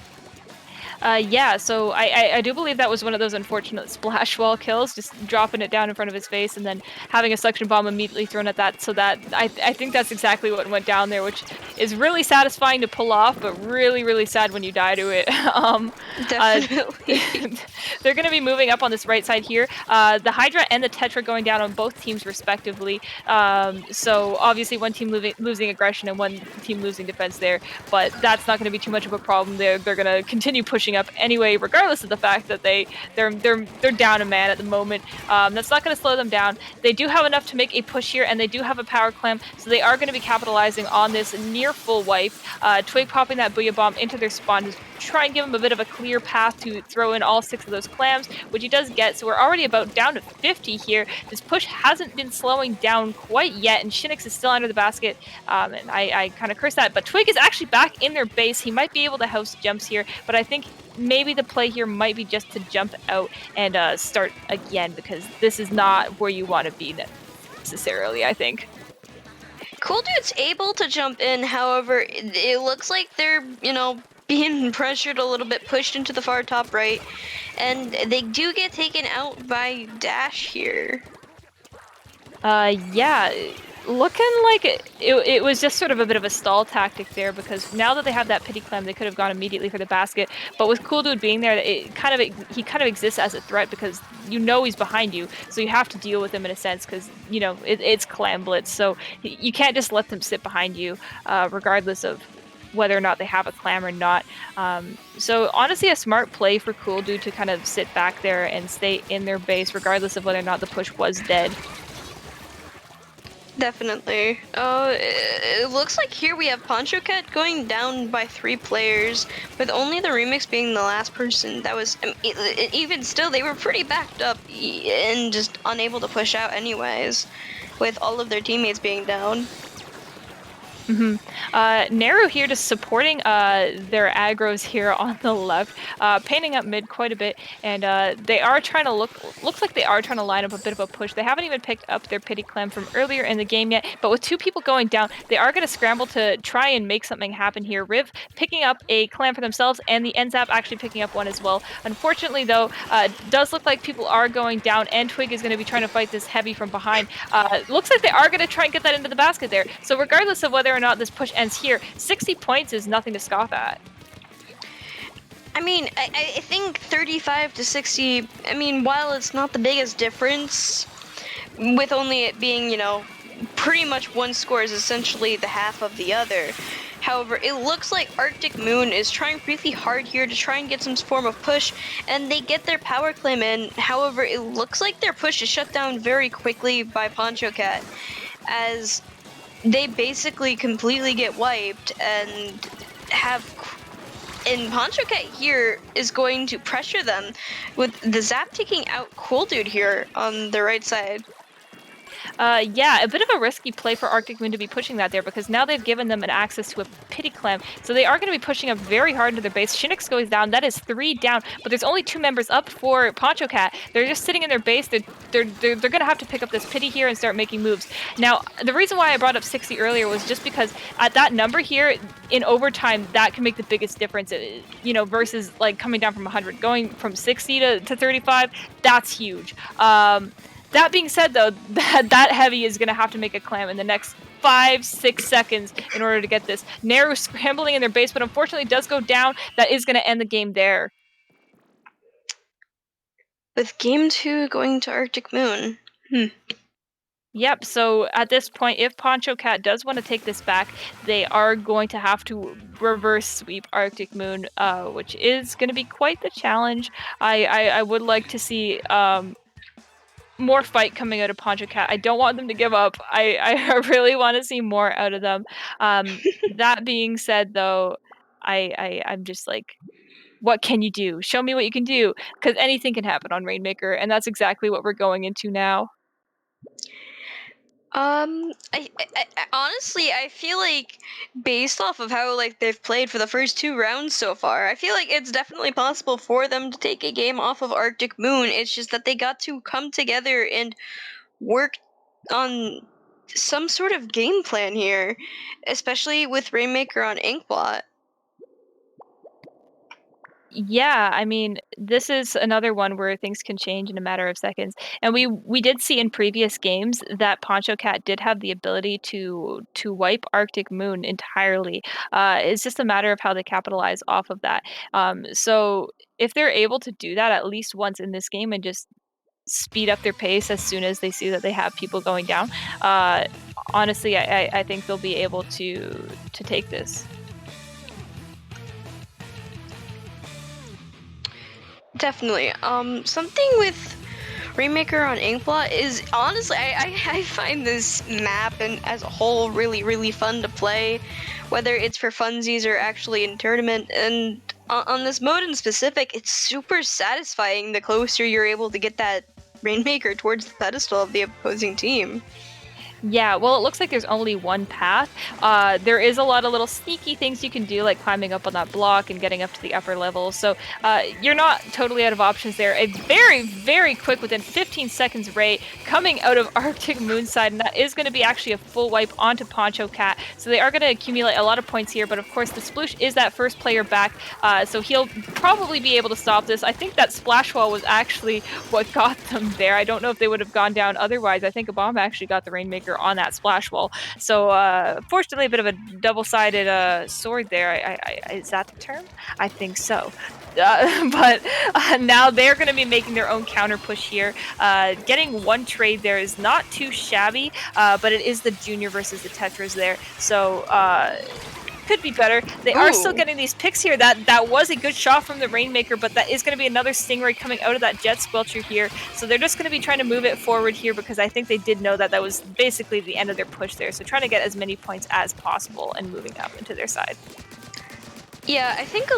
Yeah, so I do believe that was one of those unfortunate splash wall kills, just dropping it down in front of his face and then having a suction bomb immediately thrown at that. So that I think that's exactly what went down there, which is really satisfying to pull off, but really, really sad when you die to it. Definitely. They're going to be moving up on this right side here. The Hydra and the Tetra going down on both teams respectively. So obviously one team losing aggression and one team losing defense there, but that's not going to be too much of a problem. They're going to continue pushing up anyway, regardless of the fact that they're down a man at the moment. That's not going to slow them down. They do have enough to make a push here, and they do have a power clam, so they are going to be capitalizing on this near full wipe. Twig popping that Booyah Bomb into their spawn to try and give him a bit of a clear path to throw in all 6 of those clams, which he does get. So we're already about down to 50 here. This push hasn't been slowing down quite yet, and Shinix is still under the basket, and I kind of curse that. But Twig is actually back in their base. He might be able to house jumps here, but I think maybe the play here might be just to jump out and start again, because this is not where you want to be necessarily, I think. Cool Dude's able to jump in, however, it looks like they're, being pressured a little bit, pushed into the far top right, and they do get taken out by Dash here. Yeah, looking like it was just sort of a bit of a stall tactic there, because now that they have that pity clam, they could have gone immediately for the basket. But with Cool Dude being there, he kind of exists as a threat, because he's behind you, so you have to deal with him in a sense, because it's clam blitz, so you can't just let them sit behind you, regardless of whether or not they have a clam or not. So honestly, a smart play for Cool Dude to kind of sit back there and stay in their base, regardless of whether or not the push was dead. Definitely. It looks like here we have Poncho Cat going down by 3 players, with only the Remix being the last person. That was, even still, they were pretty backed up and just unable to push out anyways, with all of their teammates being down. Naru here just supporting their aggros here on the left, painting up mid quite a bit, and they are trying to looks like they are trying to line up a bit of a push. They haven't even picked up their pity clam from earlier in the game yet, but with 2 people going down, they are going to scramble to try and make something happen here. Riv picking up a clam for themselves, and the NZAP actually picking up one as well. Unfortunately though, does look like people are going down, and Twig is going to be trying to fight this heavy from behind. Looks like they are going to try and get that into the basket there. So regardless of whether or not this push ends here, 60 points is nothing to scoff at. I mean, I think 35 to 60, while it's not the biggest difference, with only it being, pretty much one score is essentially the half of the other. However, it looks like Arctic Moon is trying really hard here to try and get some form of push, and they get their power claim in. However, it looks like their push is shut down very quickly by Poncho Cat, as they basically completely get wiped and Poncho Cat here is going to pressure them with the Zap taking out Cool Dude here on the right side. Yeah, a bit of a risky play for Arctic Moon to be pushing that there, because now they've given them an access to a pity clam, so they are going to be pushing up very hard into their base. Shinix goes down, that is 3 down, but there's only 2 members up for Poncho Cat. They're just sitting in their base. They're going to have to pick up this pity here and start making moves. Now, the reason why I brought up 60 earlier was just because at that number here, in overtime, that can make the biggest difference, versus like coming down from 100. Going from 60 to 35, that's huge. That being said, though, that heavy is going to have to make a clam in the next 5-6 seconds in order to get this. Naru scrambling in their base, but unfortunately does go down. That is going to end the game there. With game 2 going to Arctic Moon. Yep, so at this point, if Poncho Cat does want to take this back, they are going to have to reverse sweep Arctic Moon, which is going to be quite the challenge. I would like to see more fight coming out of Poncho Cat. I don't want them to give up. I really want to see more out of them. That being said, though, I'm just like, what can you do? Show me what you can do, because anything can happen on Rainmaker, and that's exactly what we're going into now. I honestly, I feel like based off of how like they've played for the first 2 rounds so far, I feel like it's definitely possible for them to take a game off of Arctic Moon. It's just that they got to come together and work on some sort of game plan here, especially with Rainmaker on Inkblot. Yeah, I mean, this is another one where things can change in a matter of seconds. And we did see in previous games that Poncho Cat did have the ability to wipe Arctic Moon entirely. It's just a matter of how they capitalize off of that. So if they're able to do that at least once in this game and just speed up their pace as soon as they see that they have people going down, honestly, I think they'll be able to take this. Definitely. Something with Rainmaker on Inkblot is honestly, I find this map and as a whole really fun to play, whether it's for funsies or actually in tournament. And on this mode in specific, it's super satisfying the closer you're able to get that Rainmaker towards the pedestal of the opposing team. Yeah, well, it looks like there's only one path. There is a lot of little sneaky things you can do, like climbing up on that block and getting up to the upper level. So you're not totally out of options there. It's very quick, within 15 seconds, Ray coming out of Arctic Moonside, and that is going to be actually a full wipe onto Poncho Cat. So they are going to accumulate a lot of points here, but of course the Sploosh is that first player back, so he'll probably be able to stop this. I think that splash wall was actually what got them there. I don't know if they would have gone down otherwise. I think a bomb actually got the Rainmaker on that splash wall. So fortunately, a bit of a double-sided sword there. Is that the term? I think so. But now they're going to be making their own counter push here. Getting one trade there is not too shabby, but it is the Junior versus the Tetras there. So could be better. They are still getting these picks here. That was a good shot from the Rainmaker, but that is going to be another Stingray coming out of that Jet Squelcher here. So they're just going to be trying to move it forward here because I think they did know that that was basically the end of their push there. So trying to get as many points as possible and moving up into their side. Yeah, I think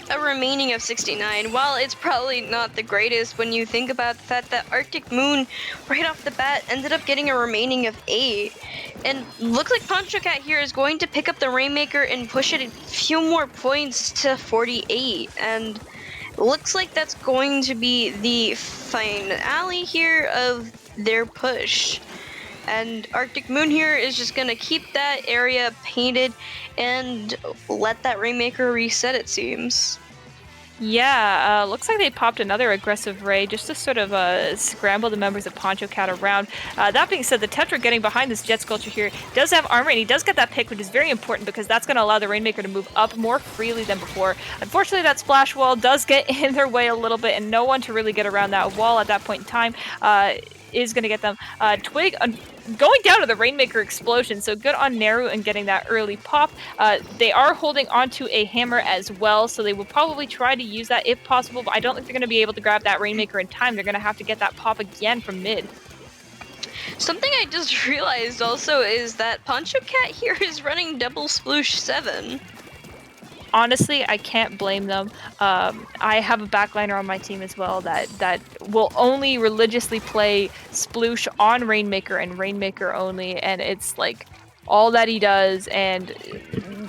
a remaining of 69, while it's probably not the greatest when you think about the fact that Arctic Moon, right off the bat, ended up getting a remaining of 8. And looks like Poncho Cat here is going to pick up the Rainmaker and push it a few more points to 48. And looks like that's going to be the finale here of their push. And Arctic Moon here is just gonna keep that area painted and let that Rainmaker reset, it seems. Yeah, looks like they popped another aggressive Ray just to sort of scramble the members of Poncho Cat around. That being said, the Tetra getting behind this Jet Sculpture here does have armor, and he does get that pick, which is very important because that's going to allow the Rainmaker to move up more freely than before. Unfortunately, that splash wall does get in their way a little bit, and no one to really get around that wall at that point in time is going to get them. Twig going down to the Rainmaker explosion, so good on Neru and getting that early pop. They are holding onto a hammer as well, so they will probably try to use that if possible, but I don't think they're going to be able to grab that Rainmaker in time. They're going to have to get that pop again from mid. Something I just realized also is that Poncho Cat here is running double Sploosh 7. Honestly, I can't blame them. I have a backliner on my team as well that will only religiously play Sploosh on Rainmaker and Rainmaker only, and it's like all that he does. And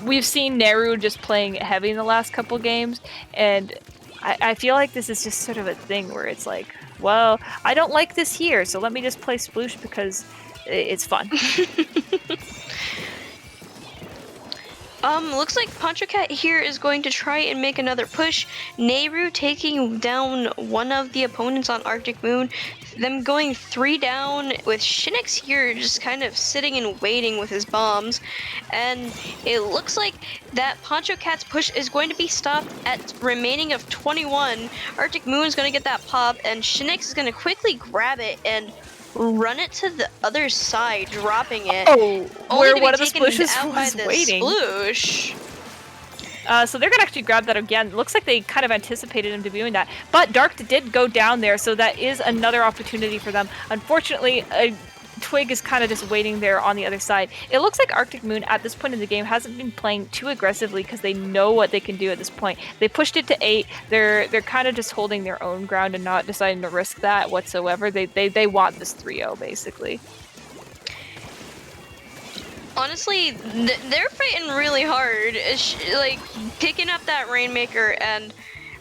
we've seen Neru just playing heavy in the last couple games, and I feel like this is just sort of a thing where it's like, well, I don't like this here, so let me just play Sploosh because it's fun. Looks like Poncho Cat here is going to try and make another push. Neru taking down one of the opponents on Arctic Moon. Them going 3 down with Shinx here just kind of sitting and waiting with his bombs. And it looks like that Poncho Cat's push is going to be stopped at remaining of 21. Arctic Moon is going to get that pop, and Shinx is going to quickly grab it and run it to the other side, dropping it. Oh, where one of the Splooshes was waiting. Sploosh. So they're gonna actually grab that again. Looks like they kind of anticipated him to be doing that. But Dark did go down there, so that is another opportunity for them. Unfortunately, Twig is kind of just waiting there on the other side. It looks like Arctic Moon at this point in the game hasn't been playing too aggressively because they know what they can do at this point. They pushed it to 8. They're kind of just holding their own ground and not deciding to risk that whatsoever. They want this 3-0 basically. honestly, they're fighting really hard. Like, picking up that Rainmaker and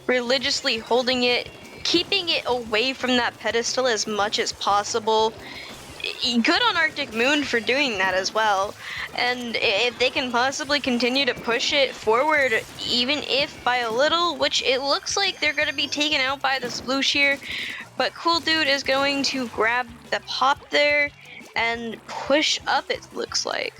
religiously holding it, keeping it away from that pedestal as much as possible. Good on Arctic Moon for doing that as well. And if they can possibly continue to push it forward, even if by a little, which it looks like they're going to be taken out by the Sploosh here, but Cool Dude is going to grab the pop there and push up, it looks like.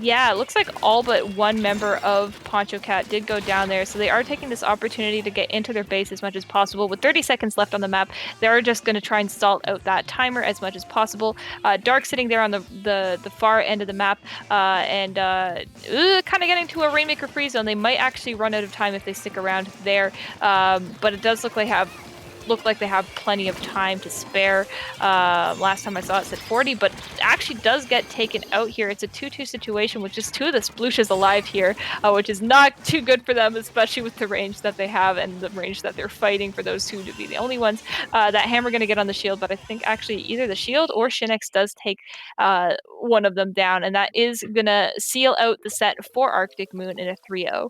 Yeah, it looks like all but one member of Poncho Cat did go down there, so they are taking this opportunity to get into their base as much as possible. With 30 seconds left on the map, they're just going to try and stall out that timer as much as possible. Dark sitting there on the far end of the map, and kind of getting to a Rainmaker free zone. They might actually run out of time if they stick around there, but it does look like they have plenty of time to spare. Last time I saw it said 40, but actually does get taken out here. It's a 2-2 situation with just two of the Splooshes alive here, which is not too good for them, especially with the range that they have and the range that they're fighting for those two to be the only ones. That hammer going to get on the shield, but I think actually either the shield or Shinx does take one of them down, and that is going to seal out the set for Arctic Moon in a 3-0.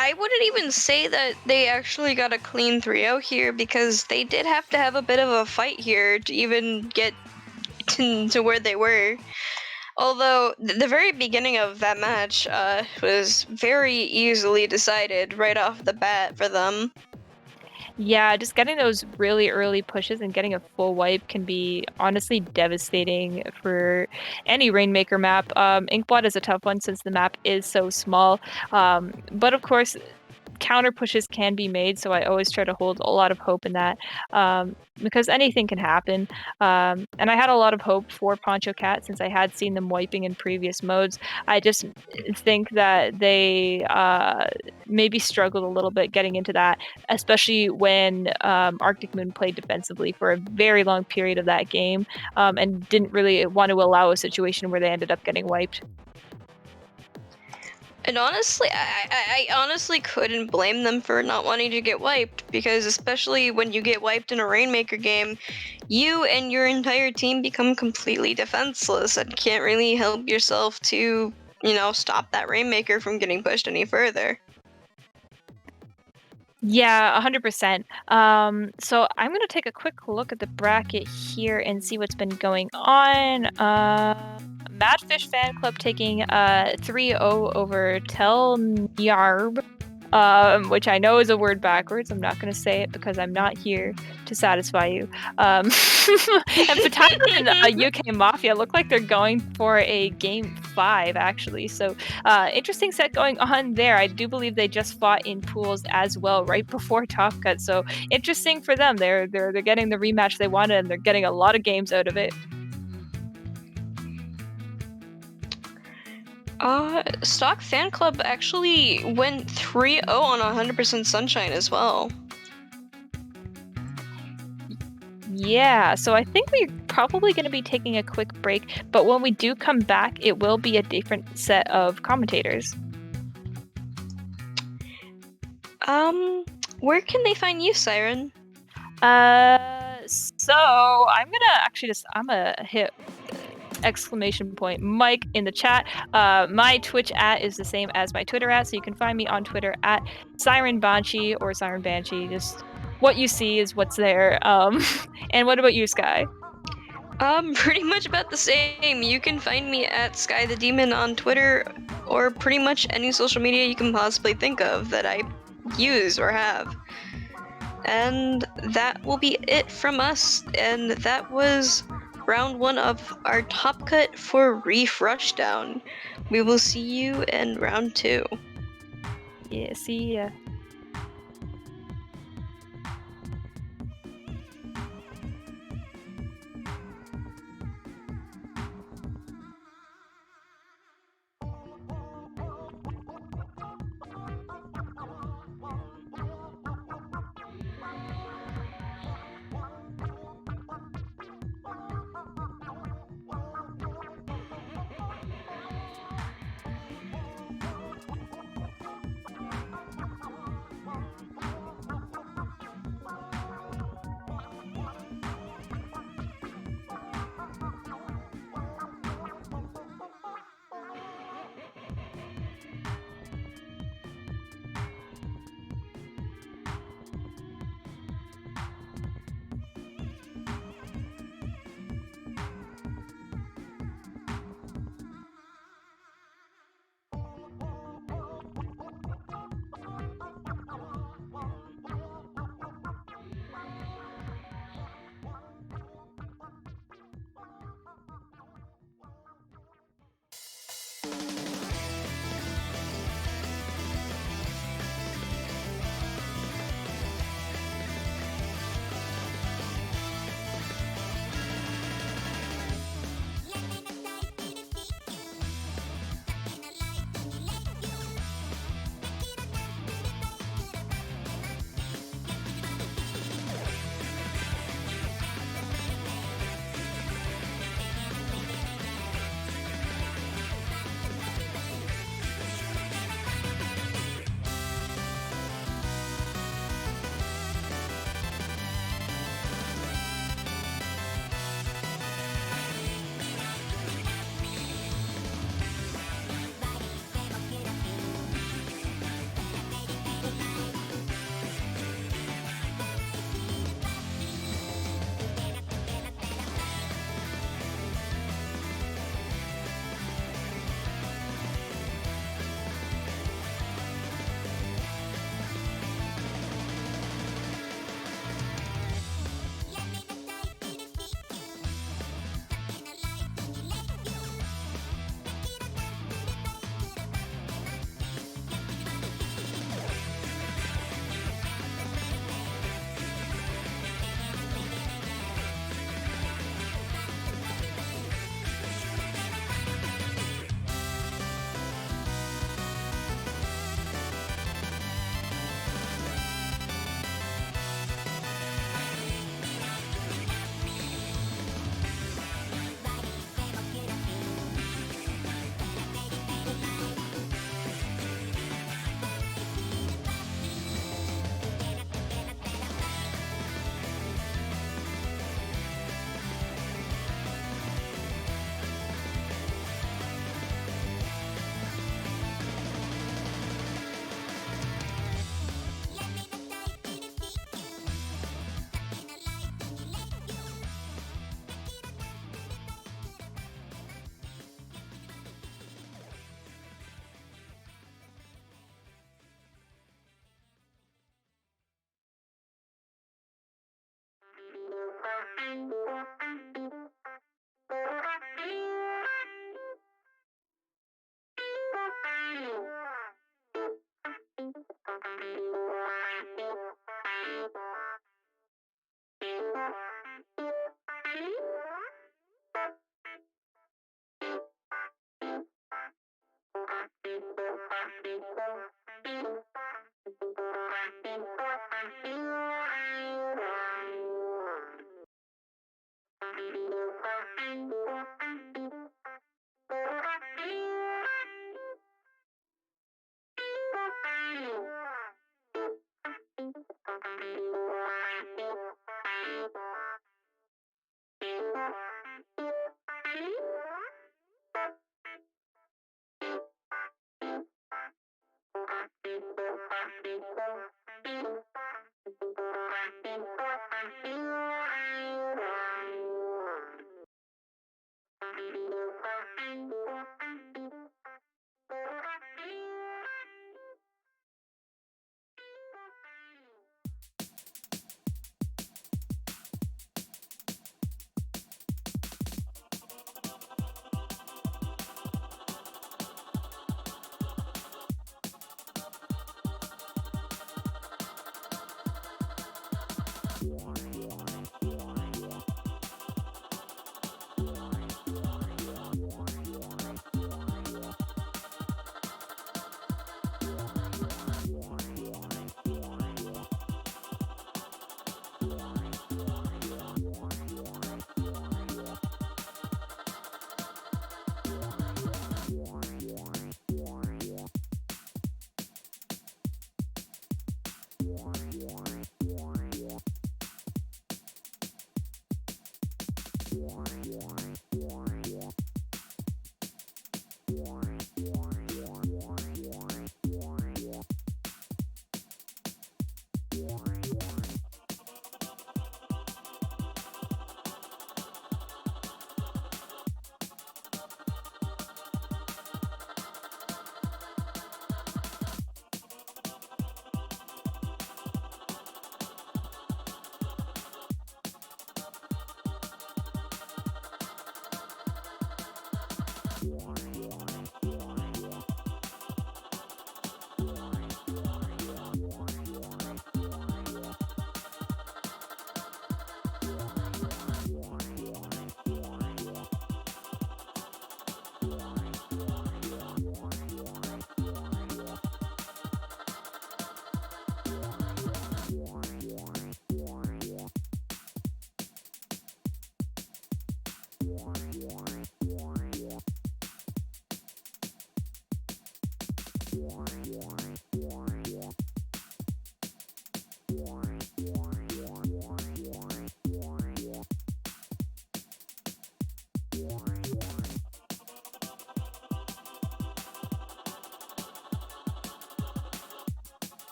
I wouldn't even say that they actually got a clean 3-0 here, because they did have to have a bit of a fight here to even get to where they were. Although the very beginning of that match was very easily decided right off the bat for them. Yeah, just getting those really early pushes and getting a full wipe can be honestly devastating for any Rainmaker map. Inkblot is a tough one since the map is so small, but of course counter pushes can be made, so I always try to hold a lot of hope in that, because anything can happen. And I had a lot of hope for Poncho Cat since I had seen them wiping in previous modes. I just think that they maybe struggled a little bit getting into that, especially when Arctic Moon played defensively for a very long period of that game, and didn't really want to allow a situation where they ended up getting wiped. And honestly, I honestly couldn't blame them for not wanting to get wiped, because especially when you get wiped in a Rainmaker game, you and your entire team become completely defenseless and can't really help yourself to, stop that Rainmaker from getting pushed any further. Yeah, 100%. So I'm going to take a quick look at the bracket here and see what's been going on. Madfish Fan Club taking 3-0 over Tel Nyarb, which I know is a word backwards. I'm not going to say it because I'm not here to satisfy you. And Pitaya and UK Mafia look like they're going for a game 5, actually. So interesting set going on there. I do believe they just fought in pools as well right before Top Cut. So interesting for them. They're getting the rematch they wanted, and they're getting a lot of games out of it. Stalk Fan Club actually went 3-0 on 100% Sunshine as well. Yeah, so I think we're probably going to be taking a quick break, but when we do come back, it will be a different set of commentators. Where can they find you, Siren? So I'm gonna hit exclamation point Mike in the chat. My Twitch @ is the same as my Twitter @ so you can find me on Twitter @ Siren Banshee or Siren Banshee. Just what you see is what's there. And what about you, Sky? Pretty much about the same. You can find me at Sky the Demon on Twitter, or pretty much any social media you can possibly think of that I use or have. And that will be it from us, and that was round 1 of our top cut for Reef Rushdown. We will see you in round 2. Yeah, see ya.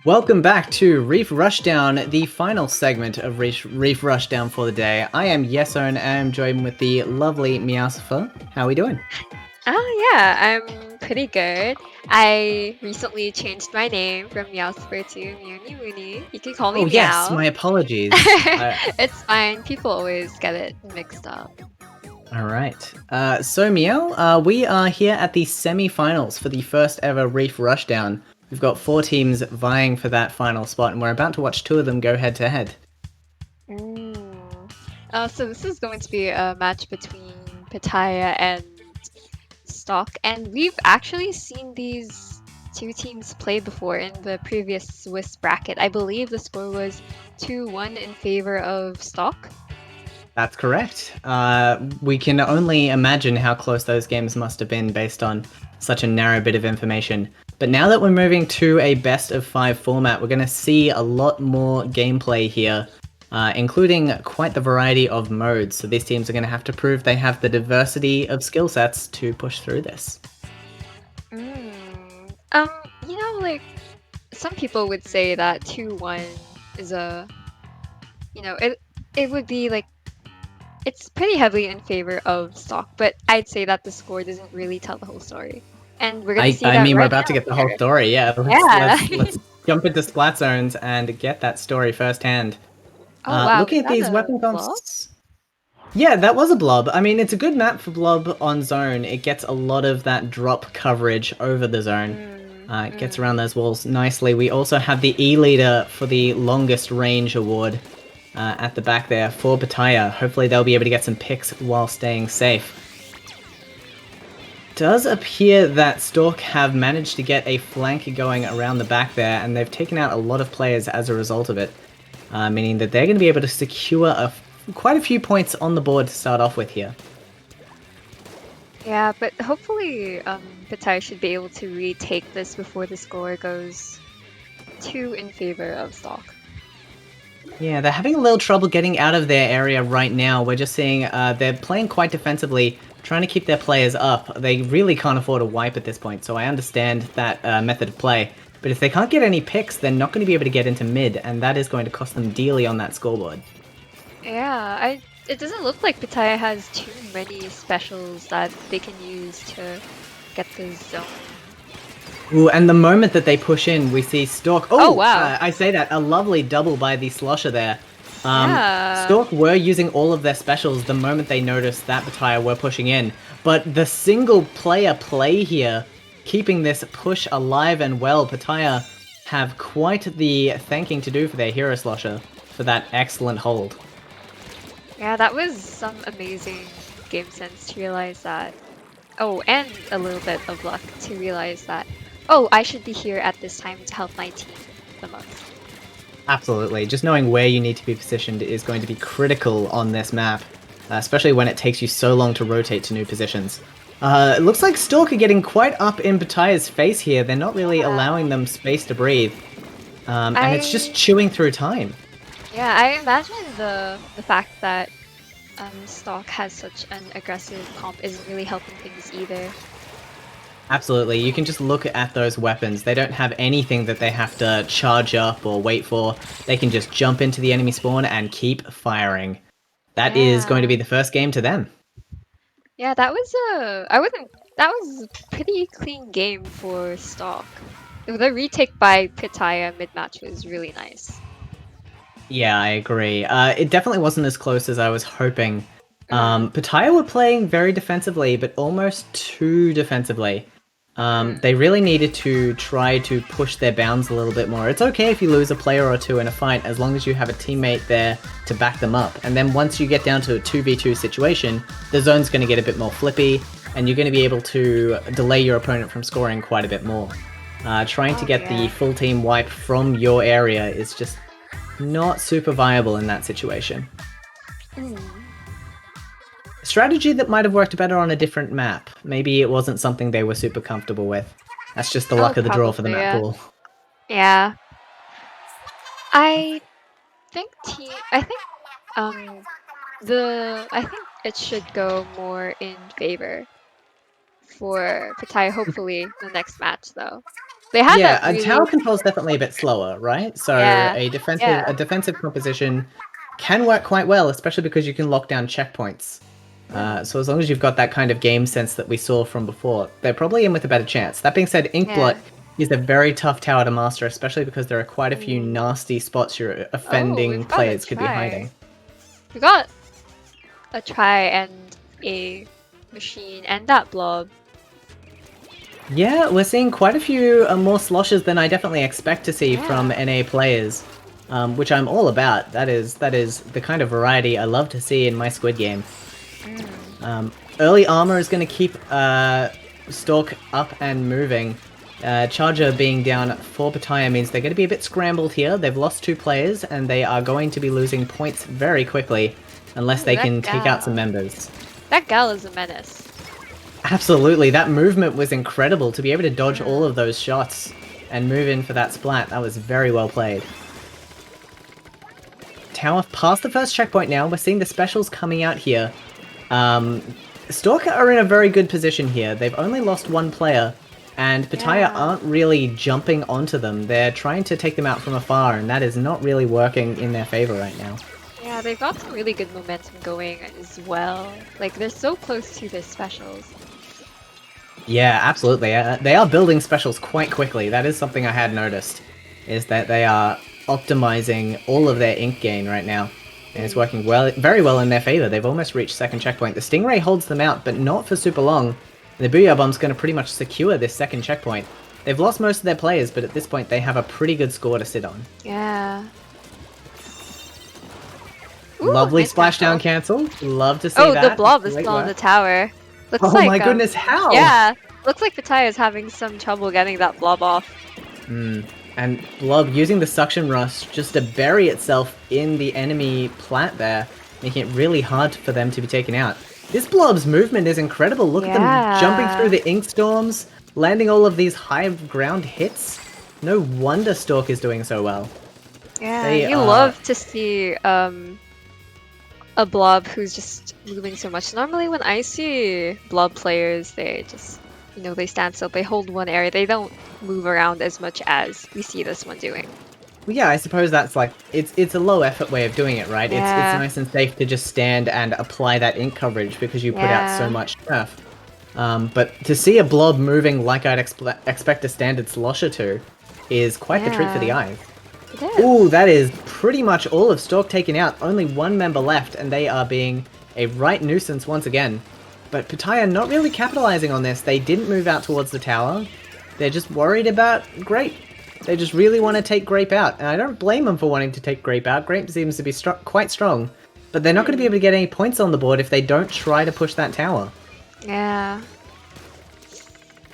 Welcome back to Reef Rushdown, the final segment of Reef Rushdown for the day. I am Yeson, and I'm joined with the lovely Meowsopher. How are we doing? Oh yeah, I'm pretty good. I recently changed my name from Meowsper to Meowny Moony. You can call me Oh yes, Meow. my apologies. It's fine. People always get it mixed up. All right. So Meow, we are here at the semi-finals for the first ever Reef Rushdown. We've got 4 teams vying for that final spot, and we're about to watch 2 of them go head to head. So this is going to be a match between Pitaya and Stalk, and we've actually seen these 2 teams play before in the previous Swiss bracket. I believe the score was 2-1 in favor of Stalk. That's correct. We can only imagine how close those games must have been based on such a narrow bit of information. But now that we're moving to a best of 5 format, we're going to see a lot more gameplay here, including quite the variety of modes. So these teams are going to have to prove they have the diversity of skill sets to push through this. Like, some people would say that 2-1 is it would be like, it's pretty heavily in favor of Stalk, but I'd say that the score doesn't really tell the whole story. And we're gonna see that we're right about to now get the whole here. story. Yeah, Yeah. let's jump into Splat Zones and get that story firsthand. Oh wow, Looking is at these that a weapon blob? comps. Yeah, that was a blob. I mean, it's a good map for blob on zone. It gets a lot of that drop coverage over the zone. It gets around those walls nicely. We also have the E leader for the longest range award at the back there for Pitaya. Hopefully they'll be able to get some picks while staying safe. Does appear that Stalk have managed to get a flank going around the back there, and they've taken out a lot of players as a result of it, meaning that they're going to be able to secure quite a few points on the board to start off with here. Yeah, but hopefully Pitaya should be able to retake this before the score goes 2 in favor of Stalk. Yeah, they're having a little trouble getting out of their area right now. We're just seeing they're playing quite defensively, trying to keep their players up. They really can't afford a wipe at this point, so I understand that method of play. But if they can't get any picks, they're not going to be able to get into mid, and that is going to cost them dearly on that scoreboard. Yeah, it doesn't look like Pitaya has too many specials that they can use to get the zone. Ooh, and the moment that they push in, we see Stalk. Oh, wow. I say that, a lovely double by the Slosher there. Yeah. Stalk were using all of their specials the moment they noticed that Pitaya were pushing in. But the single player play here, keeping this push alive and well, Pitaya have quite the thanking to do for their hero Slosher for that excellent hold. Yeah, that was some amazing game sense to realize that. Oh, and a little bit of luck to realize that, oh, I should be here at this time to help my team the most. Absolutely. Just knowing where you need to be positioned is going to be critical on this map, especially when it takes you so long to rotate to new positions. It looks like Stalk are getting quite up in Pitaya's face here. They're not really allowing them space to breathe. And it's just chewing through time. Yeah, I imagine the fact that Stalk has such an aggressive comp isn't really helping things either. Absolutely, you can just look at those weapons. They don't have anything that they have to charge up or wait for. They can just jump into the enemy spawn and keep firing. That is going to be the first game to them. Yeah, that was a pretty clean game for Stalk. The retake by Pitaya mid-match was really nice. Yeah, I agree. It definitely wasn't as close as I was hoping. Pitaya were playing very defensively, but almost too defensively. They really needed to try to push their bounds a little bit more. It's okay if you lose a player or two in a fight, as long as you have a teammate there to back them up. And then once you get down to a 2v2 situation, the zone's going to get a bit more flippy, and you're going to be able to delay your opponent from scoring quite a bit more. Trying to get the full team wipe from your area is just not super viable in that situation. Strategy that might have worked better on a different map. Maybe it wasn't something they were super comfortable with. That's just the luck of the draw for the map pool. Yeah. I think it should go more in favor for Pitaya, hopefully the next match though. They had Yeah, that really... tower control is definitely a bit slower, right? So Yeah, a defensive yeah. a defensive composition can work quite well, especially because you can lock down checkpoints. So as long as you've got that kind of game sense that we saw from before, they're probably in with a better chance. That being said, Inkblot is a very tough tower to master, especially because there are quite a few nasty spots your offending we've got a players could be try. hiding. We got a try and a machine and that blob. Yeah, we're seeing quite a few more sloshes than I definitely expect to see from NA players, which I'm all about. That is the kind of variety I love to see in my Squid game. Early armor is going to keep Stalk up and moving. Charger being down for Pitaya means they're going to be a bit scrambled here. They've lost 2 players, and they are going to be losing points very quickly, unless they can take out some members. That gal is a menace. Absolutely, that movement was incredible to be able to dodge all of those shots and move in for that splat. That was very well played. Tower past the first checkpoint now. We're seeing the specials coming out here. Stalker are in a very good position here. They've only lost 1 player, and Pitaya aren't really jumping onto them. They're trying to take them out from afar, and that is not really working in their favor right now. Yeah, they've got some really good momentum going as well. Like, they're so close to their specials. Yeah, absolutely. They are building specials quite quickly. That is something I had noticed, is that they are optimizing all of their ink gain right now. And it's working very well in their favor. They've almost reached second checkpoint. The Stingray holds them out, but not for super long. And the Booyah Bomb's going to pretty much secure this second checkpoint. They've lost most of their players, but at this point they have a pretty good score to sit on. Yeah. Ooh, Lovely nice splashdown cancel. Love to see that. Oh, the blob is still on the tower. Looks like, my goodness, how? Yeah, looks like Pitaya is having some trouble getting that blob off. And Blob using the suction rush just to bury itself in the enemy plat there, making it really hard for them to be taken out. This Blob's movement is incredible. Look at them jumping through the ink storms, landing all of these high ground hits. No wonder Stalk is doing so well. Yeah, you love to see a Blob who's just moving so much. Normally when I see Blob players, they just, they stand still, they hold one area, they don't move around as much as we see this one doing. Well, yeah, I suppose that's like, it's a low effort way of doing it, right? Yeah. It's nice and safe to just stand and apply that ink coverage because you put out so much turf. But to see a Blob moving like I'd expect a standard slosher to is quite the treat for the eyes. Ooh, that is pretty much all of Stalk taken out. Only 1 member left, and they are being a right nuisance once again. But Pitaya not really capitalizing on this. They didn't move out towards the tower. They're just worried about Grape. They just really want to take Grape out, and I don't blame them for wanting to take Grape out. Grape seems to be quite strong, but they're not going to be able to get any points on the board if they don't try to push that tower. Yeah.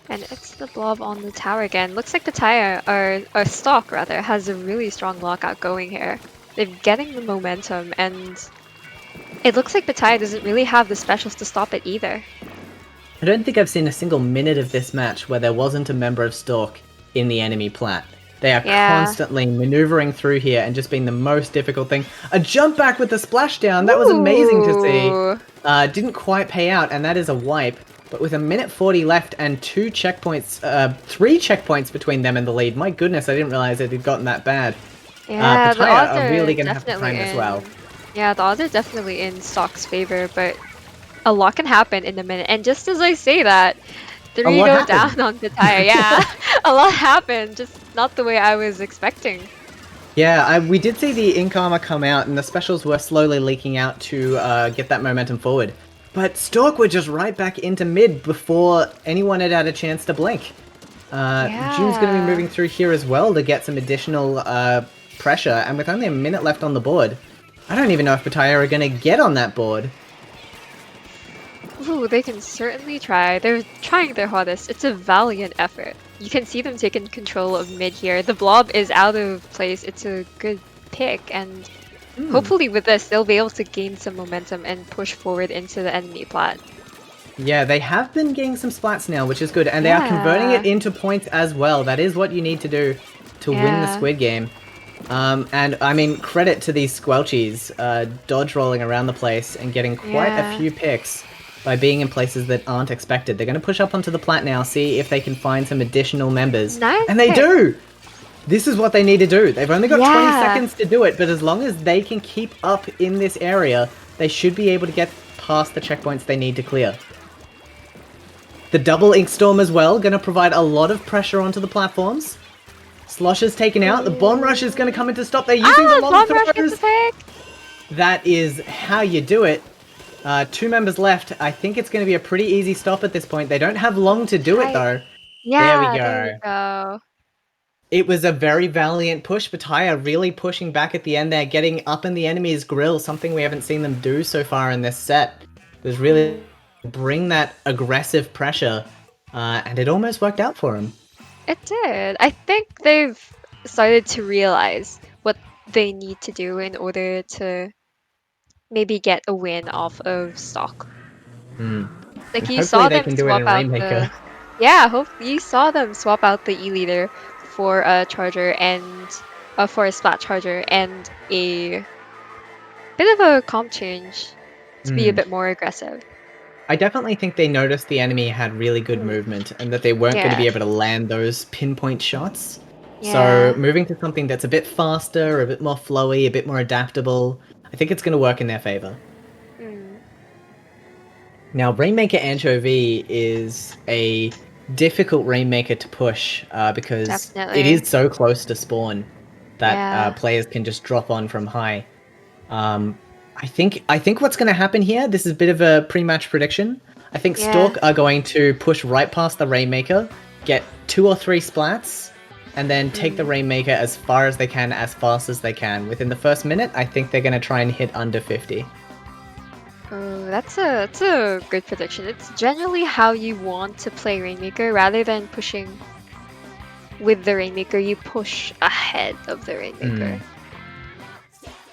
And it's the Blob on the tower again. Looks like Pitaya, or Stalk rather, has a really strong lockout going here. They're getting the momentum, and it looks like Pitaya doesn't really have the specials to stop it either. I don't think I've seen a single minute of this match where there wasn't a member of Stalk in the enemy plat. They are constantly maneuvering through here and just being the most difficult thing. A jump back with the splashdown, that was amazing to see. Didn't quite pay out, and that is a wipe. But with 1:40 left and 3 checkpoints between them and the lead, my goodness, I didn't realize it had gotten that bad. Yeah, the odds are really going to have to time as well. Yeah, the odds are definitely in Stalk's favor, but a lot can happen in a minute. And just as I say that, 3 go down on Pitaya. Yeah, a lot happened, just not the way I was expecting. Yeah, we did see the ink armor come out, and the specials were slowly leaking out to get that momentum forward. But Stalk were just right back into mid before anyone had a chance to blink. June's going to be moving through here as well to get some additional pressure, and with only a minute left on the board, I don't even know if Pitaya are going to get on that board. Ooh, they can certainly try. They're trying their hardest. It's a valiant effort. You can see them taking control of mid here. The Blob is out of place. It's a good pick, and hopefully with this, they'll be able to gain some momentum and push forward into the enemy plat. Yeah, they have been getting some splats now, which is good, and they are converting it into points as well. That is what you need to do to win the Squid game. And I mean, credit to these Squelchies, dodge rolling around the place and getting quite a few picks. by being in places that aren't expected. They're going to push up onto the plat now, see if they can find some additional members. Nice. And they do! This is what they need to do. They've only got 20 Yeah. seconds to do it, but as long as they can keep up in this area, they should be able to get past the checkpoints they need to clear. The double Ink Storm as well, going to provide a lot of pressure onto the platforms. Slosh is taken out. The Bomb Rush is going to come in to stop. They're using the long Bomb Rush gets throws. the pick. That is how you do it. 2 members left. I think it's going to be a pretty easy stop at this point. They don't have long to do it, Right. though. Yeah, There we go. It was a very valiant push. Pitaya really pushing back at the end there, getting up in the enemy's grill, something we haven't seen them do so far in this set. It was really bring that aggressive pressure, and it almost worked out for him. It did. I think they've started to realize what they need to do in order to maybe get a win off of Stalk. Like And you hopefully saw they them can do it swap in out Rainmaker. you saw them swap out the E-leader for a charger and for a splat charger and a bit of a comp change to be a bit more aggressive. I definitely think they noticed the enemy had really good movement and that they weren't going to be Yeah. able to land those pinpoint shots. Yeah. So moving to something that's a bit faster, a bit more flowy, a bit more adaptable, I think it's going to work in their favor. Now, Rainmaker Anchovy is a difficult Rainmaker to push because Definitely. it is so close to spawn that Yeah. players can just drop on from high. I think what's going to happen here, this is a bit of a pre-match prediction. I think Yeah. Stalk are going to push right past the Rainmaker, get 2 or 3 splats, and then take the Rainmaker as far as they can, as fast as they can. Within the first minute, I think they're going to try and hit under 50. Oh, that's a good prediction. It's generally how you want to play Rainmaker rather than pushing with the Rainmaker. You push ahead of the Rainmaker.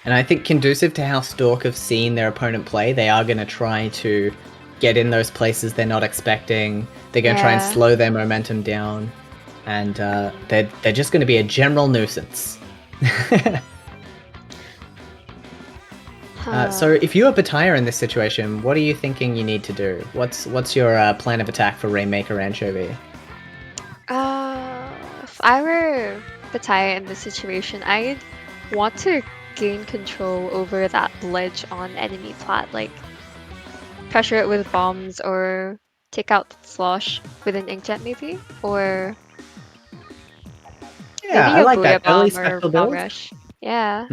And I think conducive to how Stalk have seen their opponent play, they are going to try to get in those places they're not expecting. They're going to try and Yeah. slow their momentum down. And they're just going to be a general nuisance. So if you are Pitaya in this situation, what are you thinking you need to do? What's your plan of attack for Rainmaker Anchovy? If I were Pitaya in this situation, I'd want to gain control over that ledge on enemy plat, like pressure it with bombs or take out Slosh with an inkjet maybe, or Yeah, maybe I a like that Booyah early bomb or special bomb build. rush. Yeah.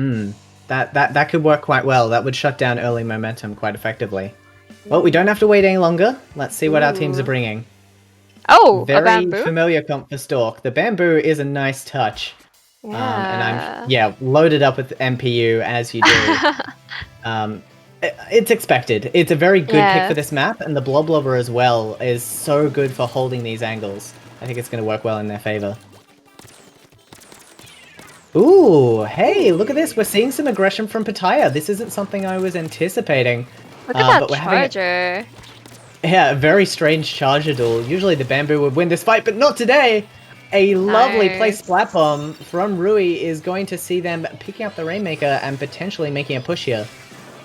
That could work quite well. That would shut down early momentum quite effectively. Well, we don't have to wait any longer. Let's see what our teams are Ooh. bringing. Oh, a Very bamboo? familiar comp for Stalk. The bamboo is a nice touch. Yeah. And I'm loaded up with MPU as you do. It's expected. It's a very good pick Yeah. for this map, and the Blob Blobber as well is so good for holding these angles. I think it's going to work well in their favor. Ooh, hey, look at this. We're seeing some aggression from Pitaya. This isn't something I was anticipating. Look at but that we're having charger. Yeah, a very strange charger duel. Usually the bamboo would win this fight, but not today. A lovely Nice. place splat bomb from Rui is going to see them picking up the Rainmaker and potentially making a push here.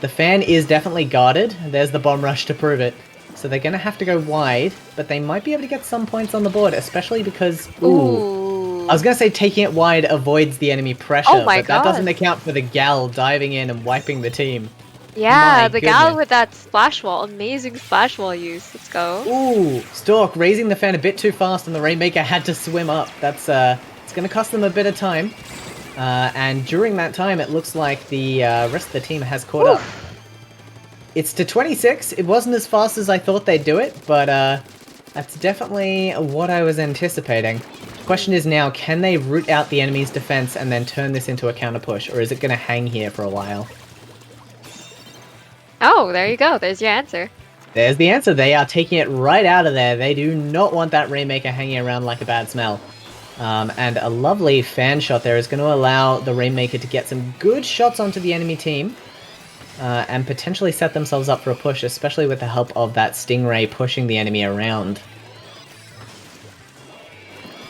The fan is definitely guarded. There's the bomb rush to prove it. So they're going to have to go wide, but they might be able to get some points on the board, especially because... Ooh. I was going to say taking it wide avoids the enemy pressure, Oh my but that doesn't God. account for the gal diving in and wiping the team. Yeah, My the gal goodness. with that splash wall. Amazing splash wall use. Let's go. Ooh, Stalk raising the fan a bit too fast and the Rainmaker had to swim up. That's it's going to cost them a bit of time. And during that time, it looks like the rest of the team has caught up. It's to 26. It wasn't as fast as I thought they'd do it, but that's definitely what I was anticipating. The question is now, can they root out the enemy's defense and then turn this into a counter push, or is it going to hang here for a while? Oh, there you go. There's your answer. There's the answer. They are taking it right out of there. They do not want that Rainmaker hanging around like a bad smell. And a lovely fan shot there is going to allow the Rainmaker to get some good shots onto the enemy team. And potentially set themselves up for a push, especially with the help of that Stingray pushing the enemy around.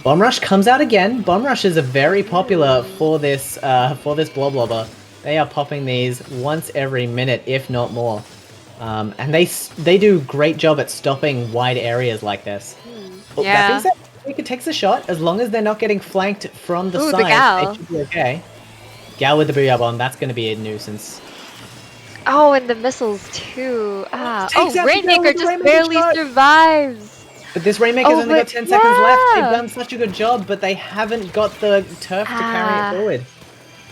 Bomb Rush comes out again. Bomb Rushes are very popular for this Blob Blobber. They are popping these once every minute, if not more. And they do great job at stopping wide areas like this. Well, that being said, Rainmaker takes a shot. As long as they're not getting flanked from the Ooh, the side, Gal. they should be okay. Gal with the Booyah Bomb, that's going to be a nuisance. Oh, and the missiles too. Ah. Takes Oh, out the Rainmaker Rainmaker just shot. barely survives. But this Rainmaker's Oh, only got but 10 seconds left. They've yeah. done such a good job, but they haven't got the turf to carry it forward.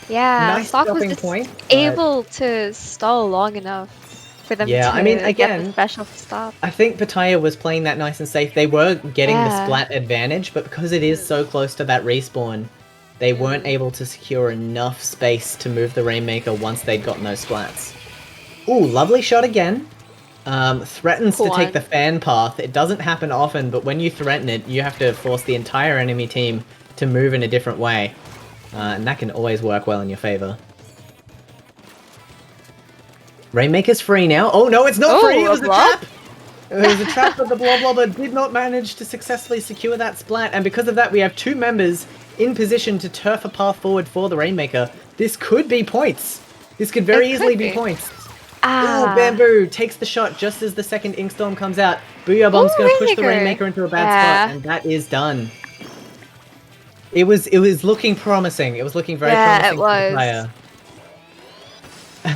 Yeah, Nice Stalk was stopping just point, but- able to stall long enough for them Yeah, to I mean, get again, the special stop. I think Pitaya was playing that nice and safe. They were getting the Yeah. splat advantage, but because it is so close to that respawn, they weren't able to secure enough space to move the Rainmaker once they'd gotten those splats. Ooh, lovely shot again. Threatens to take the fan path. It doesn't happen often, but when you threaten it, you have to force the entire enemy team to move in a different way. And that can always work well in your favor. Rainmaker's free now. Oh no, it's not free! It was a trap! It was a trap, but the Bloblobber did not manage to successfully secure that splat, and because of that we have two members in position to turf a path forward for the Rainmaker. This could be points! This could very easily be points. Oh, Bamboo takes the shot just as the second Inkstorm comes out. Booyah Bomb's going to push the Rainmaker into a bad spot, and that is done. It was looking promising. It was looking very promising it was. for the player.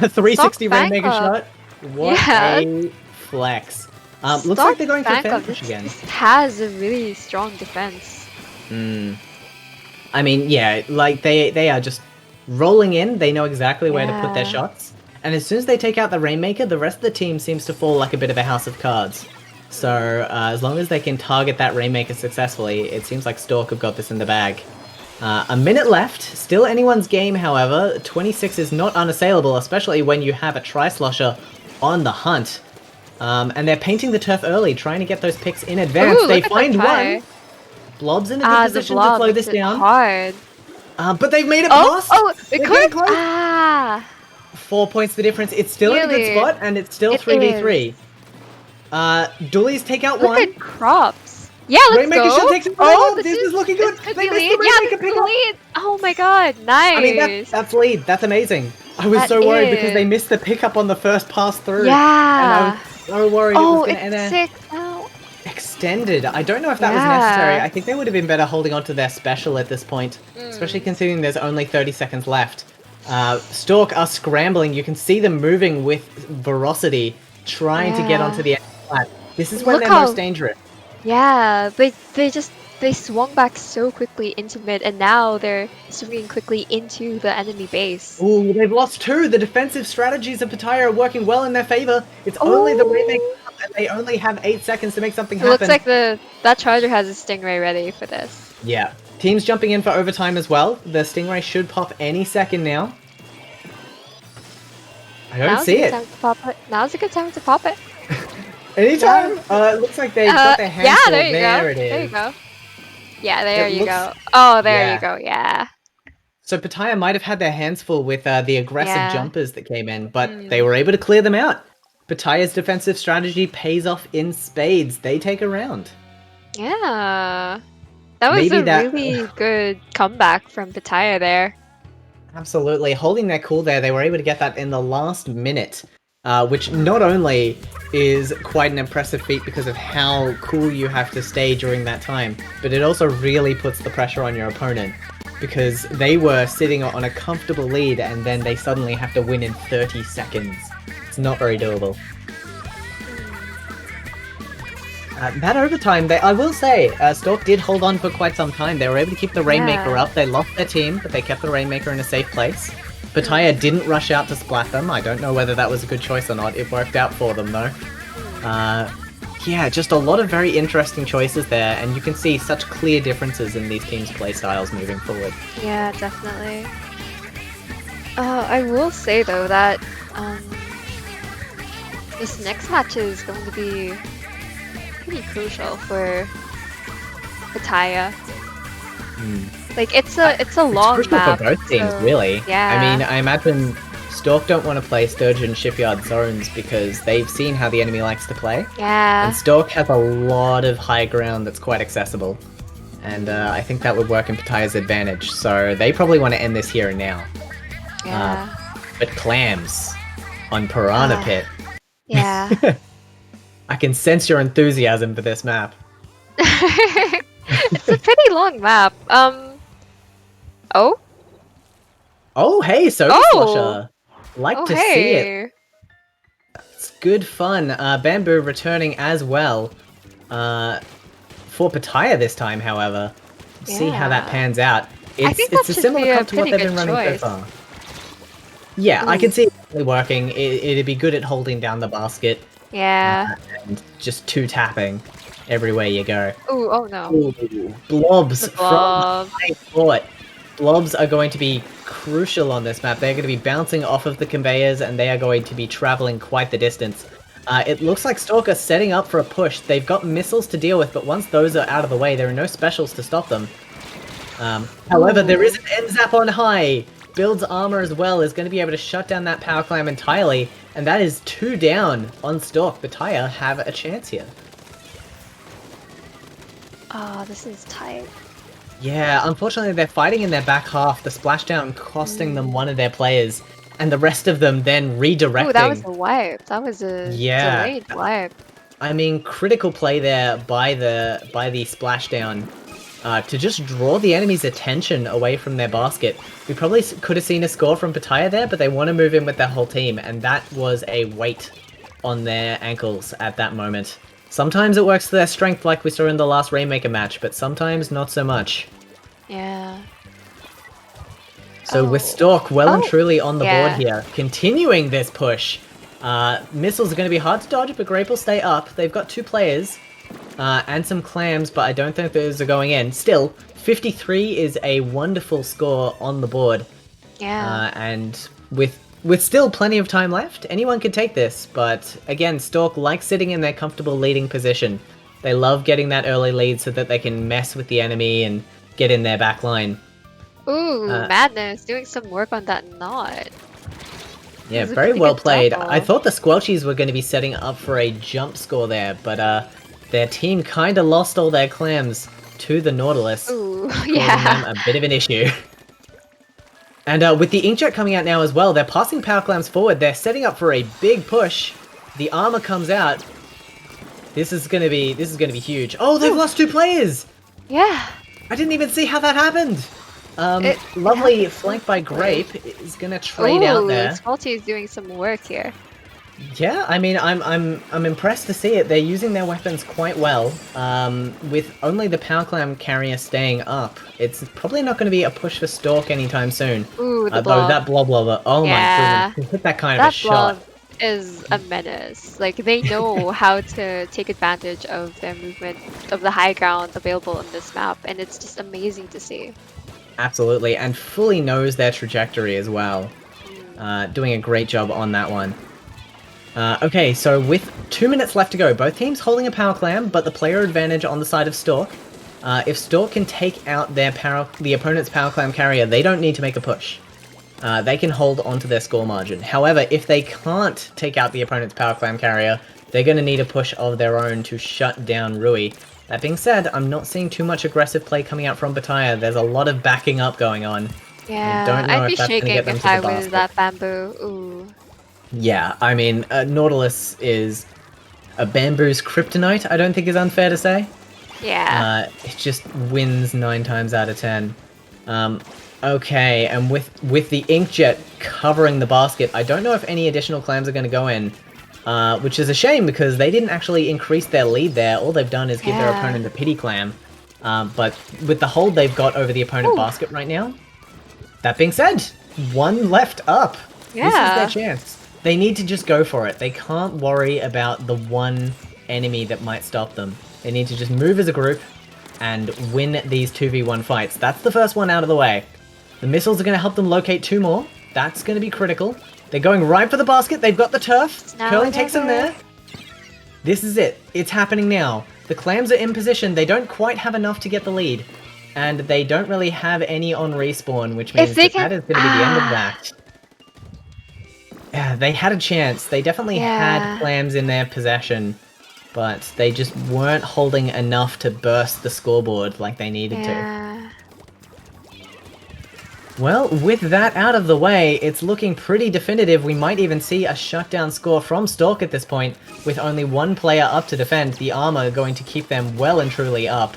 360 Stalk Rainmaker shot. What a flex. Looks like they're going for fan push again. This has a really strong defense. I mean, yeah, like they are just rolling in. They know exactly where to put their shots. And as soon as they take out the Rainmaker, the rest of the team seems to fall like a bit of a house of cards. So as long as they can target that Rainmaker successfully, it seems like Stalk have got this in the bag. A minute left. Still anyone's game, however. 26 is not unassailable, especially when you have a Tri-Slosher on the hunt. And they're painting the turf early, trying to get those picks in advance. Ooh, they find one. Blob's in a good position to slow this down. Hard. But they've made it past. Oh, it could. 4 points the difference. It's still in a good spot, and it's still 3v3. Doolies take out one. Look at Crops. Yeah, let's Rainmaker go. should take some this is looking good. This could They be missed lead. the Yeah, Rainmaker this is pick up. lead. Oh my god, nice. I mean, that's lead. That's amazing. I was so worried because they missed the pickup on the first pass through. Yeah. And I was so worried it was going to end there. Sick. Oh. Extended. I don't know if that was necessary. I think they would have been better holding on to their special at this point, especially considering there's only 30 seconds left. Stalk are scrambling. You can see them moving with ferocity, trying to get onto the end flat. This is when they're most dangerous. Yeah, but they swung back so quickly into mid, and now they're swinging quickly into the enemy base. Ooh, they've lost two. The defensive strategies of Pitaya are working well in their favor. It's only the Rainmaker, and they only have 8 seconds to make something happen. It looks like that Charger has a Stingray ready for this. Yeah. Teams jumping in for overtime as well. The Stingray should pop any second now. I don't see it. Now's a good time to pop it. Anytime. It looks like they've got their hands full. There you go. It is. There you go. Yeah, there you go. Oh, there you go. Yeah. So Pitaya might have had their hands full with the aggressive jumpers that came in, but they were able to clear them out. Pitaya's defensive strategy pays off in spades. They take a round. Yeah. That was really good comeback from Pitaya there. Absolutely. Holding their cool there, they were able to get that in the last minute, which not only is quite an impressive feat because of how cool you have to stay during that time, but it also really puts the pressure on your opponent because they were sitting on a comfortable lead and then they suddenly have to win in 30 seconds. It's not very doable. That overtime, I will say, Stalk did hold on for quite some time. They were able to keep the Rainmaker up. They lost their team, but they kept the Rainmaker in a safe place. Pitaya didn't rush out to splat them. I don't know whether that was a good choice or not. It worked out for them, though. Yeah, just a lot of very interesting choices there, and you can see such clear differences in these teams' playstyles moving forward. Yeah, definitely. I will say, though, that this next match is going to be pretty crucial for Pitaya. Like it's a long map. For both teams, really. Yeah. I mean, I imagine Stalk don't want to play Sturgeon Shipyard zones because they've seen how the enemy likes to play. Yeah. And Stalk has a lot of high ground that's quite accessible, and I think that would work in Pitaya's advantage. So they probably want to end this here and now. Yeah. But Clams on Piranha Pit. Yeah. I can sense your enthusiasm for this map. It's a pretty long map. Oh? Oh, hey, Soda Oh! Slosher. Like Oh, to see it. hey. It's good fun. Bamboo returning as well. For Pitaya this time, however. See how that Yeah. pans out. I think It's that a should similar be a comp to what pretty they've been good running choice. so far. Yeah, I Ooh. can see it really working. It'd be good at holding down the basket Yeah. and just two tapping everywhere you go. Ooh, oh no. Ooh, blobs The from blob. high court. Blobs are going to be crucial on this map. They're going to be bouncing off of the conveyors and they are going to be traveling quite the distance. It looks like Stalk are setting up for a push. They've got missiles to deal with, but once those are out of the way, there are no specials to stop them. However, there is an end zap on high. Build's armor as well is going to be able to shut down that power clam entirely, and that is 2 down on Stalk. Pitaya have a chance here. Oh, this is tight. Yeah, unfortunately they're fighting in their back half, the splashdown costing them one of their players, and the rest of them then redirecting. Ooh, that was a wipe. That was a Yeah. delayed wipe. I mean, critical play there by the splashdown to just draw the enemy's attention away from their basket. We probably could have seen a score from Pitaya there, but they want to move in with their whole team, and that was a weight on their ankles at that moment. Sometimes it works to their strength like we saw in the last Rainmaker match, but sometimes not so much. Yeah. So with Oh. Stalk well and Oh, truly on the board yeah. here, continuing this push. Missiles are going to be hard to dodge, but Grape will stay up. They've got 2 players and some clams, but I don't think those are going in. Still, 53 is a wonderful score on the board. Yeah. And with still plenty of time left, anyone could take this. But again, Stalk likes sitting in their comfortable leading position. They love getting that early lead so that they can mess with the enemy and get in their back line. Ooh, Madness doing some work on that knot. Yeah, was a very pretty well good played. double. I thought the Squelchies were going to be setting up for a jump score there, but their team kind of lost all their clams to the Nautilus, Ooh, causing yeah. them a bit of an issue. And with the Inkjet coming out now as well, they're passing power clams forward. They're setting up for a big push. The armor comes out. This is gonna be huge. Oh, they've lost 2 players. Yeah. I didn't even see how that happened. Lovely flank by Grape is gonna trade out there. Squelchy is doing some work here. Yeah, I mean, I'm impressed to see it. They're using their weapons quite well. With only the power clam carrier staying up, it's probably not going to be a push for Stalk anytime soon. Ooh, the Though blob. that blobber, oh Yeah. my goodness, hit that kind of a That shot. blob is a menace. Like, they know how to take advantage of their movement, of the high ground available on this map, and it's just amazing to see. Absolutely, and fully knows their trajectory as well. Doing a great job on that one. Okay, so with 2 minutes left to go, both teams holding a power clam, but the player advantage on the side of Stalk. If Stalk can take out the opponent's power clam carrier, they don't need to make a push. They can hold onto their score margin. However, if they can't take out the opponent's power clam carrier, they're going to need a push of their own to shut down Rui. That being said, I'm not seeing too much aggressive play coming out from Pitaya. There's a lot of backing up going on. Yeah, don't know I'd if be that's gonna shaking get them if to the I was basket. that bamboo. Ooh. Yeah, I mean, Nautilus is a bamboo's kryptonite, I don't think is unfair to say. Yeah. It just wins 9 times out of 10. Okay, and with the Inkjet covering the basket, I don't know if any additional clams are going to go in, which is a shame because they didn't actually increase their lead there. All they've done is give their Yeah. opponent a pity clam. But with the hold they've got over the opponent basket right now, that being said, 1 left up. Yeah. This is their chance. They need to just go for it. They can't worry about the one enemy that might stop them. They need to just move as a group and win these 2v1 fights. That's the first one out of the way. The missiles are going to help them locate 2 more. That's going to be critical. They're going right for the basket. They've got the turf. Now Curling or takes them never. there. This is it. It's happening now. The clams are in position. They don't quite have enough to get the lead. And they don't really have any on respawn, which means they that is going to be the end of that. Yeah, they had a chance. They definitely had clams in their possession, but they just weren't holding enough to burst the scoreboard like they needed to. Well, with that out of the way, it's looking pretty definitive. We might even see a shutdown score from Stalk at this point, with only one player up to defend. The armor going to keep them well and truly up.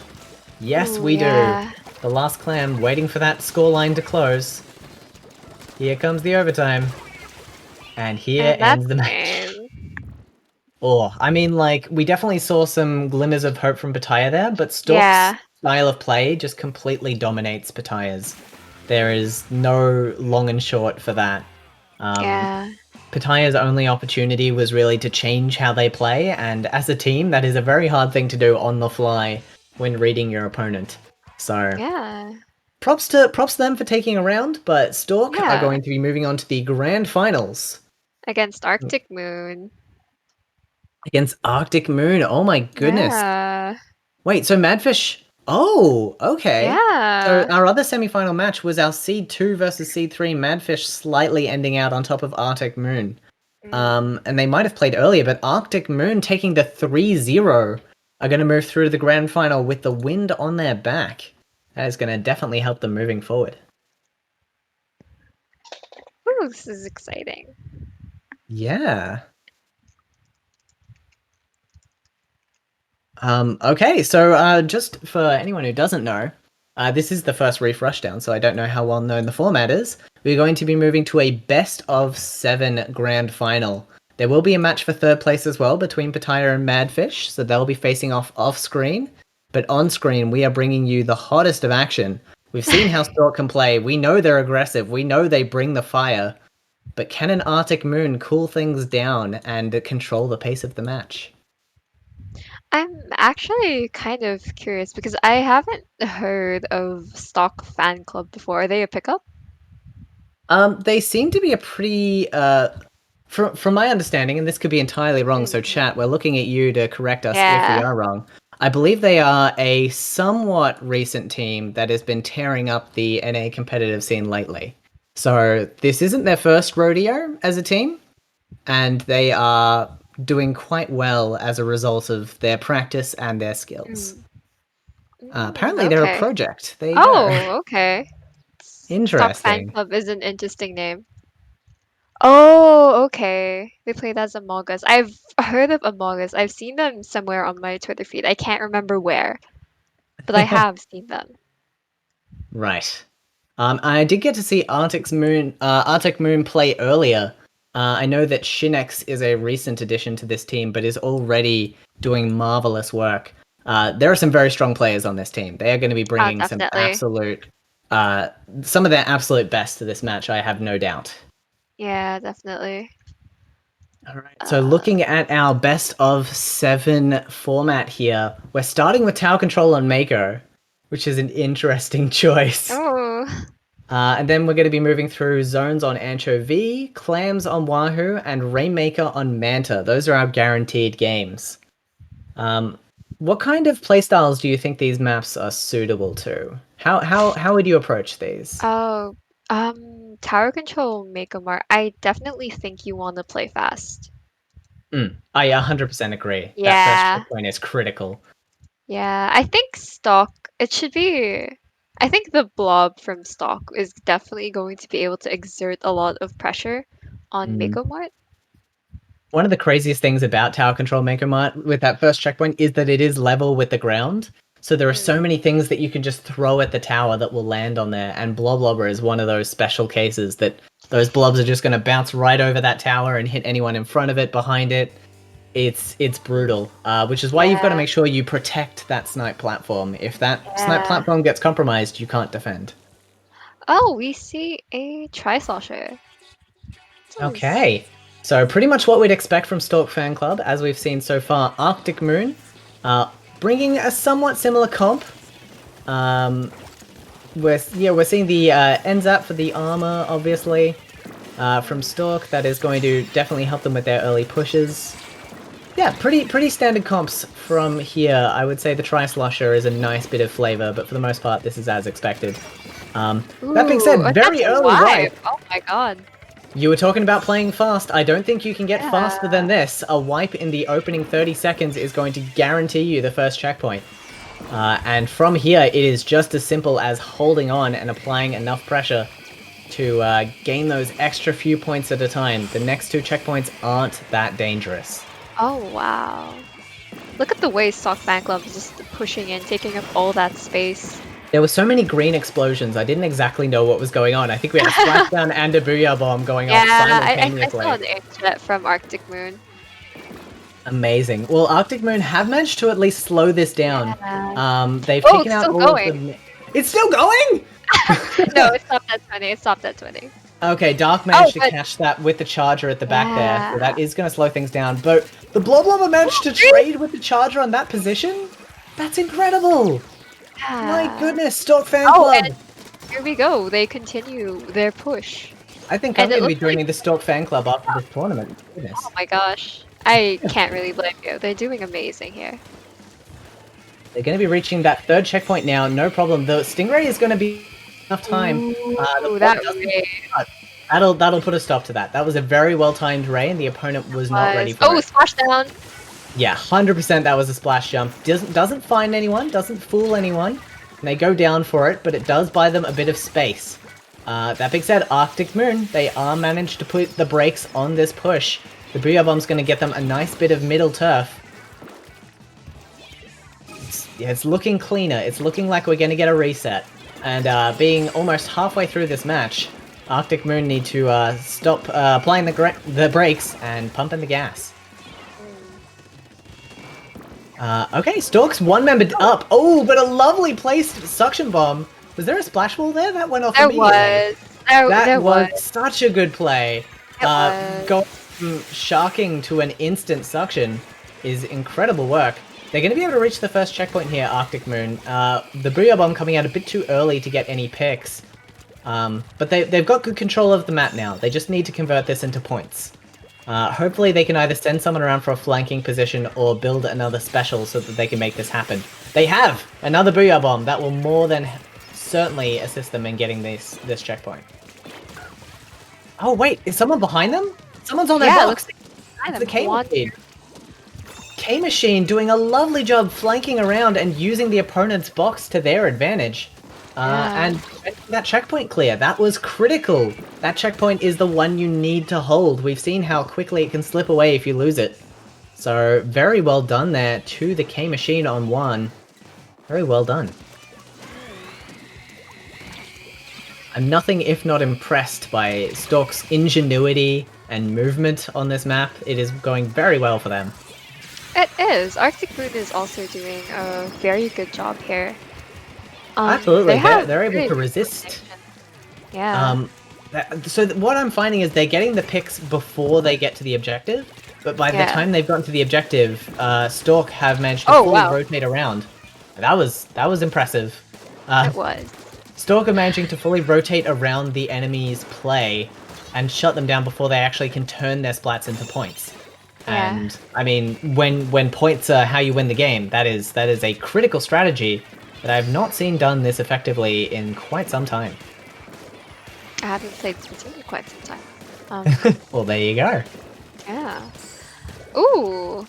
Yes, Ooh, we yeah. do. The last clan waiting for that scoreline to close. Here comes the overtime. And here And that's ends the match. game. Oh, I mean, like, we definitely saw some glimmers of hope from Pitaya there, but Stalk's Yeah. style of play just completely dominates Pitaya's. There is no long and short for that. Yeah. Pitaya's only opportunity was really to change how they play, and as a team, that is a very hard thing to do on the fly when reading your opponent. So, Yeah. props to them for taking a round, but Stalk are Yeah. going to be moving on to the grand finals Against Arctic Moon. against Arctic Moon. Oh my goodness. Yeah. Wait, so Madfish... Oh, okay. So Yeah. our other semi-final match was our Seed 2 versus Seed 3, Madfish slightly ending out on top of Arctic Moon. And they might have played earlier, but Arctic Moon taking the 3-0 are going to move through to the grand final with the wind on their back. That is going to definitely help them moving forward. Ooh, this is exciting. Yeah. Okay, so just for anyone who doesn't know, this is the first Reef Rushdown, so I don't know how well known the format is. We're going to be moving to a best of 7 grand final. There will be a match for third place as well between Pitaya and Madfish, so they'll be facing off screen. But on screen, we are bringing you the hottest of action. We've seen how Stalk can play. We know they're aggressive. We know they bring the fire. But can an Arctic Moon cool things down and control the pace of the match? I'm actually kind of curious because I haven't heard of Stalk Fan Club before. Are they a pickup? They seem to be a pretty, from my understanding, and this could be entirely wrong, so chat, we're looking at you to correct us if Yeah. we are wrong. I believe they are a somewhat recent team that has been tearing up the NA competitive scene lately. So this isn't their first rodeo as a team, and they are doing quite well as a result of their practice and their skills. Apparently they're a Okay. project. There you go. Oh, okay. Stalk Fan Interesting. Club is an interesting name. Oh, okay. They played as Among Us. I've heard of Among Us. I've seen them somewhere on my Twitter feed. I can't remember where, but I have seen them. Right. I did get to see Arctic Moon play earlier. I know that Shinex is a recent addition to this team, but is already doing marvelous work. There are some very strong players on this team. They are going to be bringing some definitely. some of their absolute best to this match. I have no doubt. Yeah, definitely. All right. So looking at our best of 7 format here, we're starting with Tower Control on Mako, which is an interesting choice. Oh. And then we're going to be moving through Zones on Anchovy, Clams on Wahoo, and Rainmaker on Manta. Those are our guaranteed games. What kind of playstyles do you think these maps are suitable to? How would you approach these? Oh, Tower Control Make a Mark. I definitely think you want to play fast. I 100% agree. That Yeah. first checkpoint is critical. Yeah, I think Stalk, it should be. I think the blob from Stalk is definitely going to be able to exert a lot of pressure on Megomart. One of the craziest things about Tower Control Megomart with that first checkpoint is that it is level with the ground. So there are so many things that you can just throw at the tower that will land on there, and Bloblobber is one of those special cases that those blobs are just going to bounce right over that tower and hit anyone in front of it, behind it. It's brutal, which is why you've got to make sure you protect that snipe platform. If that snipe platform gets compromised, you can't defend. Oh, we see a Tri-Slosher. Okay, so pretty much what we'd expect from Stalk Fan Club, as we've seen so far. Arctic Moon, bringing a somewhat similar comp. We're seeing the NZAP for the armor, obviously, from Stalk. That is going to definitely help them with their early pushes. Yeah, pretty standard comps from here. I would say the Tri-Slosher is a nice bit of flavor, but for the most part, this is as expected. That being said, very early wipe. Oh my god. You were talking about playing fast. I don't think you can get faster than this. A wipe in the opening 30 seconds is going to guarantee you the first checkpoint. And from here, it is just as simple as holding on and applying enough pressure to gain those extra few points at a time. The next 2 checkpoints aren't that dangerous. Oh, wow. Look at the way Stalk Fan Club is just pushing in, taking up all that space. There were so many green explosions, I didn't exactly know what was going on. I think we had a splashdown and a booyah bomb going off I simultaneously. saw an airjet from Arctic Moon. Amazing. Well, Arctic Moon have managed to at least slow this down. Yeah. They've Oh, taken it's out still all going. of the... It's still going? No, it stopped at 20. It stopped at 20. Okay, Dark managed to but- catch that with the charger at the back there, so Yeah. that is going to slow things down. But the Bloblobber managed to trade with the charger on that position? That's incredible! My goodness, Stalk Fan Oh, Club! and here we go. They continue their push. I think I'm and it going to be looks joining the Stalk Fan Club after this tournament. Goodness. Oh my gosh. I can't really blame you. They're doing amazing here. They're going to be reaching that 3rd checkpoint now, no problem. The Stingray is going to be enough time. The Ooh, that bot doesn't- ray That'll put a stop to that. That was a very well-timed ray, and the opponent was not ready for Oh, it. splashdown! Yeah, 100% that was a splash jump. Doesn't find anyone, doesn't fool anyone. And they go down for it, but it does buy them a bit of space. That being said, Arctic Moon, they are managed to put the brakes on this push. The Booyah Bomb's going to get them a nice bit of middle turf. It's looking cleaner. It's looking like we're going to get a reset. And being almost halfway through this match, Arctic Moon need to stop applying the brakes and pumping the gas. Okay, Stalk's one member up. Oh, but a lovely placed suction bomb. Was there a splash ball there? That went off There immediately. was. That There was was. such a good play. It was. Going from sharking to an instant suction is incredible work. They're going to be able to reach the first checkpoint here, Arctic Moon. The Booyah Bomb coming out a bit too early to get any picks. But they've got good control of the map now. They just need to convert this into points. Hopefully they can either send someone around for a flanking position or build another special so that they can make this happen. They have! Another Booyah Bomb. That will more than certainly assist them in getting this checkpoint. Oh wait, is someone behind them? Someone's on their Yeah, it box! looks It's the K-Machine. K-Machine doing a lovely job flanking around and using the opponent's box to their advantage. And that checkpoint clear, that was critical. That checkpoint is the one you need to hold. We've seen how quickly it can slip away if you lose it. So, very well done there to the K-Machine on 1. Very well done. I'm nothing if not impressed by Stalk's ingenuity and movement on this map. It is going very well for them. It is. Arctic Moon is also doing a very good job here. Absolutely, have they're able very to good resist. coordination. Yeah. So what I'm finding is they're getting the picks before they get to the objective, but by the time they've gotten to the objective, Stalk have managed to fully rotate around. That was impressive. It was. Stalk are managing to fully rotate around the enemy's play and shut them down before they actually can turn their splats into points. Yeah. And I mean, when points are how you win the game, that is a critical strategy that I've not seen done this effectively in quite some time. I haven't played Splatoon in quite some time. Well, there you go. Yeah. Ooh.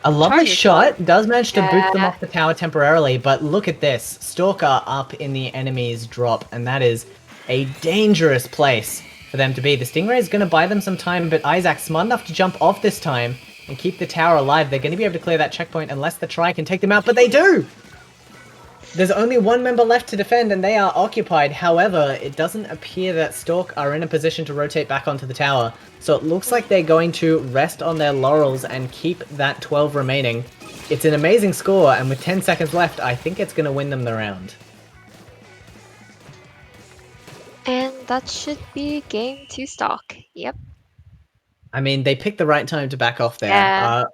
A lovely Charger shot does manage to boot them Yeah. off the tower temporarily, but look at this. Stalker up in the enemy's drop, and that is a dangerous place for them to be. The Stingray is going to buy them some time, but Isaac's smart enough to jump off this time and keep the tower alive. They're going to be able to clear that checkpoint unless the Tri can take them out, but they do! There's only one member left to defend, and they are occupied. However, it doesn't appear that Stalk are in a position to rotate back onto the tower, so it looks like they're going to rest on their laurels and keep that 12 remaining. It's an amazing score, and with 10 seconds left, I think it's going to win them the round. And that should be game 2 Stalk. Yep. I mean, they picked the right time to back off there. Yeah.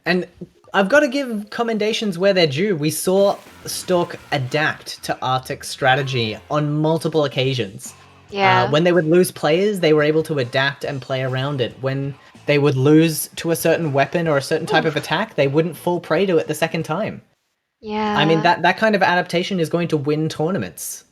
And I've got to give commendations where they're due. We saw Stalk adapt to Artic's strategy on multiple occasions. Yeah. When they would lose players, they were able to adapt and play around it. When they would lose to a certain weapon or a certain type of attack, they wouldn't fall prey to it the second time. Yeah. I mean, that kind of adaptation is going to win tournaments.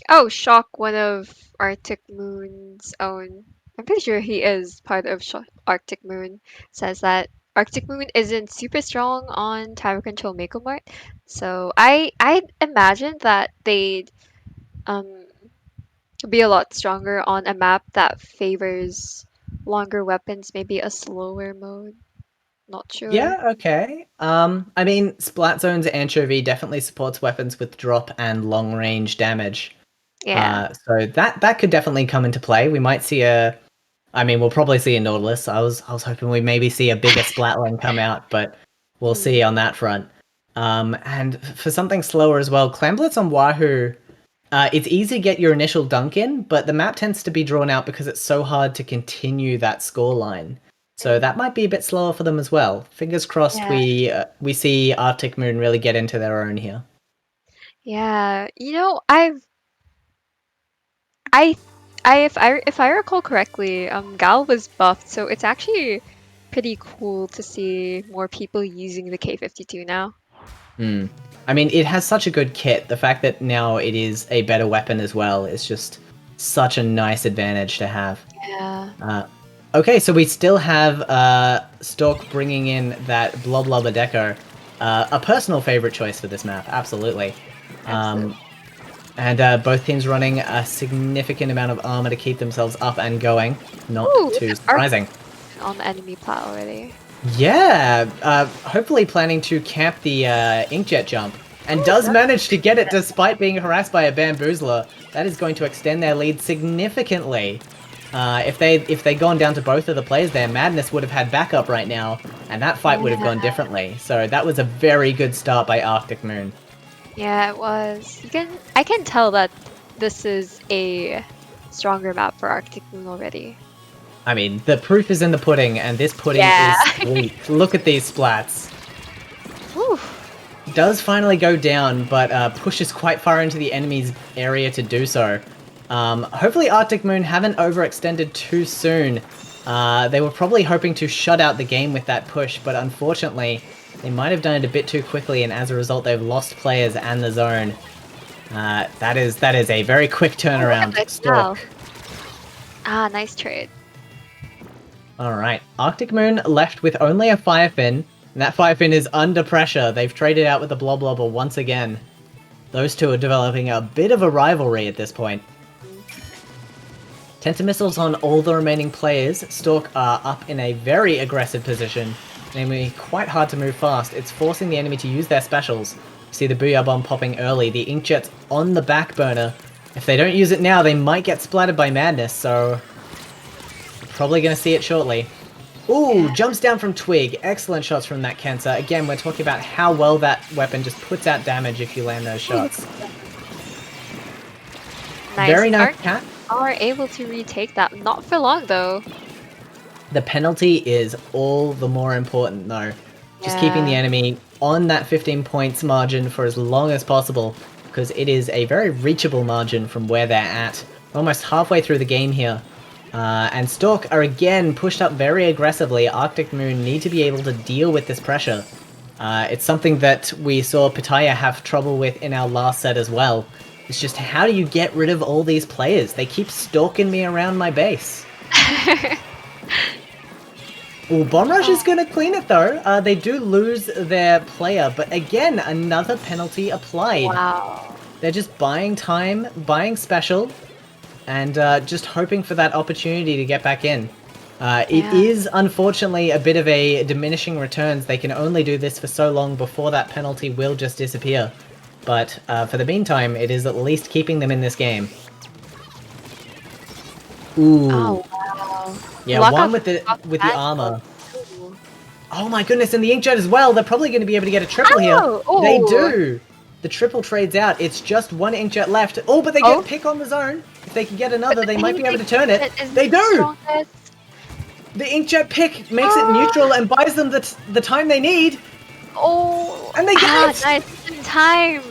Oh, Shock, one of Arctic Moon's own. I'm pretty sure he is part of Arctic Moon. Says that Arctic Moon isn't super strong on Tower Control Mako Mart. So I'd imagine that they'd be a lot stronger on a map that favors longer weapons, maybe a slower mode. Not sure. Yeah, okay. I mean, Splat Zone's Anchovy definitely supports weapons with drop and long range damage. Yeah. So that could definitely come into play. We might see we'll probably see a Nautilus. I was hoping we maybe see a bigger Splatling come out, but we'll see on that front. And for something slower as well, Clamblitz on Wahoo, it's easy to get your initial dunk in, but the map tends to be drawn out because it's so hard to continue that score line. So that might be a bit slower for them as well. Fingers crossed we see Arctic Moon really get into their own here. Yeah. You know, if I recall correctly, Gal was buffed, so it's actually pretty cool to see more people using the K52 now. I mean, it has such a good kit. The fact that now it is a better weapon as well is just such a nice advantage to have. Yeah. Okay, so we still have Stalk bringing in that Bloblubba Deco. A personal favorite choice for this map, absolutely. And both teams running a significant amount of armor to keep themselves up and going. Not too surprising. On the enemy plat already. Yeah, hopefully planning to camp the Inkjet jump. And does manage to get it despite being harassed by a Bamboozler. That is going to extend their lead significantly. If they'd gone down to both of the players there, Madness would have had backup right now, and that fight would have gone differently. So that was a very good start by Arctic Moon. Yeah, it was. I can tell that this is a stronger map for Arctic Moon already. I mean, the proof is in the pudding, and this pudding is sweet. Look at these splats. Whew. Does finally go down, but pushes quite far into the enemy's area to do so. Hopefully Arctic Moon haven't overextended too soon. They were probably hoping to shut out the game with that push, but unfortunately, they might have done it a bit too quickly, and as a result, they've lost players and the zone. That is a very quick turnaround. Stalk. Ah, nice trade. Alright, Arctic Moon left with only a Firefin, and that Firefin is under pressure. They've traded out with the Bloblubber once again. Those two are developing a bit of a rivalry at this point. Tenta missiles on all the remaining players. Stalk are up in a very aggressive position, namely quite hard to move fast. It's forcing the enemy to use their specials. See the Booyah Bomb popping early. The Inkjet's on the back burner. If they don't use it now, they might get splattered by Madness, so probably going to see it shortly. Ooh, jumps down from Twig. Excellent shots from that Kensa. Again, we're talking about how well that weapon just puts out damage if you land those shots. Nice. Very nice cat. Are able to retake that. Not for long, though. The penalty is all the more important, though. Just keeping the enemy on that 15 points margin for as long as possible, because it is a very reachable margin from where they're at. We're almost halfway through the game here. And Stalk are again pushed up very aggressively. Arctic Moon need to be able to deal with this pressure. It's something that we saw Pitaya have trouble with in our last set as well. It's just, how do you get rid of all these players? They keep stalking me around my base. Ooh, Bomb Rush is going to clean it though. They do lose their player, but again, another penalty applied. Wow. They're just buying time, buying special, and just hoping for that opportunity to get back in. It is, unfortunately, a bit of a diminishing returns. They can only do this for so long before that penalty will just disappear. But for the meantime, it is at least keeping them in this game. Ooh. Oh, wow. Yeah, Lock one off- with the armor. Ooh. Oh my goodness, and the Inkjet as well. They're probably going to be able to get a triple here. They do. The triple trades out. It's just one Inkjet left. Oh, but they get pick on the zone. If they can get another, they might be able to turn it. They do! The Inkjet pick makes it neutral and buys them the time they need. Oh, and they get it! Nice in time.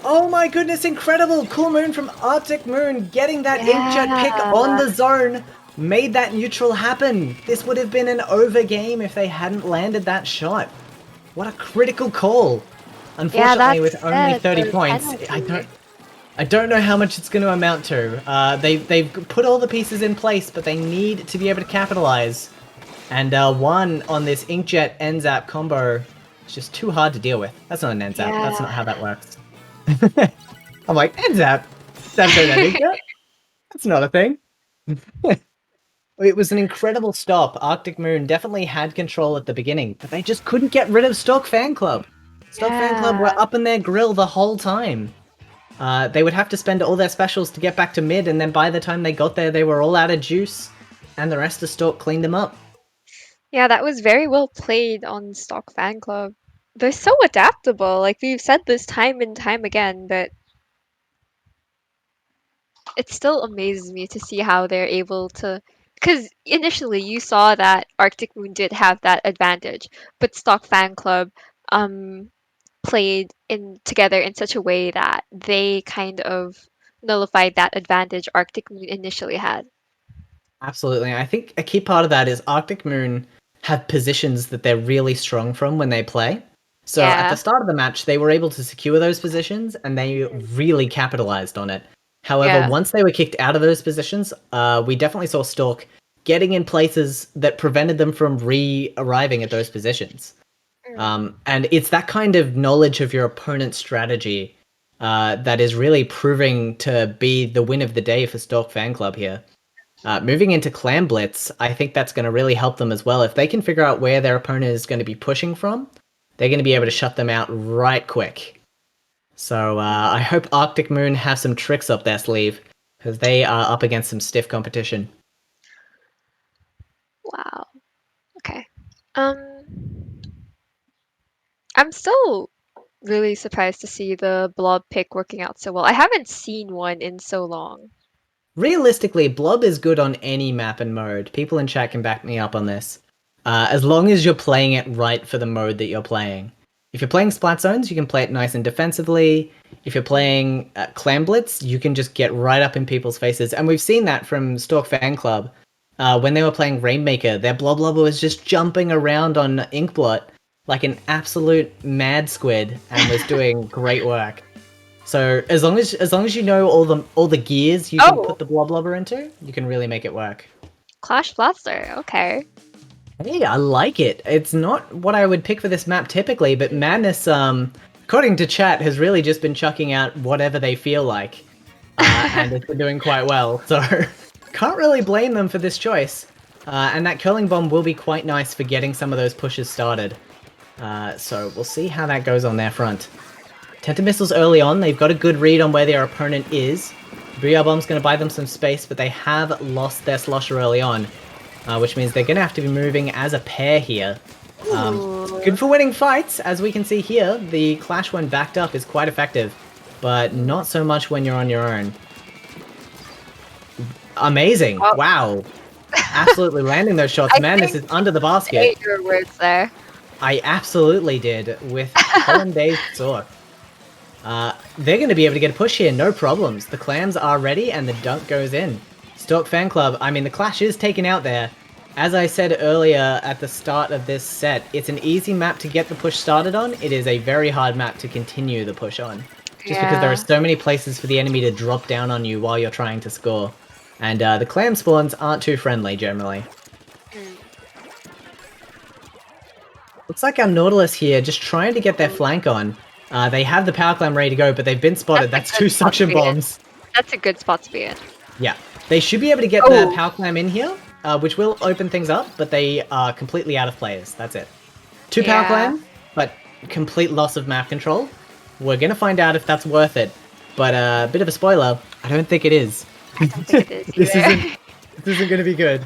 Oh my goodness, incredible! Cool Moon from Arctic Moon getting that Inkjet pick on the zone made that neutral happen. This would have been an over game if they hadn't landed that shot. What a critical call. Unfortunately, with only 30 points, I don't know how much it's going to amount to. They've put all the pieces in place, but they need to be able to capitalize. And one on this Inkjet NZAP combo is just too hard to deal with. That's not an NZAP. Yeah. That's not how that works. I'm like, NZAP? That's not an Inkjet? That's not a thing. It was an incredible stop. Arctic Moon definitely had control at the beginning, but they just couldn't get rid of Stalk Fan Club. Stalk Fan Club were up in their grill the whole time. They would have to spend all their specials to get back to mid, and then by the time they got there, they were all out of juice, and the rest of Stalk cleaned them up. Yeah, that was very well played on Stock Fan Club. They're so adaptable. Like we've said this time and time again, but it still amazes me to see how they're able to. Because initially you saw that Arctic Moon did have that advantage, but Stock Fan Club played in together in such a way that they kind of nullified that advantage Arctic Moon initially had. Absolutely. I think a key part of that is Arctic Moon have positions that they're really strong from when they play. So at the start of the match, they were able to secure those positions, and they really capitalized on it. However, once they were kicked out of those positions, we definitely saw Stalk getting in places that prevented them from re-arriving at those positions. And it's that kind of knowledge of your opponent's strategy that is really proving to be the win of the day for Stalk Fan Club here. Moving into Clan Blitz, I think that's going to really help them as well. If they can figure out where their opponent is going to be pushing from, they're going to be able to shut them out right quick. So I hope Arctic Moon have some tricks up their sleeve, because they are up against some stiff competition. Wow. Okay. I'm still really surprised to see the blob pick working out so well. I haven't seen one in so long. Realistically, Blob is good on any map and mode. People in chat can back me up on this. As long as you're playing it right for the mode that you're playing. If you're playing Splat Zones, you can play it nice and defensively. If you're playing Clan Blitz, you can just get right up in people's faces. And we've seen that from Stalk Fan Club. When they were playing Rainmaker, their Blob Lobber was just jumping around on Inkblot like an absolute mad squid and was doing great work. So as long as you know all the gears you can put the Blob Lobber into, you can really make it work. Clash Blaster, okay. Hey, I like it. It's not what I would pick for this map typically, but Madness, according to chat, has really just been chucking out whatever they feel like. And it's been doing quite well, so can't really blame them for this choice. And that Curling Bomb will be quite nice for getting some of those pushes started. So we'll see how that goes on their front. Tenta Missiles early on, they've got a good read on where their opponent is. Booyah Bomb's going to buy them some space, but they have lost their Slosher early on. Which means they're going to have to be moving as a pair here. Good for winning fights, as we can see here. The Clash when backed up is quite effective, but not so much when you're on your own. Amazing. Wow. Absolutely landing those shots. Madness is under the basket. I ate your words there. I absolutely did with Hollandaise Sword. They're going to be able to get a push here, no problems. The clams are ready and the dunk goes in. Stalk Fan Club, I mean, the Clash is taken out there. As I said earlier at the start of this set, it's an easy map to get the push started on. It is a very hard map to continue the push on. Just because there are so many places for the enemy to drop down on you while you're trying to score. And the clam spawns aren't too friendly, generally. Looks like our Nautilus here just trying to get their flank on. They have the Power Clam ready to go, but they've been spotted. That's 2 suction bombs. That's a good spot to be in. Yeah. They should be able to get the Power Clam in here, which will open things up, but they are completely out of players. That's it. 2 Power Clam, but complete loss of map control. We're going to find out if that's worth it. But a bit of a spoiler, I don't think it is. I don't think it is This isn't going to be good.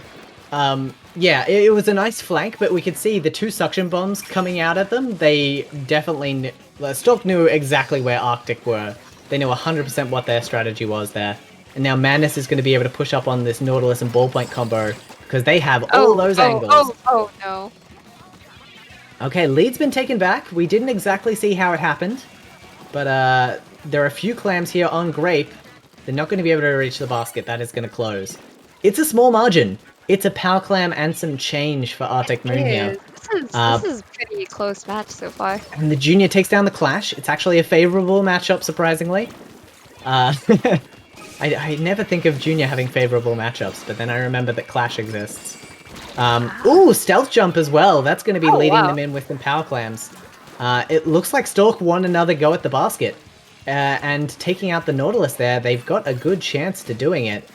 Yeah, it was a nice flank, but we could see the 2 suction bombs coming out at them. They definitely... Stalk knew exactly where Arctic were. They knew 100% what their strategy was there. And now Madness is going to be able to push up on this Nautilus and Ballpoint combo, because they have all those angles. Oh, no. Okay, lead's been taken back. We didn't exactly see how it happened, but there are a few clams here on Grape. They're not going to be able to reach the basket. That is going to close. It's a small margin. It's a Power Clam and some change for Arctic Moon here. This is a pretty close match so far. And the Junior takes down the Clash. It's actually a favorable matchup, surprisingly. I never think of Junior having favorable matchups, but then I remember that Clash exists. Ooh, Stealth Jump as well. That's going to be leading them in with some Power Clams. It looks like Stalk won another go at the basket. And taking out the Nautilus there, they've got a good chance to doing it.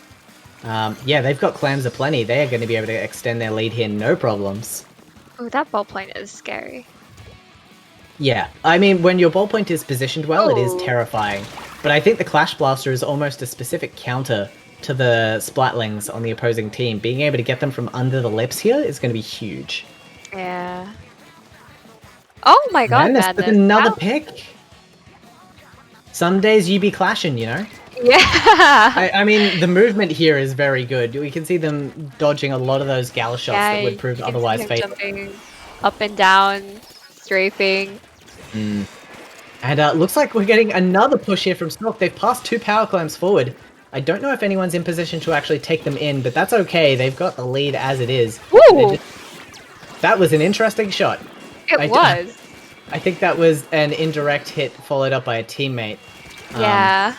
Yeah, they've got clams aplenty. They are going to be able to extend their lead here, no problems. Oh, that ballpoint is scary. Yeah, I mean, when your ballpoint is positioned well, it is Oh. terrifying. But I think the Clash Blaster is almost a specific counter to the Splatlings on the opposing team. Being able to get them from under the lips here is going to be huge. Yeah. Oh my god, Madness with another Wow. pick. Some days you be clashing, you know? Yeah. I mean, the movement here is very good. We can see them dodging a lot of those gal shots that would prove you can otherwise see him fatal. jumping up and down, strafing. And looks like we're getting another push here from Stalk. They've passed 2 power clams forward. I don't know if anyone's in position to actually take them in, but that's okay. They've got the lead as it is. Ooh, That was an interesting shot. it was. I think that was an indirect hit followed up by a teammate. Yeah.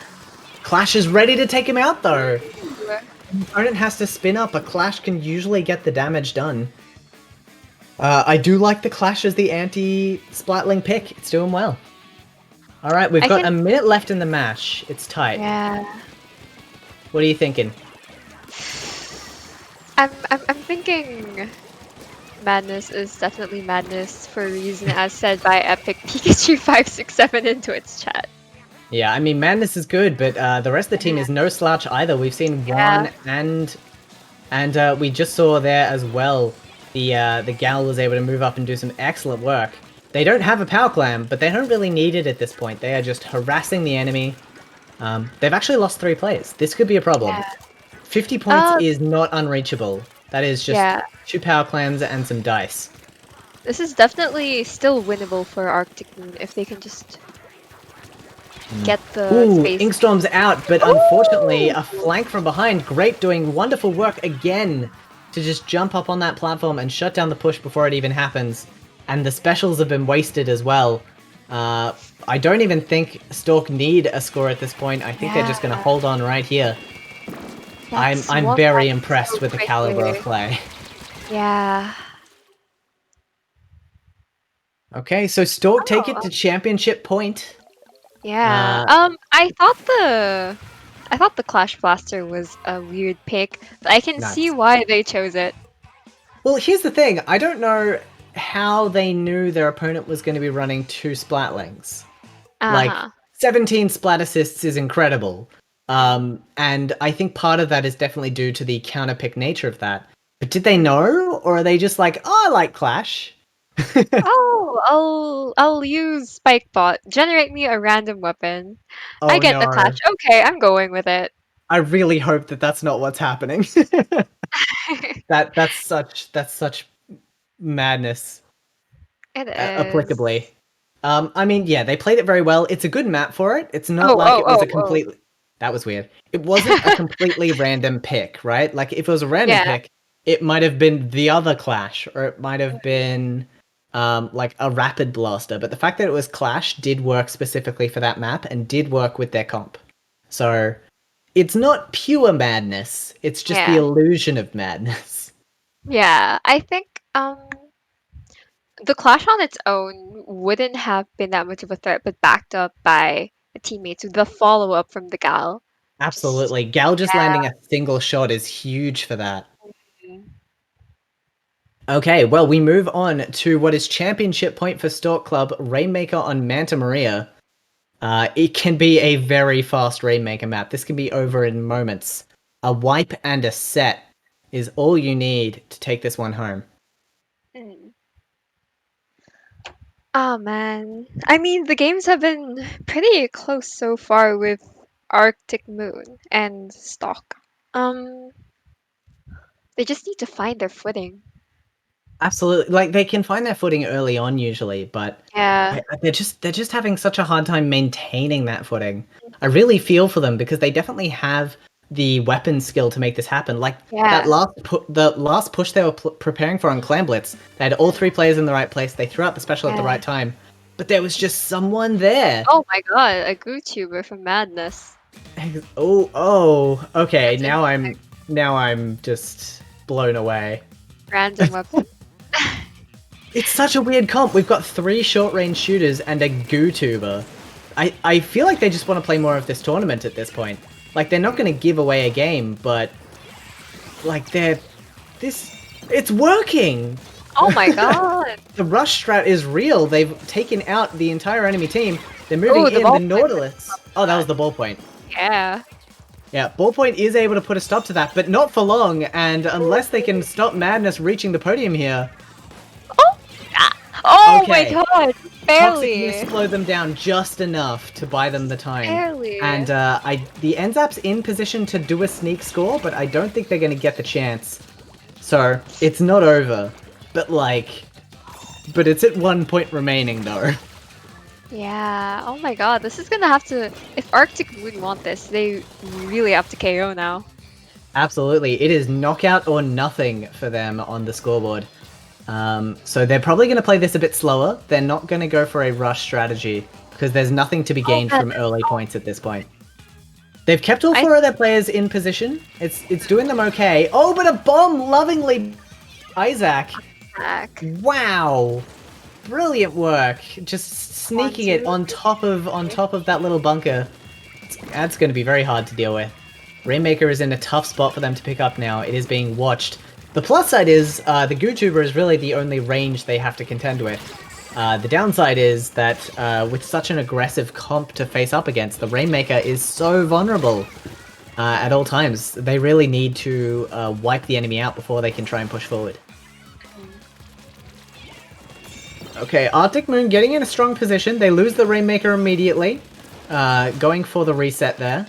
Clash is ready to take him out though. The opponent has to spin up. A Clash can usually get the damage done. I do like the Clash as the anti-Splatling pick. It's doing well. Alright, we've got a minute left in the match. It's tight. Yeah. What are you thinking? I'm thinking Madness is definitely Madness for a reason, as said by Epic Pikachu 567 in Twitch chat. Yeah, I mean, Madness is good, but the rest of the team is no slouch either. We've seen one, and we just saw there as well, the gal was able to move up and do some excellent work. They don't have a power clam, but they don't really need it at this point. They are just harassing the enemy. They've actually lost 3 players. This could be a problem. 50 points is not unreachable. That is just 2 power clams and some dice. This is definitely still winnable for Arctic Moon if they can just get the space. Inkstorm's out, but unfortunately a flank from behind. Great, doing wonderful work again to just jump up on that platform and shut down the push before it even happens. And the specials have been wasted as well. I don't even think Stalk need a score at this point. I think they're just going to hold on right here. I'm very impressed with the caliber of play. Yeah. Okay, so Stalk take it to championship point. Yeah. I thought the Clash Blaster was a weird pick, but I can see why they chose it. Well, here's the thing. I don't know how they knew their opponent was going to be running 2 Splatlings. Like, 17 Splat assists is incredible. And I think part of that is definitely due to the counter-pick nature of that. But did they know? Or are they just like, oh, I like Clash? I'll use Spikebot. Generate me a random weapon. Oh, I get the Clash. Okay, I'm going with it. I really hope that that's not what's happening. That's such madness. It is. Applicably. I mean, yeah, they played it very well. It's a good map for it. It's not like it was a completely... That was weird. It wasn't a completely random pick, right? Like, if it was a random pick, it might have been the other Clash, or it might have been, like, a Rapid Blaster. But the fact that it was Clash did work specifically for that map, and did work with their comp. So, it's not pure madness. It's just the illusion of madness. Yeah, I think, the Clash on its own wouldn't have been that much of a threat, but backed up by a teammate. So the follow-up from the Gal. Absolutely. Gal just landing a single shot is huge for that. Okay, well, we move on to what is championship point for Stalk Club, Rainmaker on Manta Maria. It can be a very fast Rainmaker map. This can be over in moments. A wipe and a set is all you need to take this one home. Oh man. I mean, the games have been pretty close so far with Arctic Moon and Stalk. They just need to find their footing. Absolutely. Like, they can find their footing early on usually, but they're just having such a hard time maintaining that footing. I really feel for them because they definitely have the weapon skill to make this happen. Like, that the last push they were preparing for on Clan Blitz, they had all 3 players in the right place, they threw out the special at the right time, but there was just someone there. Oh my god, a GooTuber from Madness. Okay, now I'm just blown away. Random weapon. It's such a weird comp. We've got 3 short-range shooters and a GooTuber. I feel like they just want to play more of this tournament at this point. Like, they're not going to give away a game, but like it's working. Oh my god! The rush strat is real. They've taken out the entire enemy team. They're moving Ooh, in the the ballpoint. Nautilus. Oh, that was the ballpoint. Yeah. Yeah, ballpoint is able to put a stop to that, but not for long. And unless they can stop Madness reaching the podium here, Oh Okay. my god! Toxic Barely! will slow them down just enough to buy them the time. Barely! And the NZAP's in position to do a sneak score, but I don't think they're going to get the chance. So, it's not over. But it's at 1 point remaining though. Yeah, oh my god, this is gonna have to... If Arctic Moon want this, they really have to KO now. Absolutely, it is knockout or nothing for them on the scoreboard. So they're probably going to play this a bit slower. They're not going to go for a rush strategy, because there's nothing to be gained from early points at this point. They've kept all 4 of their players in position. It's doing them okay. Oh, but a bomb lovingly... Isaac. Wow. Brilliant work. Just sneaking it on top of that little bunker. That's going to be very hard to deal with. Rainmaker is in a tough spot for them to pick up now. It is being watched. The plus side is the GooTuber is really the only range they have to contend with. The downside is that with such an aggressive comp to face up against, the Rainmaker is so vulnerable at all times. They really need to wipe the enemy out before they can try and push forward. Okay, Arctic Moon getting in a strong position. They lose the Rainmaker immediately, going for the reset there.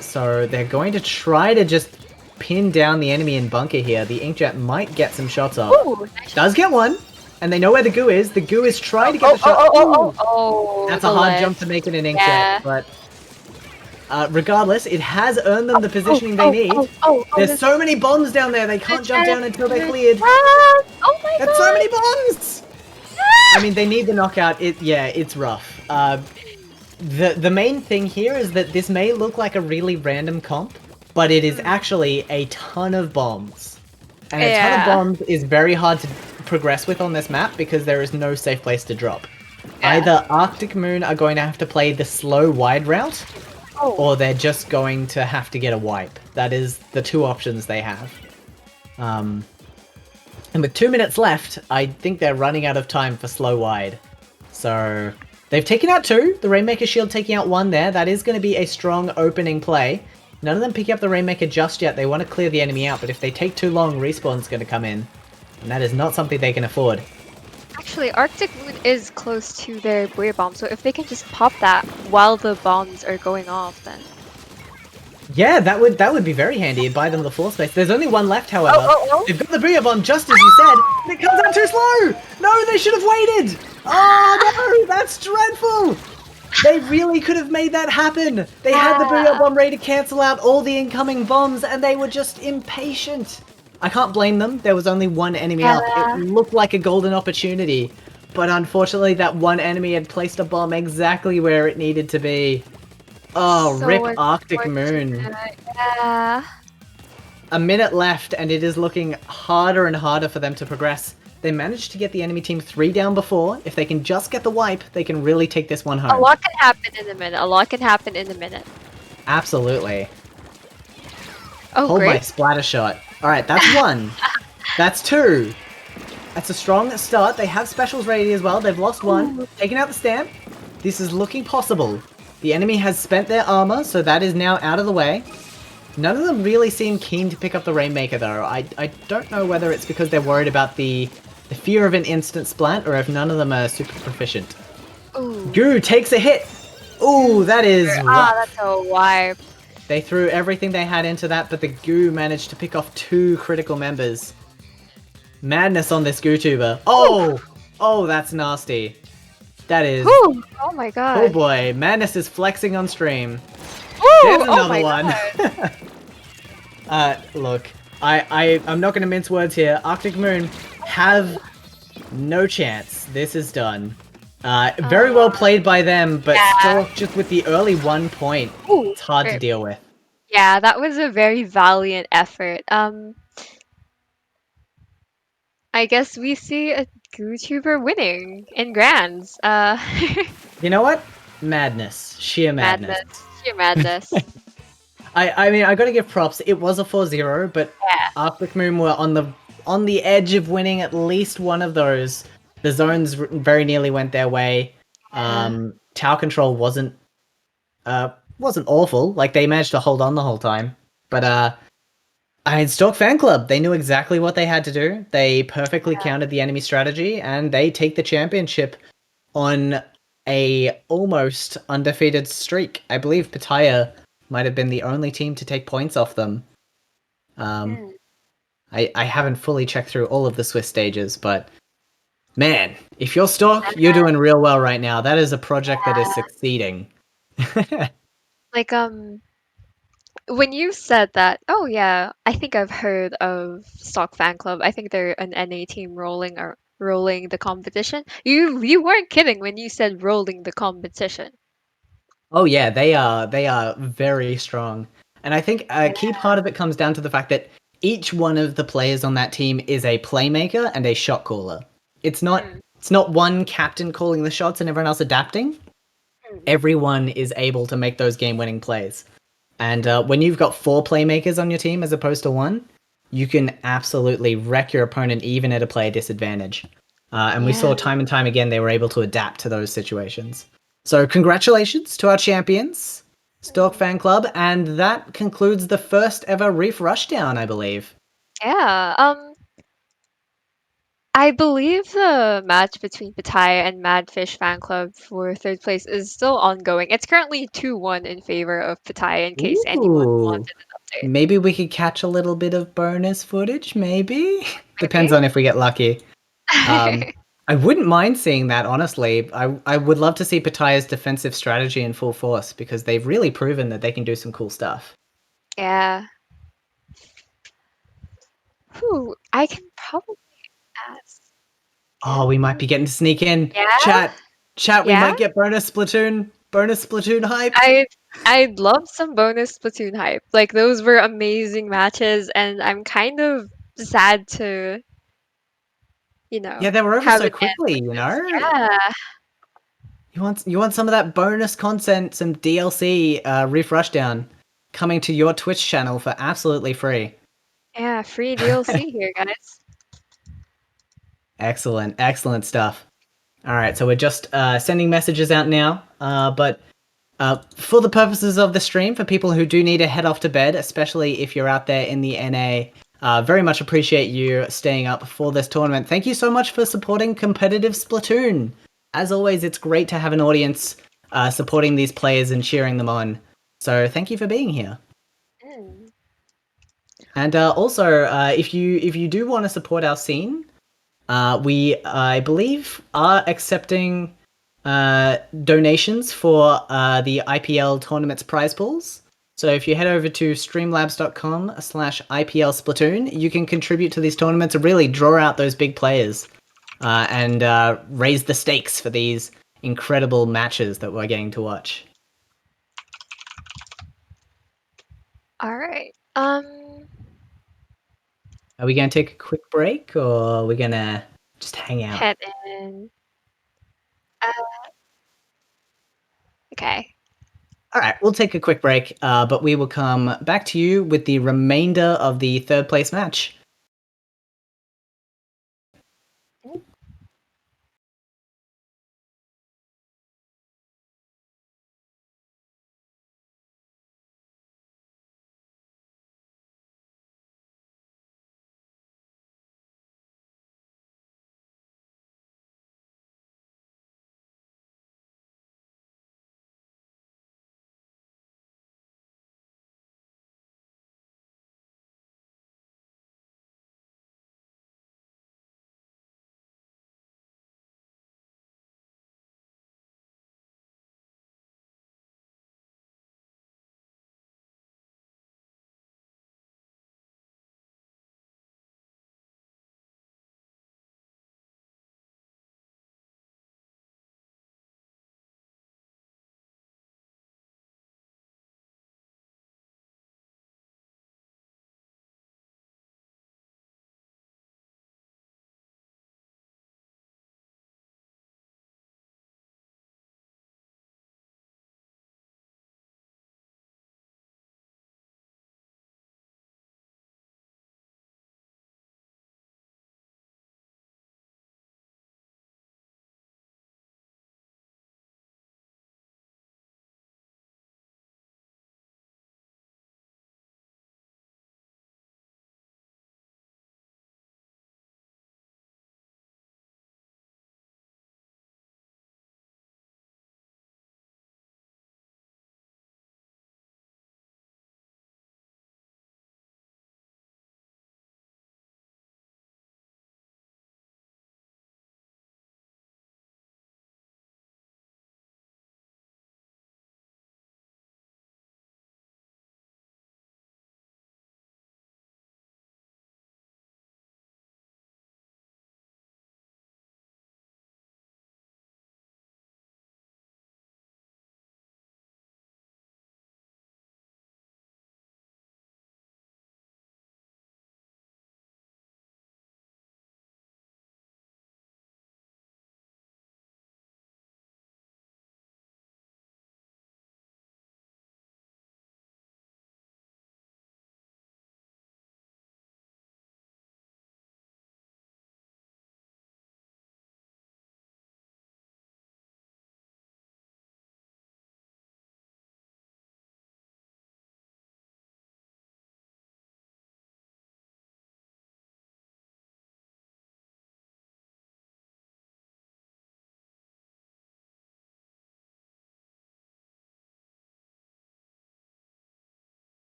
So they're going to try to just pin down the enemy in bunker here. The Inkjet might get some shots off. Ooh, nice. Does get one, and they know where the goo is. The goo is trying to get the shot. That's a hard jump to make it an Inkjet, but regardless, it has earned them the positioning they need. There's so many bombs down there, they can't jump down until they're cleared. Oh my god! That's so many bombs! I mean, they need the knockout. It's rough. The main thing here is that this may look like a really random comp, but it is actually a ton of bombs. And a ton of bombs is very hard to progress with on this map because there is no safe place to drop. Either Arctic Moon are going to have to play the slow wide route, or they're just going to have to get a wipe. That is the 2 options they have. And with 2 minutes left, I think they're running out of time for slow wide. So they've taken out 2. The Rainmaker Shield taking out 1 there. That is going to be a strong opening play. None of them picking up the Rainmaker just yet. They want to clear the enemy out, but if they take too long, Respawn's going to come in. And that is not something they can afford. Actually, Arctic Moon is close to their buoy bomb, so if they can just pop that while the bombs are going off, then... Yeah, that would be very handy and buy them the floor space. There's only 1 left, however. They've got the Booyah Bomb just as you said, and it comes out too slow! No, they should have waited! Oh no, that's dreadful! They really could have made that happen! They had the Booyah Bomb ready to cancel out all the incoming bombs, and they were just impatient. I can't blame them, there was only 1 enemy up. It looked like a golden opportunity, but unfortunately that 1 enemy had placed a bomb exactly where it needed to be. Oh, so rip Arctic Moon. Yeah. A minute left, and it is looking harder and harder for them to progress. They managed to get the enemy team 3 down before. If they can just get the wipe, they can really take this one home. A lot can happen in a minute. A lot can happen in a minute. Absolutely. Oh, Hold great. my splatter shot. Alright, that's 1. That's 2. That's a strong start. They have specials ready as well. They've lost 1. Taking out the stamp. This is looking possible. The enemy has spent their armor, so that is now out of the way. None of them really seem keen to pick up the Rainmaker, though. I don't know whether it's because they're worried about the fear of an instant splat, or if none of them are super proficient. Ooh. Goo takes a hit! Ooh, that is rough. That's a wipe. They threw everything they had into that, but the Goo managed to pick off 2 critical members. Madness on this GooTuber. Oh! Oh, that's nasty. That is... Ooh. Oh my god. Oh boy, Madness is flexing on stream. Ooh, There's another one. Look, I'm not going to mince words here. Arctic Moon have no chance. This is done. Very well played by them, but still just with the early 1 point, it's hard to deal with. Yeah, that was a very valiant effort. I guess we see a GooTuber winning in grands. You know what? Madness. Sheer madness. Sheer madness. I mean, I gotta give props. It was a 4-0, but Yeah. Arctic Moon were on the edge of winning at least one of those. The zones very nearly went their way. Tower control wasn't awful. Like they managed to hold on the whole time. But I mean, Stalk Fan Club, they knew exactly what they had to do. They perfectly countered the enemy strategy, and they take the championship on a almost undefeated streak. I believe Pitaya might have been the only team to take points off them. I haven't fully checked through all of the Swiss stages, but man, if you're Stalk, you're doing real well right now. That is a project that is succeeding. Like when you said that, oh yeah, I think I've heard of Stock Fan Club. I think they're an NA team rolling the competition. You weren't kidding when you said rolling the competition. Oh yeah, they are very strong. And I think a key part of it comes down to the fact that each one of the players on that team is a playmaker and a shot caller. It's not one captain calling the shots and everyone else adapting. Everyone is able to make those game-winning plays. And when you've got 4 playmakers on your team as opposed to 1, you can absolutely wreck your opponent even at a player disadvantage. And we saw time and time again they were able to adapt to those situations. So congratulations to our champions, Stalk Fan Club, and that concludes the first ever Reef Rushdown, I believe. Yeah. I believe the match between Pitaya and Madfish Fan Club for third place is still ongoing. It's currently 2-1 in favor of Pitaya in case anyone Ooh. wanted an update. Maybe we could catch a little bit of bonus footage, maybe? Depends Maybe? on if we get lucky. I wouldn't mind seeing that, honestly. I would love to see Pataya's defensive strategy in full force because they've really proven that they can do some cool stuff. Yeah. Whew, I can probably ask. Oh, we might be getting to sneak in. Yeah? Chat, we Yeah? might get bonus Splatoon hype. I'd love some bonus Splatoon hype. Like those were amazing matches, and I'm kind of sad to, Yeah, they were over have so it end quickly, like you this. know? Yeah. You want some of that bonus content, some DLC, Reef Rushdown, coming to your Twitch channel for absolutely free. Yeah, free DLC here, guys. Excellent stuff. All right, so we're just sending messages out now, but for the purposes of the stream, for people who do need to head off to bed, especially if you're out there in the NA, very much appreciate you staying up for this tournament. Thank you so much for supporting competitive Splatoon. As always, it's great to have an audience supporting these players and cheering them on. So thank you for being here. Mm. And also, if you do want to support our scene, we, I believe, are accepting donations for the IPL tournament's prize pools. So if you head over to streamlabs.com/IPL Splatoon, you can contribute to these tournaments and really draw out those big players and raise the stakes for these incredible matches that we're getting to watch. All right. Are we going to take a quick break or are we going to just hang out? Head in. Okay. All right, we'll take a quick break, but we will come back to you with the remainder of the third place match.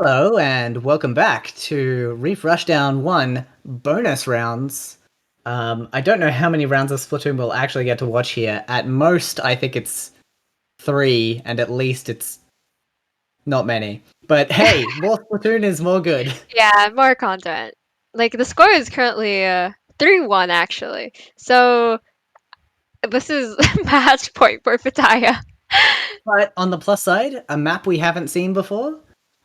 Hello, and welcome back to Reef Rushdown 1 bonus rounds. I don't know how many rounds of Splatoon we'll actually get to watch here. At most, I think it's 3, and at least it's not many. But hey, more Splatoon is more good. Yeah, more content. Like the score is currently 3-1 actually. So this is match point for Pitaya. But on the plus side, a map we haven't seen before.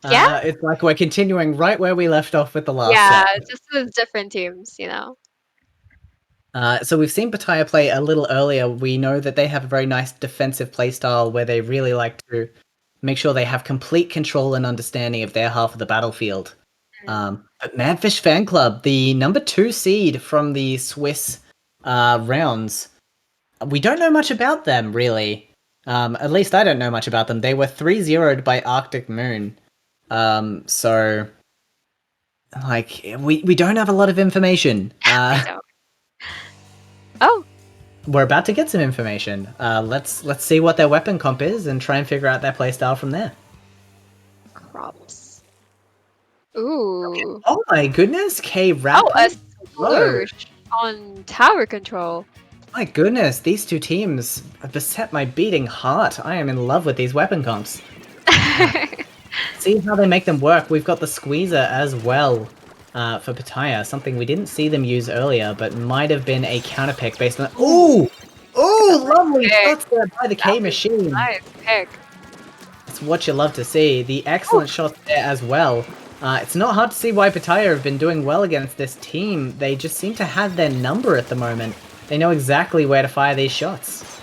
Yeah? It's like we're continuing right where we left off with the last Yeah, set. just with different teams, you know. So we've seen Pitaya play a little earlier. We know that they have a very nice defensive playstyle where they really like to make sure they have complete control and understanding of their half of the battlefield. But Madfish Fan Club, the number 2 seed from the Swiss rounds, we don't know much about them, really. At least I don't know much about them. They were 3-0'd by Arctic Moon. So, like, we don't have a lot of information. I don't. Oh, We're about to get some information. Let's see what their weapon comp is and try and figure out their playstyle from there. crops. Ooh. Oh my goodness, K Oh, a Rapid. sploosh on tower control. My goodness, these two teams have beset my beating heart. I am in love with these weapon comps. See how they make them work. We've got the squeezer as well for Pitaya, something we didn't see them use earlier, but might have been a counterpick based on. Ooh, lovely pick. shots there by the K machine. Nice pick. It's what you love to see. The excellent shots there as well. It's not hard to see why Pitaya have been doing well against this team. They just seem to have their number at the moment. They know exactly where to fire these shots.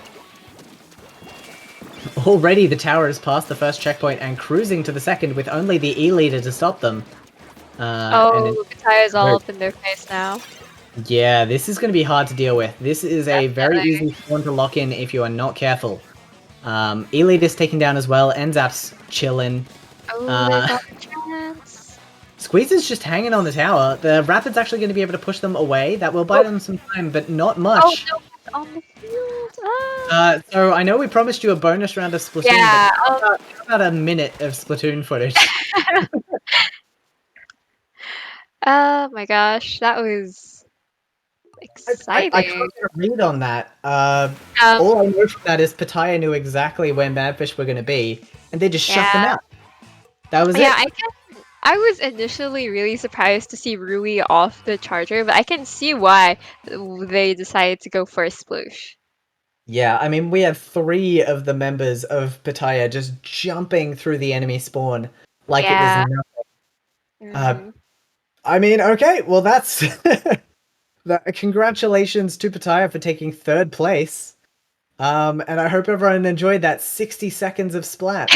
Already the tower has passed the first checkpoint and cruising to the second with only the E-leader to stop them. Pitaya's all up in their face now. Yeah, this is going to be hard to deal with. This is a very easy one to lock in if you are not careful. E-leader's taken down as well. Enzap's chilling. Oh, they got a chance. Squeezer's just hanging on the tower. The Rapid's actually going to be able to push them away. That will buy them some time, but not much. Oh, no, on the field. Ah. So I know we promised you a bonus round of Splatoon, Yeah, but how about a minute of Splatoon footage? Oh my gosh, that was exciting. I can't get a read on that. All I know from that is Pitaya knew exactly where Madfish were going to be, and they just shut them Yeah. out. That was Yeah, it. I was initially really surprised to see Rui off the charger, but I can see why they decided to go for a sploosh. Yeah, I mean, we have 3 of the members of Pitaya just jumping through the enemy spawn like Yeah. it was nothing. Mhm. I mean, okay, well that's... Congratulations to Pitaya for taking 3rd place. And I hope everyone enjoyed that 60 seconds of Splat.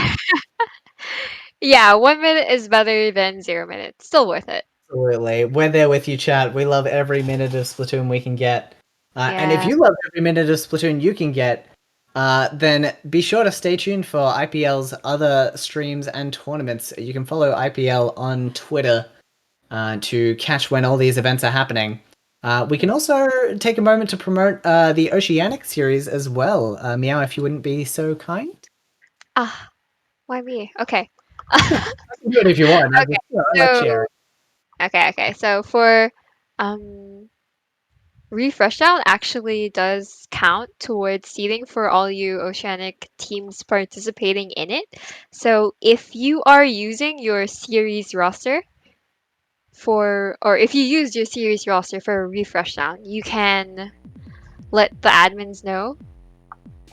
Yeah, 1 minute is better than 0 minutes. Still worth it. Absolutely. We're there with you, chat. We love every minute of Splatoon we can get. And if Yeah. you love every minute of Splatoon you can get, then be sure to stay tuned for IPL's other streams and tournaments. You can follow IPL on Twitter to catch when all these events are happening. We can also take a moment to promote the Oceanic series as well. Meow, if you wouldn't be so kind. Ah, why me? Okay. You can do it if you want. Okay, I like sharing. Okay. So for Reef Rushdown actually does count towards seeding for all you Oceanic teams participating in it. So if you are using your series roster or if you used your series roster for Reef Rushdown, you can let the admins know,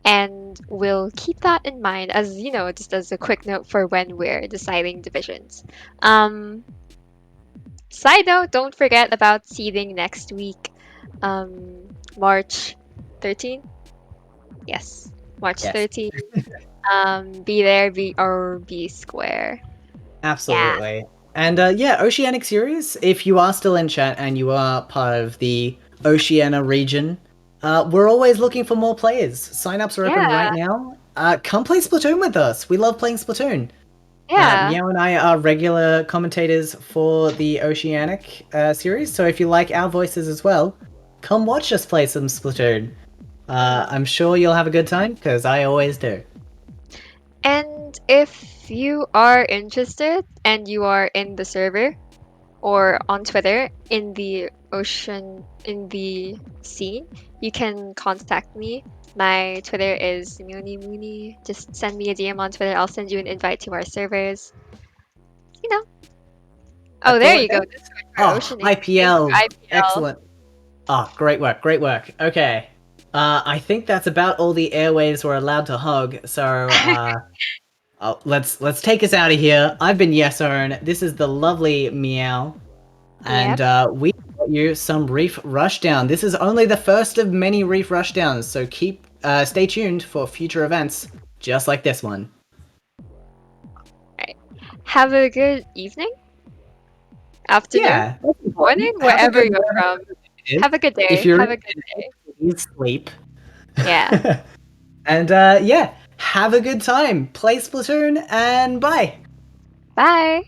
and we'll keep that in mind as, you know, just as a quick note for when we're deciding divisions. Side note, don't forget about seeding next week, March 13th. Yes, March Yes. 13th. Be there, be square. Absolutely. And Oceanic series, if you are still in chat and you are part of the Oceania region, we're always looking for more players. Sign-ups are open right now. Come play Splatoon with us. We love playing Splatoon. Yeah. Meow and I are regular commentators for the Oceanic series, so if you like our voices as well, come watch us play some Splatoon. I'm sure you'll have a good time, because I always do. And And if you are interested and you are in the server or on Twitter in the scene, you can contact me. My Twitter is Moony Moony. Just send me a DM on Twitter. I'll send you an invite to our servers. You know. Oh, That's there all you it go. takes? Discord for Oh, Oceanic. Thank you, IPL. IPL. Excellent. Oh, great work, great work. Okay. I think that's about all the airwaves we're allowed to hug, so let's take us out of here. I've been Yesoern. This is the lovely Meow. And we brought you some Reef Rushdown. This is only the first of many Reef Rushdowns, so stay tuned for future events just like this one. Have a good evening, afternoon, Yeah. morning, Have a wherever good you're from. morning. Have a good day. If you're Have a good day. please sleep. Yeah. And yeah, have a good time. Play Splatoon and bye. Bye.